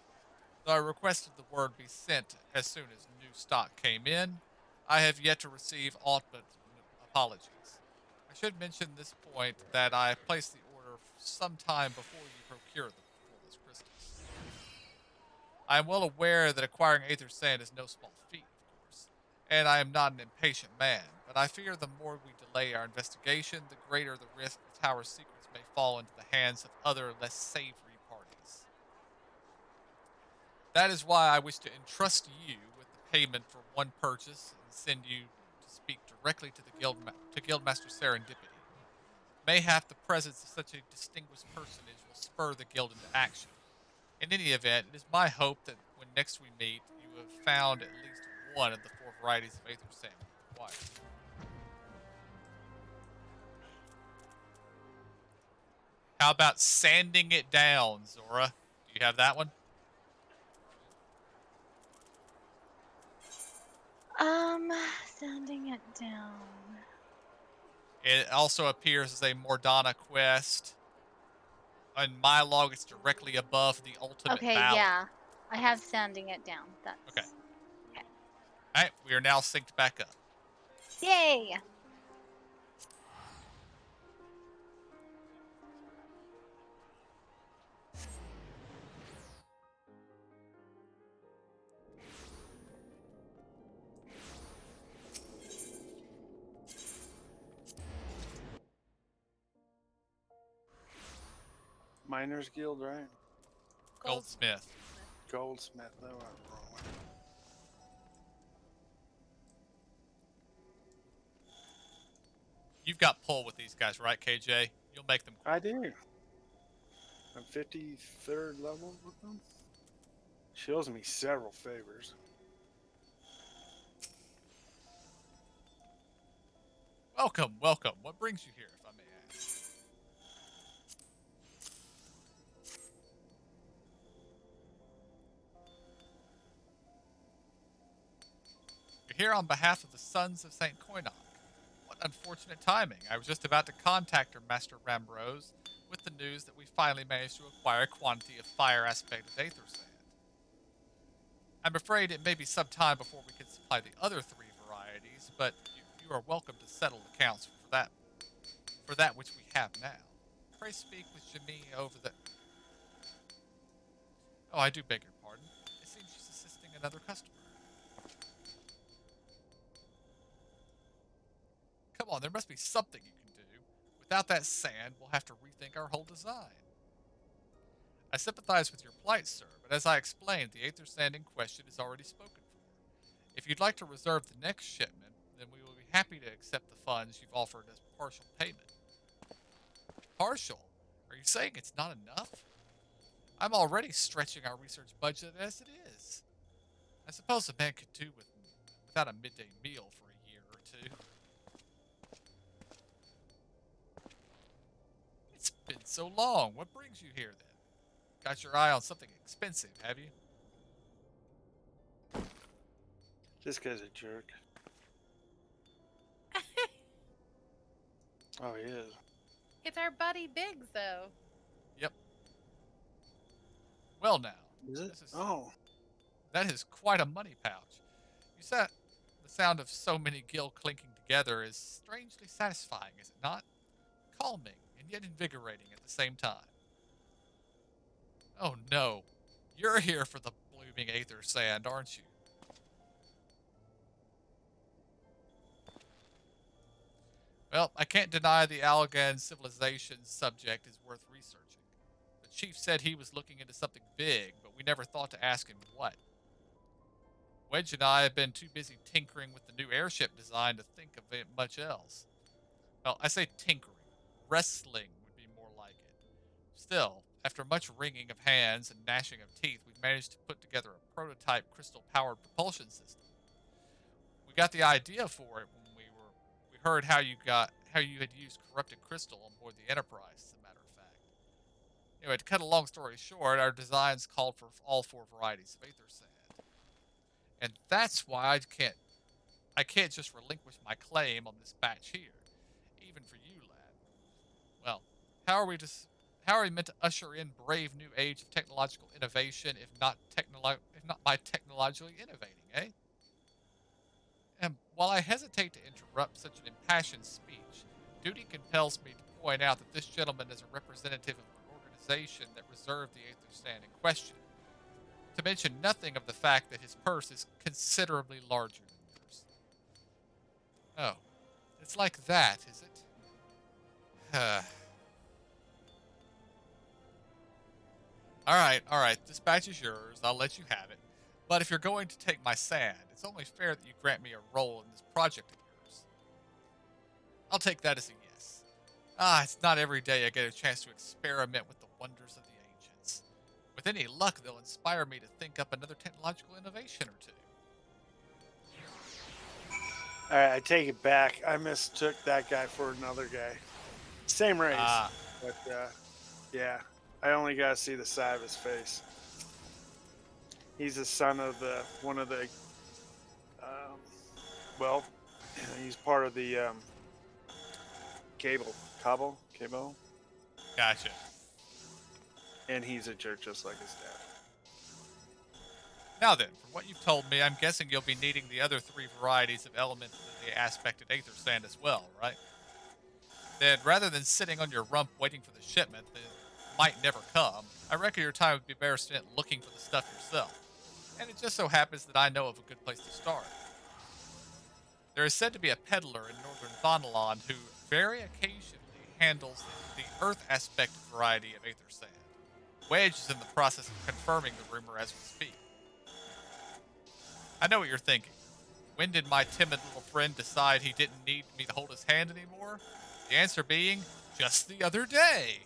Though I requested the word be sent as soon as new stock came in, I have yet to receive aught but apologies. I should mention this point that I placed the order some time before you procure the performance crystals. I am well aware that acquiring aether sand is no small feat, of course, and I am not an impatient man, but I fear the more we delay our investigation, the greater the risk the tower's secrets may fall into the hands of other, less savory parties. That is why I wish to entrust you with the payment for one purchase and send you to speak directly to the Guildmaster Serendipity. Mayhap the presence of such a distinguished personage will spur the guild into action. In any event, it is my hope that when next we meet, you have found at least one of the 4 varieties of aether sand we require. How about sanding it down, Zora? Do you have that one? Sanding it down. It also appears as a Mordana quest. On my log, it's directly above the ultimate Okay, valley. yeah. I have sanding it down. That's Okay. Alright, we are now synced back up. Yay! Miners Guild, right? Goldsmith. Goldsmith. No, I was wrong one. You've got pull with these guys, right, KJ? You'll make them. I do. I'm 53rd level with them. Shows me several favors. Welcome, welcome. What brings you here, if I may ask? You're here on behalf of the Sons of St. Koinok. What unfortunate timing. I was just about to contact her, Master Rambrose, with the news that we finally managed to acquire a quantity of fire aspect of aether sand. I'm afraid it may be some time before we can supply the other 3 varieties, but you are welcome to settle accounts for that which we have now. Pray speak with Jami over the... Oh, I do beg your pardon. It seems she's assisting another customer. Come on, there must be something you can do. Without that sand, we'll have to rethink our whole design. I sympathize with your plight, sir, but as I explained, the aether sand in question is already spoken for. If you'd like to reserve the next shipment, then we will be happy to accept the funds you've offered as partial payment. Partial? Are you saying it's not enough? I'm already stretching our research budget as it is. I suppose a man could do without a midday meal for a year or 2. It's been so long. What brings you here, then? Got your eye on something expensive, have you? This guy's a jerk. Oh, he is. It's our buddy Biggs, though. Yep. Well, now. Is it? Oh. That is quite a money pouch. You said the sound of so many gil clinking together is strangely satisfying, is it not? Calming and yet invigorating at the same time. Oh no. You're here for the blooming aether sand, aren't you? Well, I can't deny the Allegan civilization subject is worth researching. The chief said he was looking into something big, but we never thought to ask him what. Wedge and I have been too busy tinkering with the new airship design to think of it much else. Well, I say tinkering. Wrestling would be more like it. Still, after much wringing of hands and gnashing of teeth, we've managed to put together a prototype crystal-powered propulsion system. We got the idea for it when we heard how you had used corrupted crystal on board the Enterprise, as a matter of fact. Anyway, to cut a long story short, our designs called for all 4 varieties of aether sand. And that's why I can't just relinquish my claim on this batch here. Even for you, lad. Well, how are we meant to usher in brave new age of technological innovation if not by technologically innovating, eh? And while I hesitate to interrupt such an impassioned speech, duty compels me to point out that this gentleman is a representative of an organization that reserved the Aether Stand in question, to mention nothing of the fact that his purse is considerably larger than yours. Oh, it's like that, is it? Alright, this badge is yours. I'll let you have it. But if you're going to take my sand, it's only fair that you grant me a role in this project of yours. I'll take that as a yes. It's not every day I get a chance to experiment with the wonders of the ancients. With any luck, they'll inspire me to think up another technological innovation or two. All right, I take it back. I mistook that guy for another guy. Same race, but yeah, I only got to see the side of his face. He's the son of one of the. Well, he's part of the Cabo. Gotcha. And he's a jerk just like his dad. Now then, from what you've told me, I'm guessing you'll be needing the other 3 varieties of elements of the aspected Aether Sand as well, right? Then, rather than sitting on your rump waiting for the shipment that might never come, I reckon your time would be better spent looking for the stuff yourself. And it just so happens that I know of a good place to start. There is said to be a peddler in northern Thonalon who very occasionally handles the earth aspect variety of Aether Sand. Wedge is in the process of confirming the rumor as we speak. I know what you're thinking. When did my timid little friend decide he didn't need me to hold his hand anymore? The answer being, just the other day.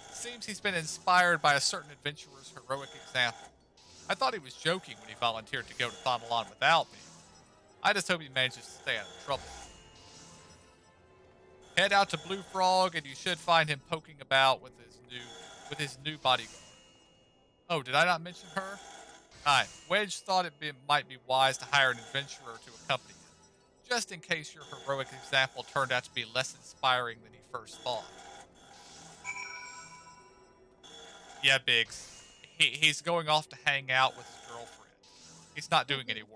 It seems he's been inspired by a certain adventurer's heroic example. I thought he was joking when he volunteered to go to Thonalon without me. I just hope he manages to stay out of trouble. Head out to Blue Frog and you should find him poking about with his new bodyguard. Oh, did I not mention her? Aye, Wedge thought might be wise to hire an adventurer to accompany him, just in case your heroic example turned out to be less inspiring than he first thought. Yeah, Biggs. He's going off to hang out with his girlfriend. He's not doing any work.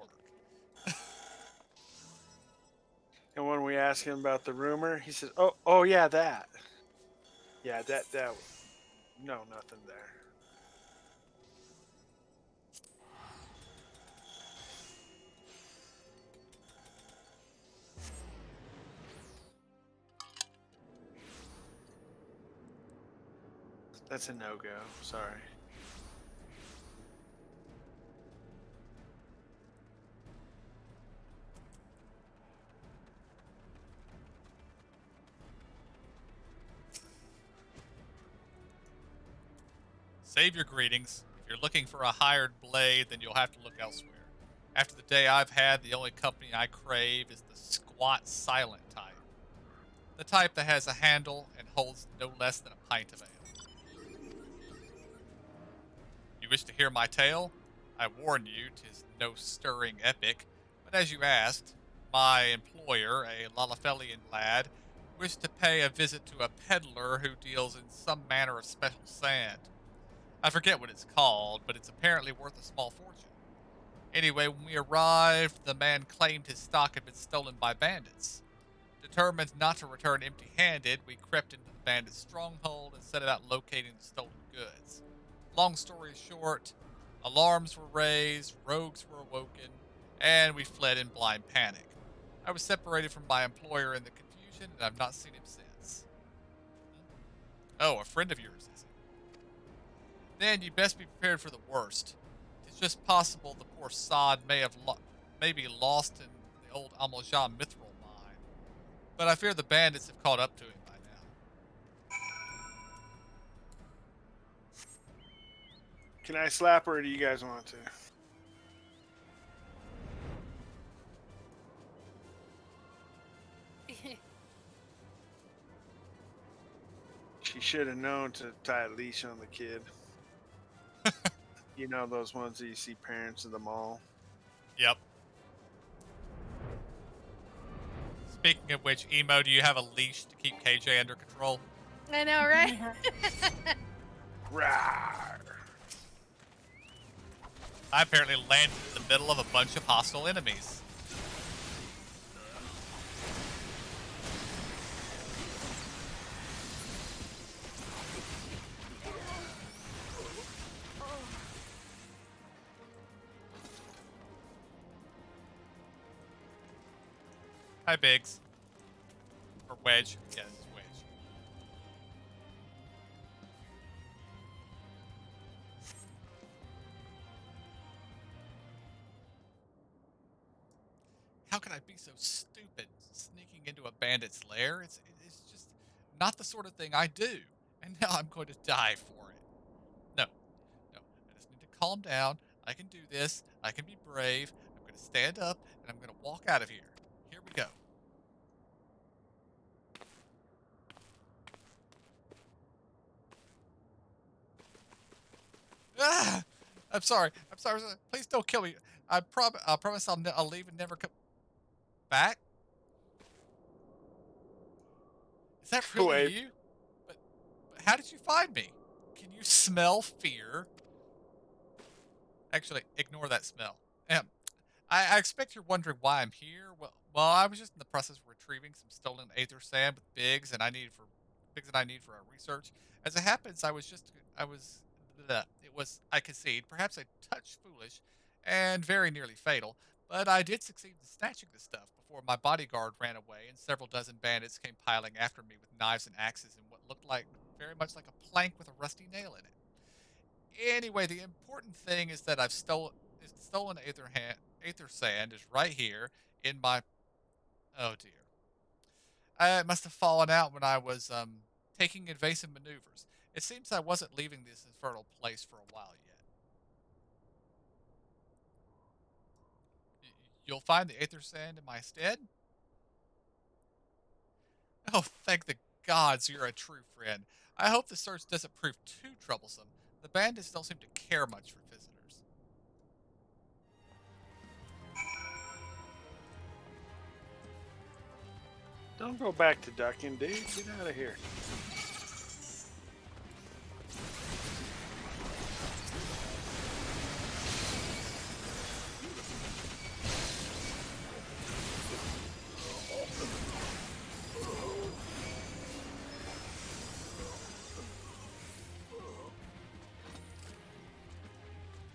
And when we ask him about the rumor, he says, "Oh yeah, that. Yeah, that. No, nothing there." That's a no-go. Sorry. Save your greetings. If you're looking for a hired blade, then you'll have to look elsewhere. After the day I've had, the only company I crave is the squat, silent type. The type that has a handle and holds no less than a pint of ale. You wish to hear my tale? I warn you, 'tis no stirring epic, but as you asked, my employer, a Lalafelian lad, wished to pay a visit to a peddler who deals in some manner of special sand. I forget what it's called, but it's apparently worth a small fortune. Anyway, when we arrived, the man claimed his stock had been stolen by bandits. Determined not to return empty-handed, we crept into the bandits' stronghold and set about locating the stolen goods. Long story short, alarms were raised, rogues were awoken, and we fled in blind panic. I was separated from my employer in the confusion, and I've not seen him since. Oh, a friend of yours, is he? Then you'd best be prepared for the worst. It's just possible the poor sod may be lost in the old Amalja mithril mine, but I fear the bandits have caught up to him by now. Can I slap her, or do you guys want to? She should have known to tie a leash on the kid. You know those ones that you see parents in the mall? Yep. Speaking of which, Emo, do you have a leash to keep KJ under control? I know, right? Rawr. I apparently landed in the middle of a bunch of hostile enemies. Hi, Biggs. Or Wedge. Yeah, it's Wedge. How could I be so stupid sneaking into a bandit's lair? It's just not the sort of thing I do. And now I'm going to die for it. No, no. I just need to calm down. I can do this. I can be brave. I'm going to stand up and I'm going to walk out of here. Here we go. Ah! I'm sorry. I'm sorry. Please don't kill me. I promise I'll leave and never come back. Is that really Wait. you? But how did you find me? Can you smell fear? Actually, ignore that smell. I expect you're wondering why I'm here. Well, I was just in the process of retrieving some stolen aether sand with Biggs, and Biggs and I need for our research. As it happens, I concede, perhaps a touch foolish, and very nearly fatal, but I did succeed in snatching the stuff before my bodyguard ran away, and several dozen bandits came piling after me with knives and axes and what looked like very much like a plank with a rusty nail in it. Anyway, the important thing is that the stolen aether sand is right here in my. Oh dear, I must have fallen out when I was taking invasive maneuvers. It seems I wasn't leaving this infernal place for a while yet. You'll find the aether sand in my stead. Oh, thank the gods you're a true friend. I hope the search doesn't prove too troublesome. The bandits don't seem to care much for visitors. Don't go back to ducking, dude. Get out of here.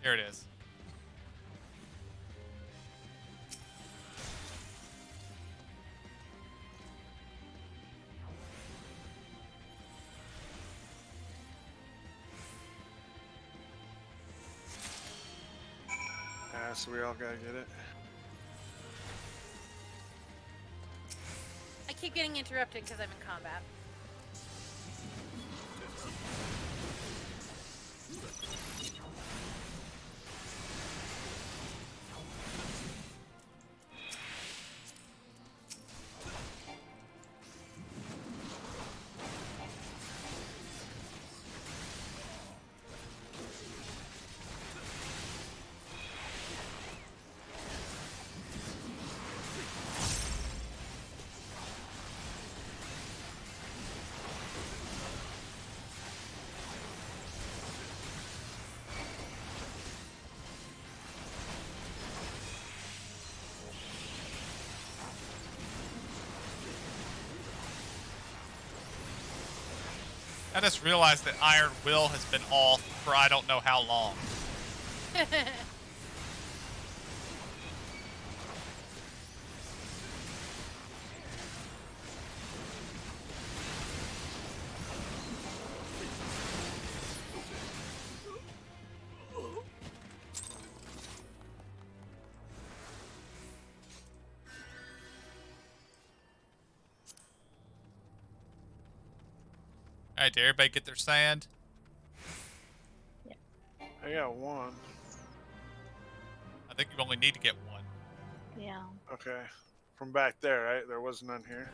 Here it is. So we all gotta get it. I keep getting interrupted because I'm in combat. I just realized that Iron Will has been off for I don't know how long. Alright, did everybody get their sand? I got one. I think you only need to get one. Yeah. Okay. From back there, right? There was none here.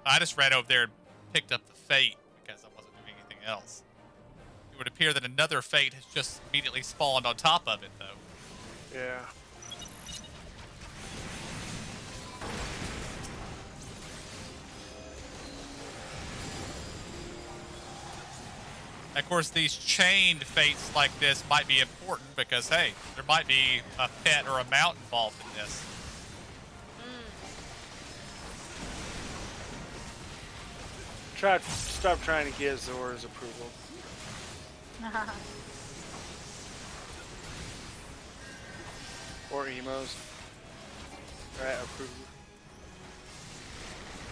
I just ran over there and picked up the fate because I wasn't doing anything else. It would appear that another fate has just immediately spawned on top of it, though. Yeah. Of course, these chained fates like this might be important because, hey, there might be a pet or a mount involved in this. Stop trying to get Zora's approval. Or Emo's. Right, approval.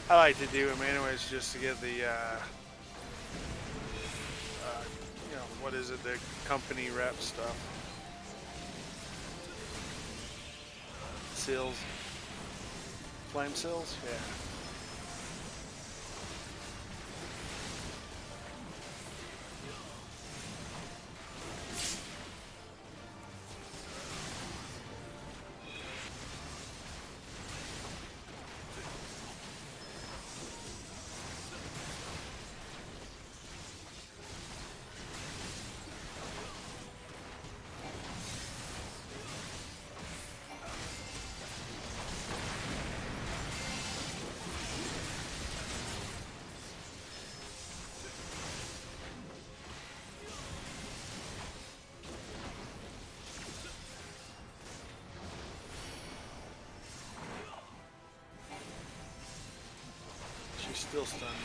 I like to do them anyways just to get the, you know, what is it, the company rep stuff. Seals. Flame seals? Yeah. She's still stunned me.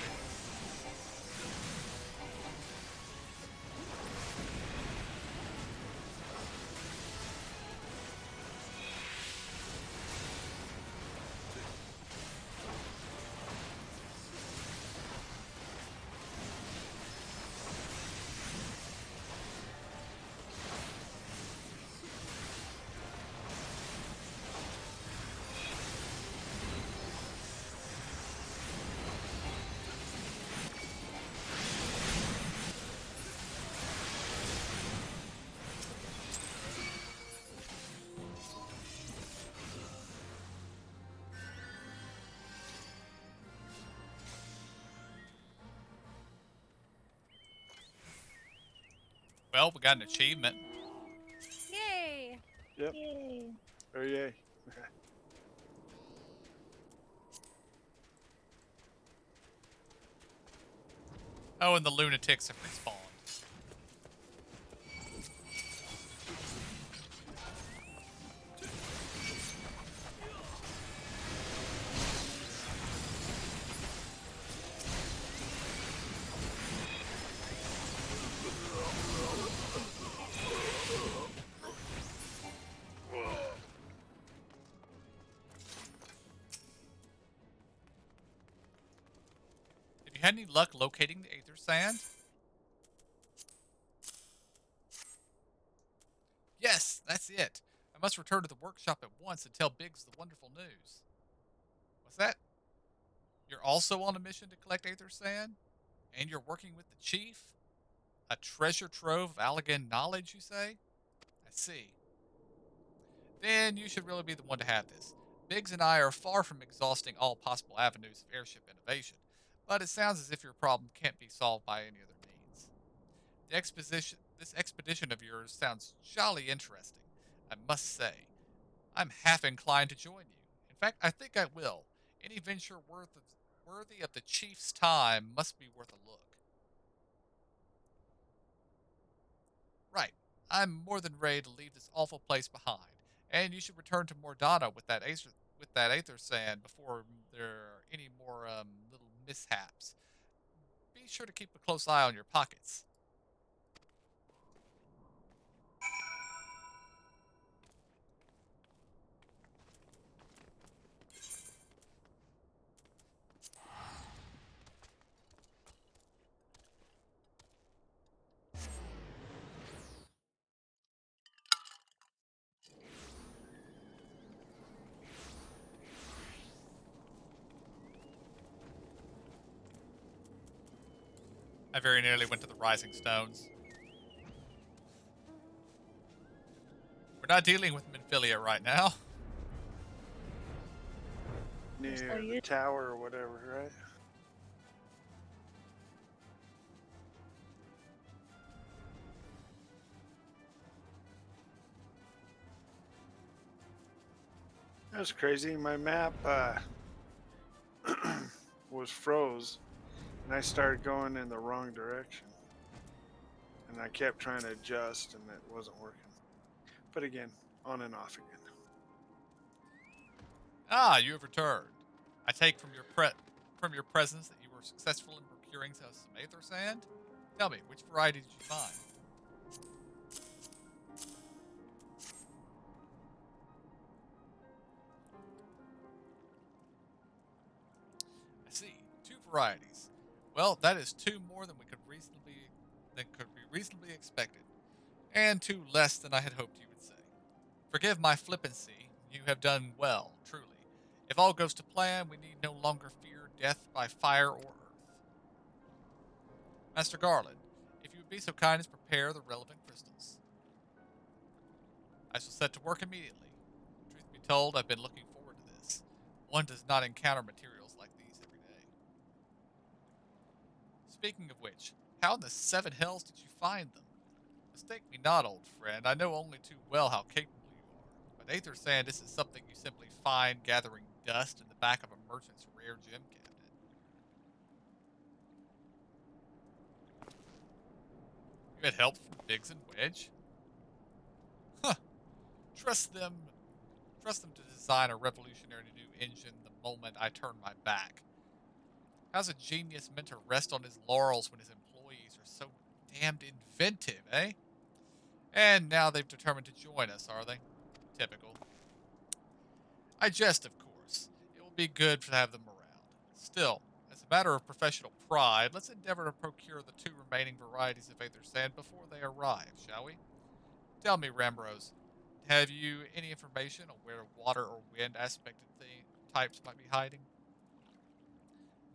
Well, we got an achievement. Yay! Yep. Yay. Oh, yay. Oh, and the lunatics have respawned. Have you had any luck locating the Aether Sand? Yes, that's it. I must return to the workshop at once and tell Biggs the wonderful news. What's that? You're also on a mission to collect Aether Sand? And you're working with the chief? A treasure trove of Allegan knowledge, you say? I see. Then you should really be the one to have this. Biggs and I are far from exhausting all possible avenues of airship innovation, but it sounds as if your problem can't be solved by any other means. This expedition of yours sounds jolly interesting, I must say. I'm half inclined to join you. In fact, I think I will. Any venture worthy of the chief's time must be worth a look. Right. I'm more than ready to leave this awful place behind, and you should return to Mordana with that Aether Sand before there are any more little mishaps. Be sure to keep a close eye on your pockets. I very nearly went to the Rising Stones. We're not dealing with Minfilia right now. Near the tower or whatever, right? That was crazy. My map was froze, and I started going in the wrong direction. and I kept trying to adjust, and it wasn't working. But again, on and off again. Ah, you have returned. I take from your presence that you were successful in procuring some aether sand. Tell me, which variety did you find? I see. 2 varieties. Well, that is 2 more than could be reasonably expected, and 2 less than I had hoped you would say. Forgive my flippancy. You have done well, truly. If all goes to plan, we need no longer fear death by fire or earth. Master Garland, if you would be so kind as prepare the relevant crystals. I shall set to work immediately. Truth be told, I've been looking forward to this. One does not encounter materials like these every day. Speaking of which, how in the 7 hells did you find them? Mistake me not, old friend. I know only too well how capable you are. But aether sand isn't something you simply find gathering dust in the back of a merchant's rare gem cabinet. You had help from Biggs and Wedge? Huh. Trust them to design a revolutionary new engine the moment I turn my back. How's a genius meant to rest on his laurels when his employees are so damned inventive, eh? And now they've determined to join us, are they? Typical. I jest, of course. It will be good to have them around. Still, as a matter of professional pride, let's endeavor to procure the 2 remaining varieties of aether sand before they arrive, shall we? Tell me, Ramrose, have you any information on where water or wind aspected types might be hiding?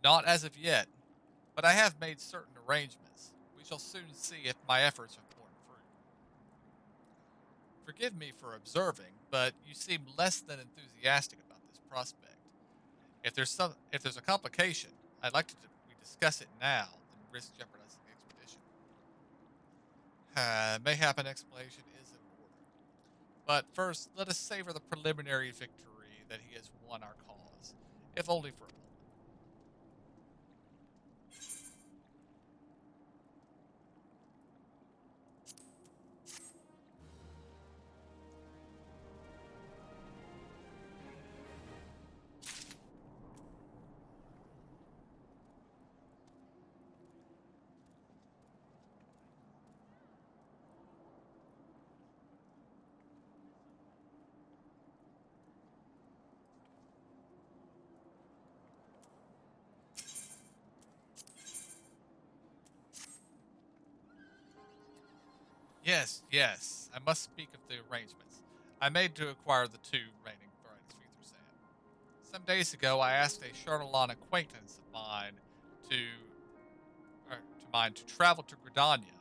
Not as of yet, but I have made certain arrangements. We shall soon see if my efforts have borne fruit. Forgive me for observing, but you seem less than enthusiastic about this prospect. If there's a complication, I'd like we discuss it now than risk jeopardizing the expedition. Mayhap an explanation is in order. But first, let us savor the preliminary victory that he has won our cause, if only for a moment. Yes, I must speak of the arrangements I made to acquire the 2 remaining varieties of ether sand. Some days ago, I asked a Charlatan acquaintance of mine to, to travel to Gridania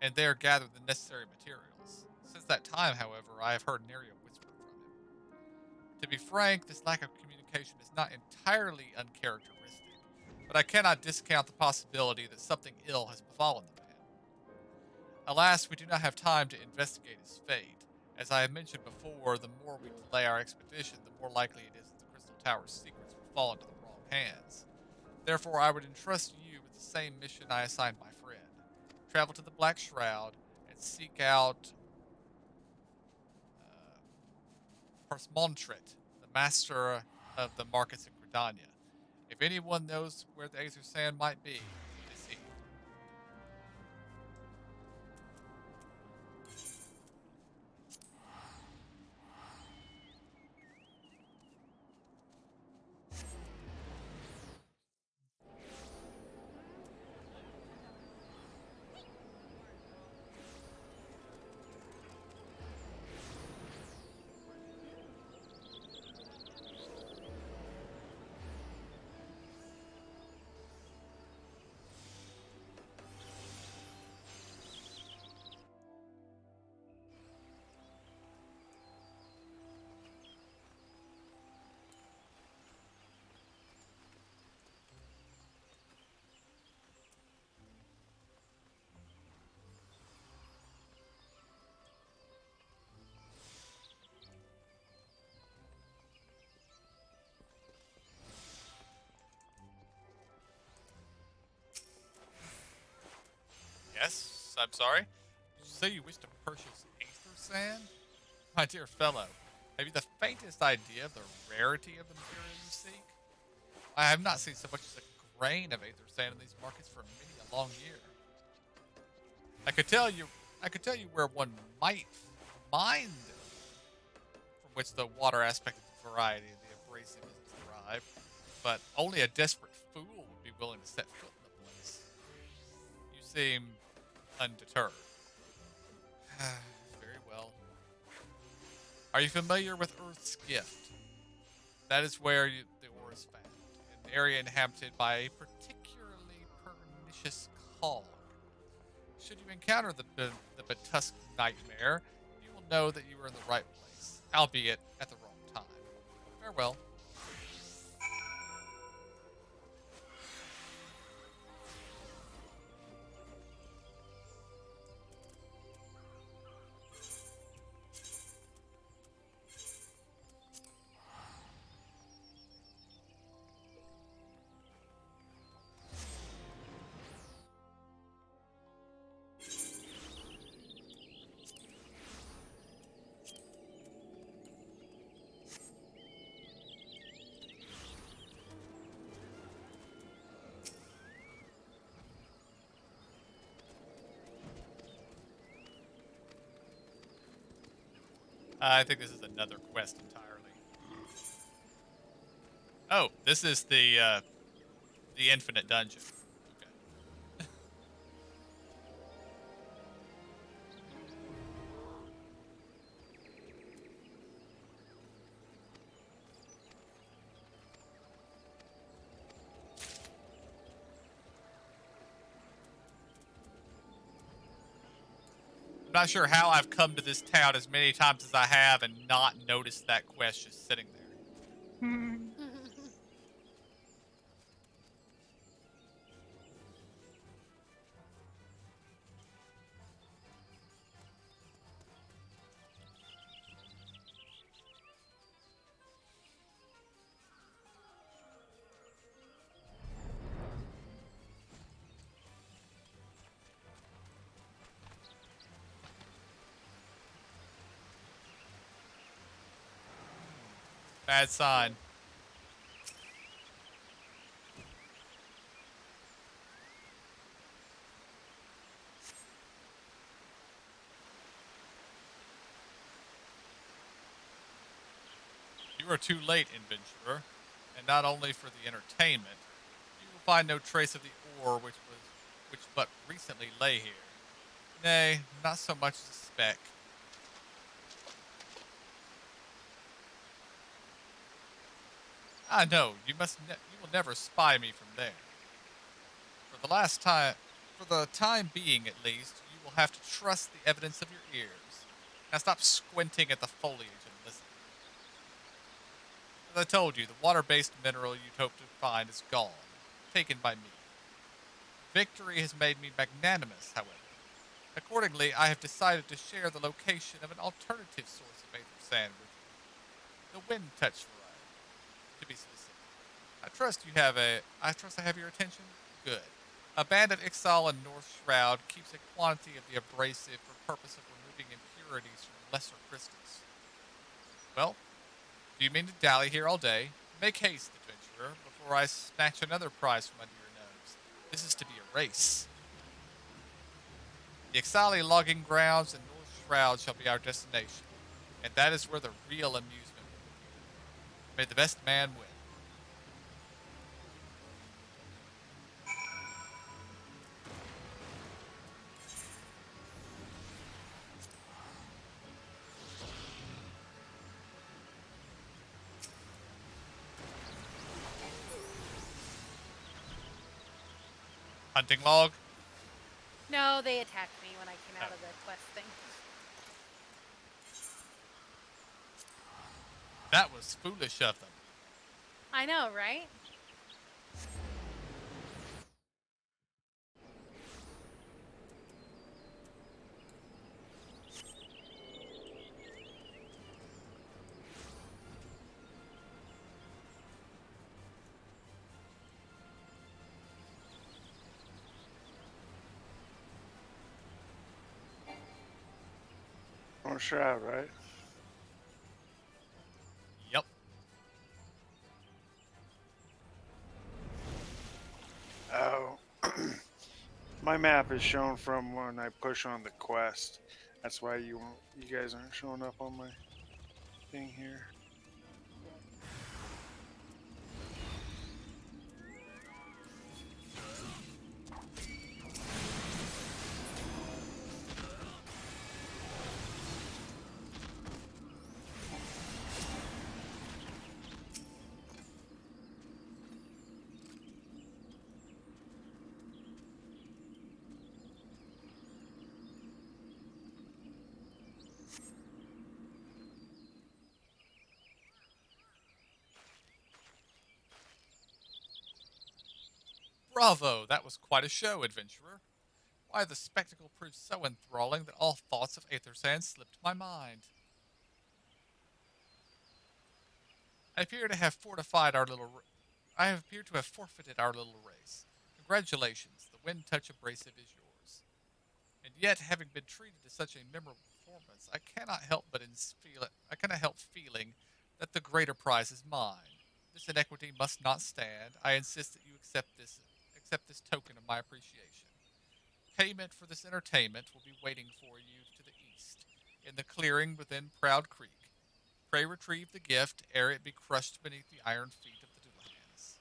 and there gather the necessary materials. Since that time, however, I have heard nary a whisper from him. To be frank, this lack of communication is not entirely uncharacteristic, but I cannot discount the possibility that something ill has befallen the man. Alas, we do not have time to investigate his fate. As I have mentioned before, the more we delay our expedition, the more likely it is that the Crystal Tower's secrets will fall into the wrong hands. Therefore, I would entrust you with the same mission I assigned my friend. Travel to the Black Shroud and seek out Parsmontret, the master of the markets in Gridania. If anyone knows where the Aether Sand might be, it is he. Yes? I'm sorry. Did you say you wish to purchase Aether Sand? My dear fellow, have you the faintest idea of the rarity of the material you seek? I have not seen so much as a grain of Aether Sand in these markets for many a long year. I could tell you where one might mine them, from which the water aspect of the variety of the abrasive is derived, but only a desperate fool would be willing to set foot in the place. You seem undeterred. Very well. Are you familiar with Earth's Gift? That is where the ore is found, an area inhabited by a particularly pernicious cog. Should you encounter the Batusk nightmare, you will know that you are in the right place, albeit at the wrong time. Farewell. I think this is another quest entirely. Oh, this is the infinite dungeon. Okay. I'm not sure how I've come to this town as many times as I have and not noticed that quest just sitting there. Bad sign. You are too late, adventurer, and not only for the entertainment, you will find no trace of the ore which but recently lay here. Nay, not so much as a speck. Ah, no, you will never spy me from there. For the time being at least, you will have to trust the evidence of your ears. Now stop squinting at the foliage and listen. As I told you, the water-based mineral you'd hoped to find is gone, taken by me. Victory has made me magnanimous, however. Accordingly, I have decided to share the location of an alternative source of Aether Sand with you. The Wind Touch variety, to be specific. I trust I have your attention? Good. A band of Ixal and North Shroud keeps a quantity of the abrasive for purpose of removing impurities from lesser crystals. Well, do you mean to dally here all day? Make haste, adventurer, before I snatch another prize from under your nose. This is to be a race. The Ixali logging grounds and North Shroud shall be our destination, and that is where the real amusement will begin. May the best man win. Hunting log? No, they attacked me when I came out of the quest thing. That was foolish of them. I know, right? On Shroud, right? Yep. Oh. My map is shown from when I push on the quest. That's why you guys aren't showing up on my thing here. Bravo! That was quite a show, adventurer. Why, the spectacle proved so enthralling that all thoughts of Aethersand slipped my mind. I appear to have fortified our little. I appear to have forfeited our little race. Congratulations, the wind touch abrasive is yours. And yet, having been treated to such a memorable performance, I cannot help I cannot help feeling that the greater prize is mine. This inequity must not stand. I insist that you accept this token of my appreciation. Payment for this entertainment will be waiting for you to the east, in the clearing within Proud Creek. Pray retrieve the gift ere it be crushed beneath the iron feet of the Doolahans.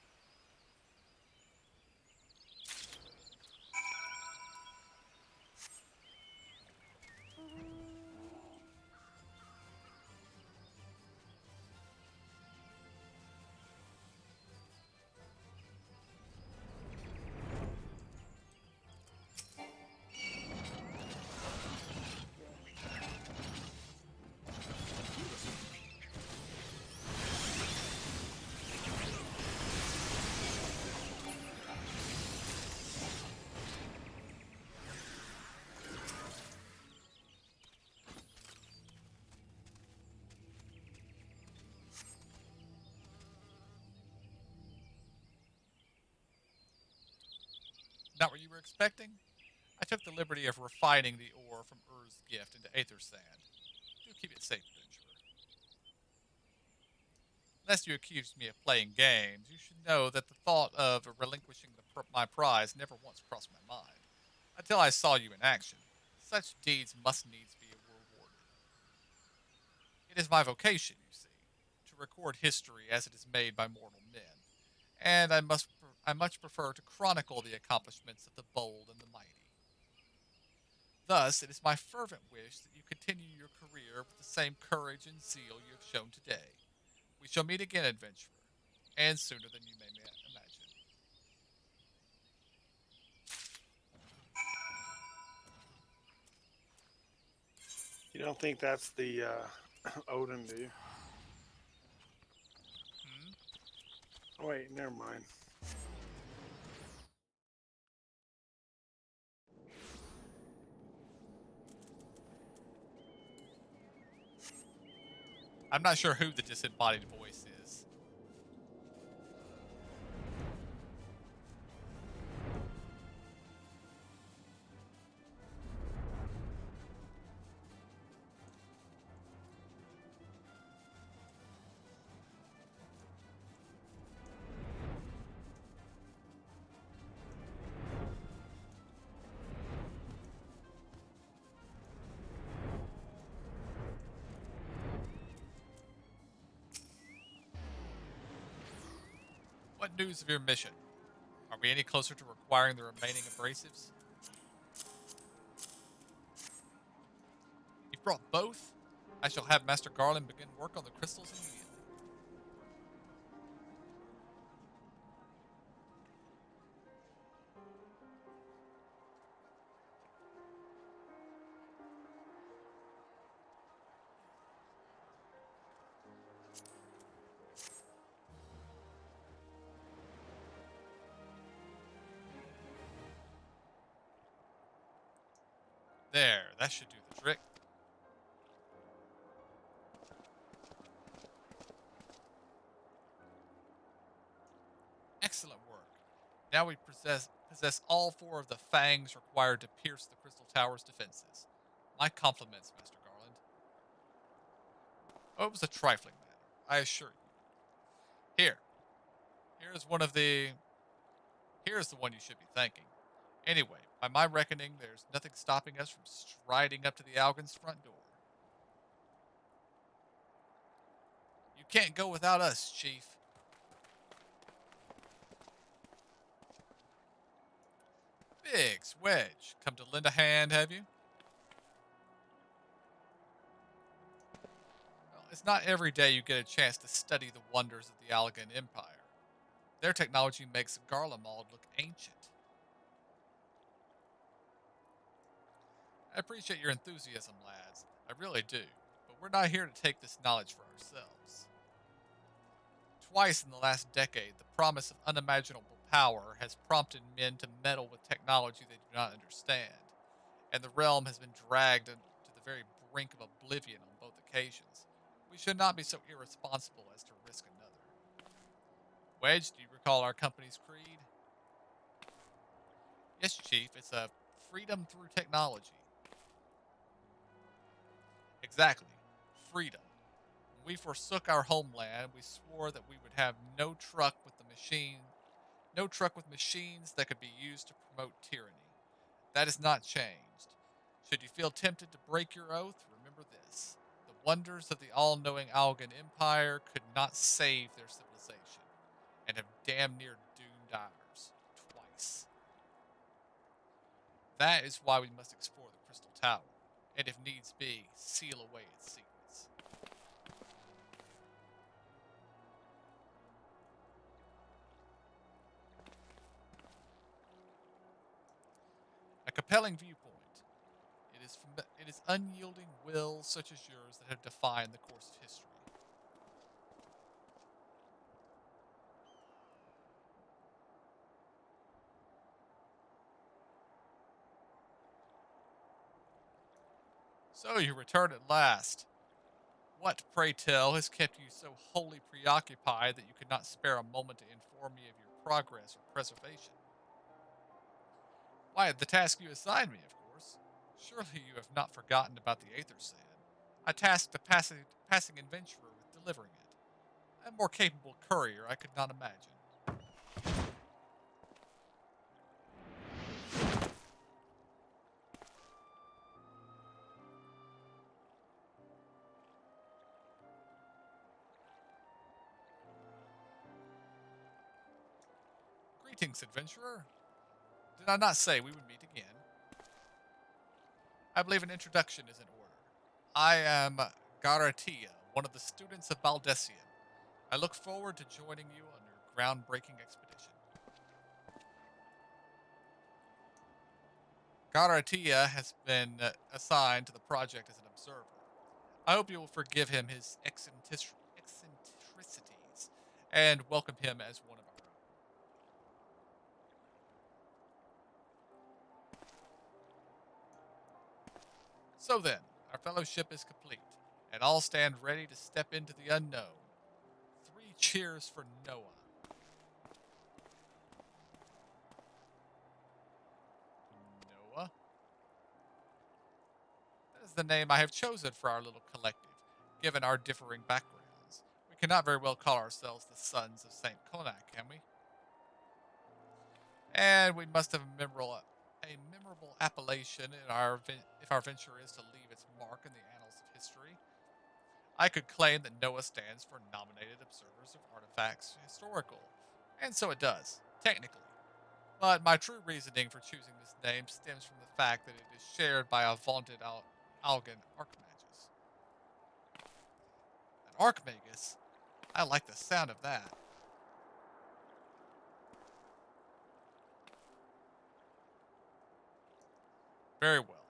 Not what you were expecting? I took the liberty of refining the ore from Ur's gift into Aether Sand. Do keep it safe, adventurer. Lest you accuse me of playing games, you should know that the thought of relinquishing my prize never once crossed my mind, until I saw you in action. Such deeds must needs be rewarded. It is my vocation, you see, to record history as it is made by mortal men, and I much prefer to chronicle the accomplishments of the bold and the mighty. Thus, it is my fervent wish that you continue your career with the same courage and zeal you have shown today. We shall meet again, adventurer, and sooner than you may imagine. You don't think that's the Odin, do you? Hmm? Oh, wait, never mind. I'm not sure who the disembodied voice is. What news of your mission? Are we any closer to acquiring the remaining abrasives? You've brought both? I shall have Master Garland begin work on the crystals immediately. There, that should do the trick. Excellent work. Now we possess all four of the fangs required to pierce the Crystal Tower's defenses. My compliments, Master Garland. Oh, it was a trifling matter, I assure you. Here's one of the. Here's the one you should be thanking. Anyway, by my reckoning, there's nothing stopping us from striding up to the Algon's front door. You can't go without us, Chief. Biggs, Wedge, come to lend a hand, have you? Well, it's not every day you get a chance to study the wonders of the Allegan Empire. Their technology makes Garlemald look ancient. I appreciate your enthusiasm, lads. I really do. But we're not here to take this knowledge for ourselves. Twice in the last decade, the promise of unimaginable power has prompted men to meddle with technology they do not understand, and the realm has been dragged to the very brink of oblivion on both occasions. We should not be so irresponsible as to risk another. Wedge, do you recall our company's creed? Yes, Chief, it's a freedom through technology. Exactly. Freedom. When we forsook our homeland, we swore that we would have no truck with machines that could be used to promote tyranny. That has not changed. Should you feel tempted to break your oath, remember this. The wonders of the all-knowing Algan Empire could not save their civilization, and have damn near doomed ours twice. That is why we must explore the Crystal Tower, and if needs be, seal away its secrets. A compelling viewpoint. It is unyielding will such as yours that have defined the course of history. So you return at last. What, pray tell, has kept you so wholly preoccupied that you could not spare a moment to inform me of your progress or preservation? Why, the task you assigned me, of course. Surely you have not forgotten about the Aether Sand. I tasked a passing adventurer with delivering it. A more capable courier I could not imagine. Greetings, adventurer. Did I not say we would meet again? I believe an introduction is in order. I am Garatia, one of the students of Baldessian. I look forward to joining you on your groundbreaking expedition. Garatia has been assigned to the project as an observer. I hope you will forgive him his eccentricities and welcome him as one of our own. So then, our fellowship is complete, and all stand ready to step into the unknown. 3 cheers for Noah. Noah? That is the name I have chosen for our little collective, given our differing backgrounds. We cannot very well call ourselves the Sons of St. Konak, can we? And we must have a memorable appellation if our venture is to leave its mark in the annals of history. I could claim that NOAA stands for Nominated Observers of Artifacts Historical, and so it does, technically. But my true reasoning for choosing this name stems from the fact that it is shared by a vaunted Algan Archmagus. An Archmagus? I like the sound of that. Very well.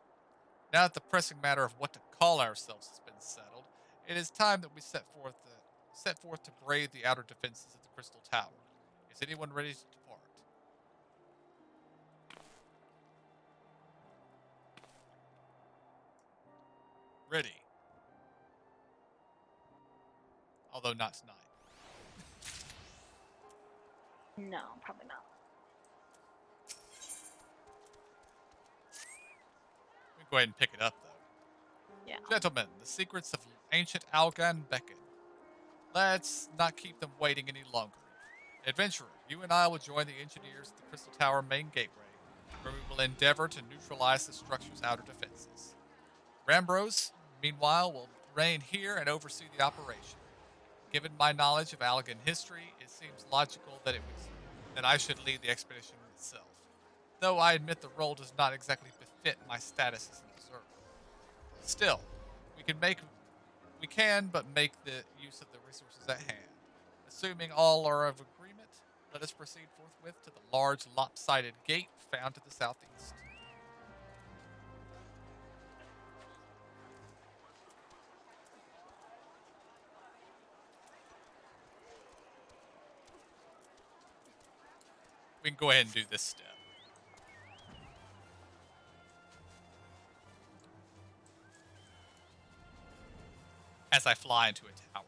Now that the pressing matter of what to call ourselves has been settled, it is time that we set forth to brave the outer defenses of the Crystal Tower. Is anyone ready to depart? Ready. Although not tonight. No, probably not. We can go ahead and pick it up, though. Yeah. Gentlemen, the secrets of ancient Algan beckon. Let's not keep them waiting any longer. Adventurer, you and I will join the engineers at the Crystal Tower main gateway, where we will endeavor to neutralize the structure's outer defenses. Rambros, meanwhile, will remain here and oversee the operation. Given my knowledge of Allegan history, it seems logical that I should lead the expedition itself. Though I admit the role does not exactly befit my status as an observer. Still, we can but make the use of the resources at hand. Assuming all are of agreement, let us proceed forthwith to the large lopsided gate found to the southeast. We can go ahead and do this step. As I fly into a tower.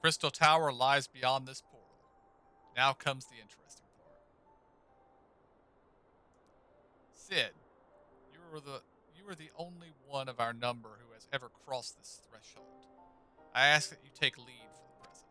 Crystal Tower lies beyond this portal. Now comes the interesting part. Sid, you are the only one of our number who has ever crossed this threshold. I ask that you take lead for the present.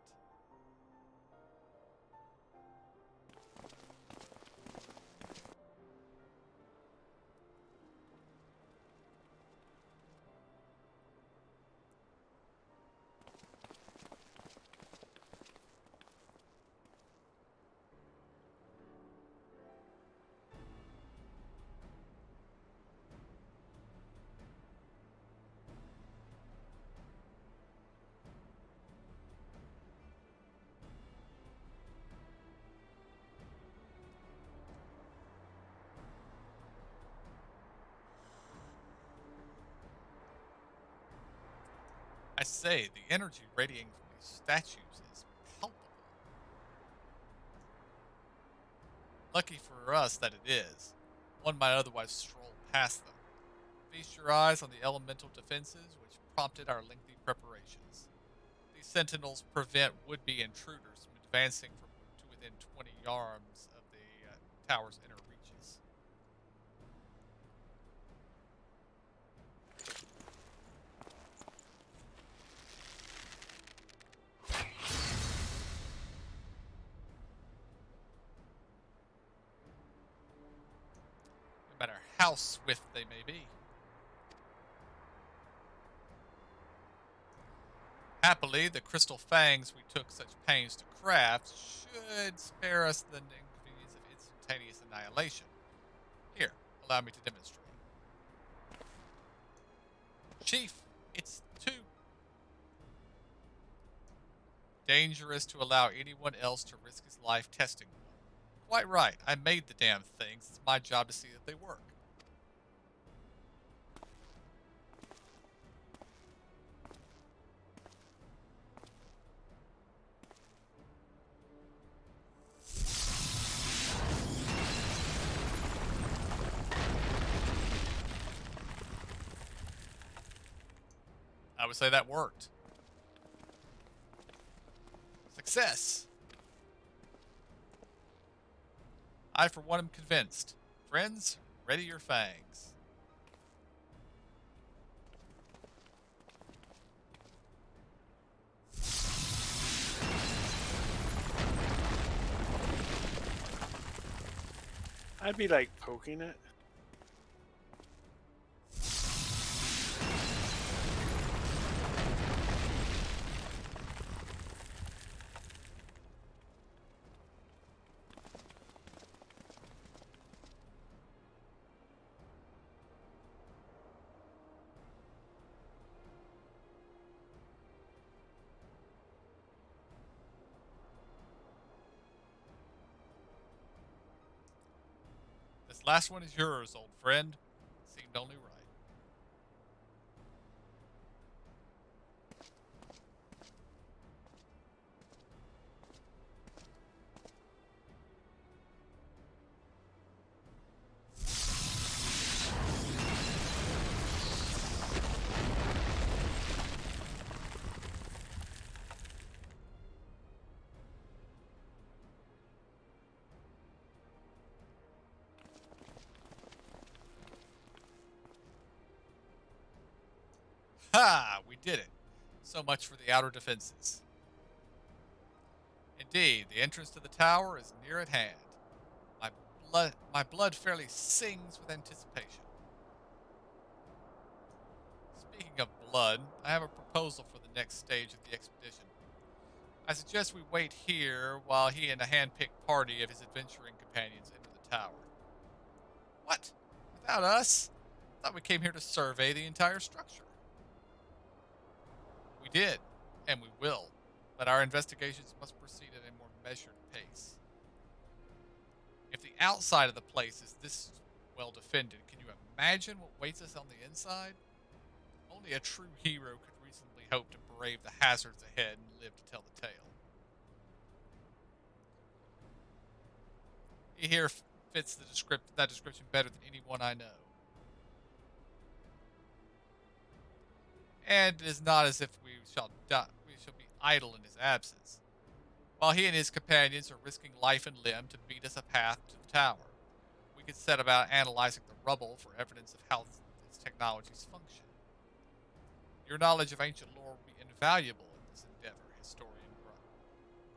I say, the energy radiating from these statues is palpable. Lucky for us that it is. One might otherwise stroll past them. Feast your eyes on the elemental defenses which prompted our lengthy preparations. These sentinels prevent would-be intruders from advancing to within 20 yards of the tower's inner reaches. No matter how swift they may be. Happily, the crystal fangs we took such pains to craft should spare us the inconvenience of instantaneous annihilation. Here, allow me to demonstrate. Chief, it's too dangerous to allow anyone else to risk his life testing one. Quite right, I made the damn things. It's my job to see that they work. I would say that worked. Success! I, for one, am convinced. Friends, ready your fangs. I'd be like poking it. This last one is yours, old friend. Seemed only right. Ha! We did it. So much for the outer defenses. Indeed, the entrance to the tower is near at hand. My blood fairly sings with anticipation. Speaking of blood, I have a proposal for the next stage of the expedition. I suggest we wait here while he and a hand-picked party of his adventuring companions enter the tower. What? Without us? I thought we came here to survey the entire structure. We did, and we will, but our investigations must proceed at a more measured pace. If the outside of the place is this well defended, can you imagine what waits us on the inside? Only a true hero could reasonably hope to brave the hazards ahead and live to tell the tale. He here fits that description better than anyone I know. And it is not as if we shall be idle in his absence. While he and his companions are risking life and limb to beat us a path to the tower, we could set about analyzing the rubble for evidence of how its technologies function. Your knowledge of ancient lore will be invaluable in this endeavor, historian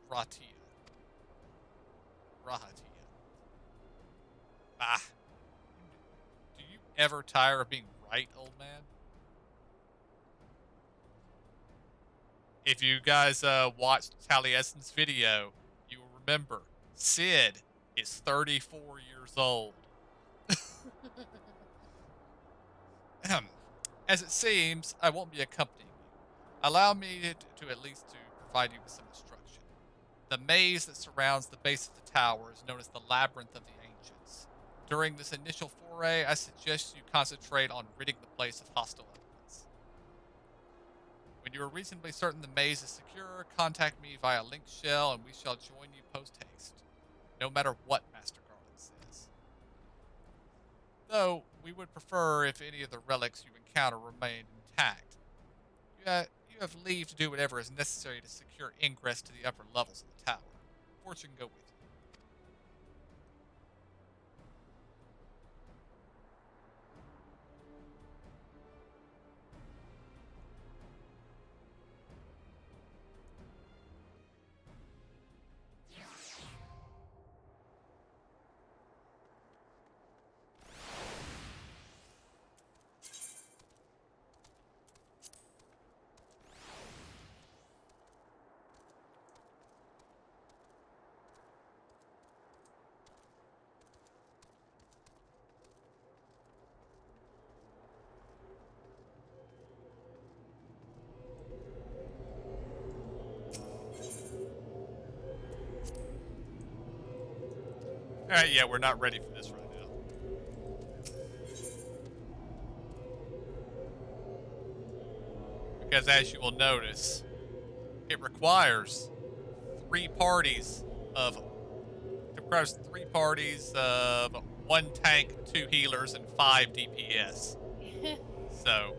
Gratia. Rahatia. Ah. Do you ever tire of being right, old man? If you guys watched Taliesin's video, you will remember Sid is 34 years old. As it seems, I won't be accompanying you. Allow me to at least to provide you with some instruction. The maze that surrounds the base of the tower is known as the Labyrinth of the Ancients. During this initial foray, I suggest you concentrate on ridding the place of hostile elements. When you are reasonably certain the maze is secure, contact me via link shell and we shall join you post-haste, no matter what Master Garland says. Though, we would prefer if any of the relics you encounter remain intact. You have leave to do whatever is necessary to secure ingress to the upper levels of the tower. Fortune go with you. Alright, yeah, we're not ready for this right now. Because as you will notice, it requires three parties of one tank, two healers, and 5 DPS. So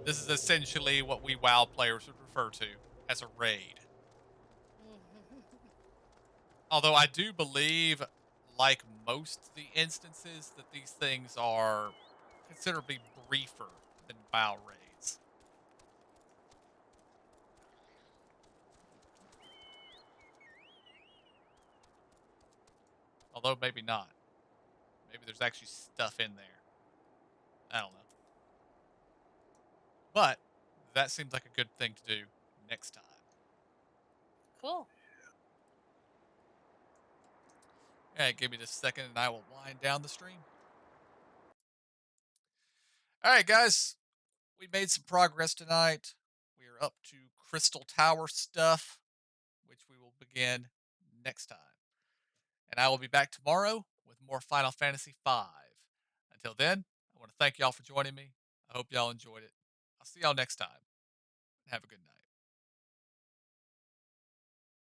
this is essentially what we WoW players would refer to as a raid. Although I do believe, like most of the instances, that these things are considerably briefer than WoW raids. Although maybe not. Maybe there's actually stuff in there. I don't know. But that seems like a good thing to do next time. Cool. All right, give me just a second and I will wind down the stream. All right, guys. We made some progress tonight. We are up to Crystal Tower stuff, which we will begin next time. And I will be back tomorrow with more Final Fantasy V. Until then, I want to thank y'all for joining me. I hope y'all enjoyed it. I'll see y'all next time. Have a good night.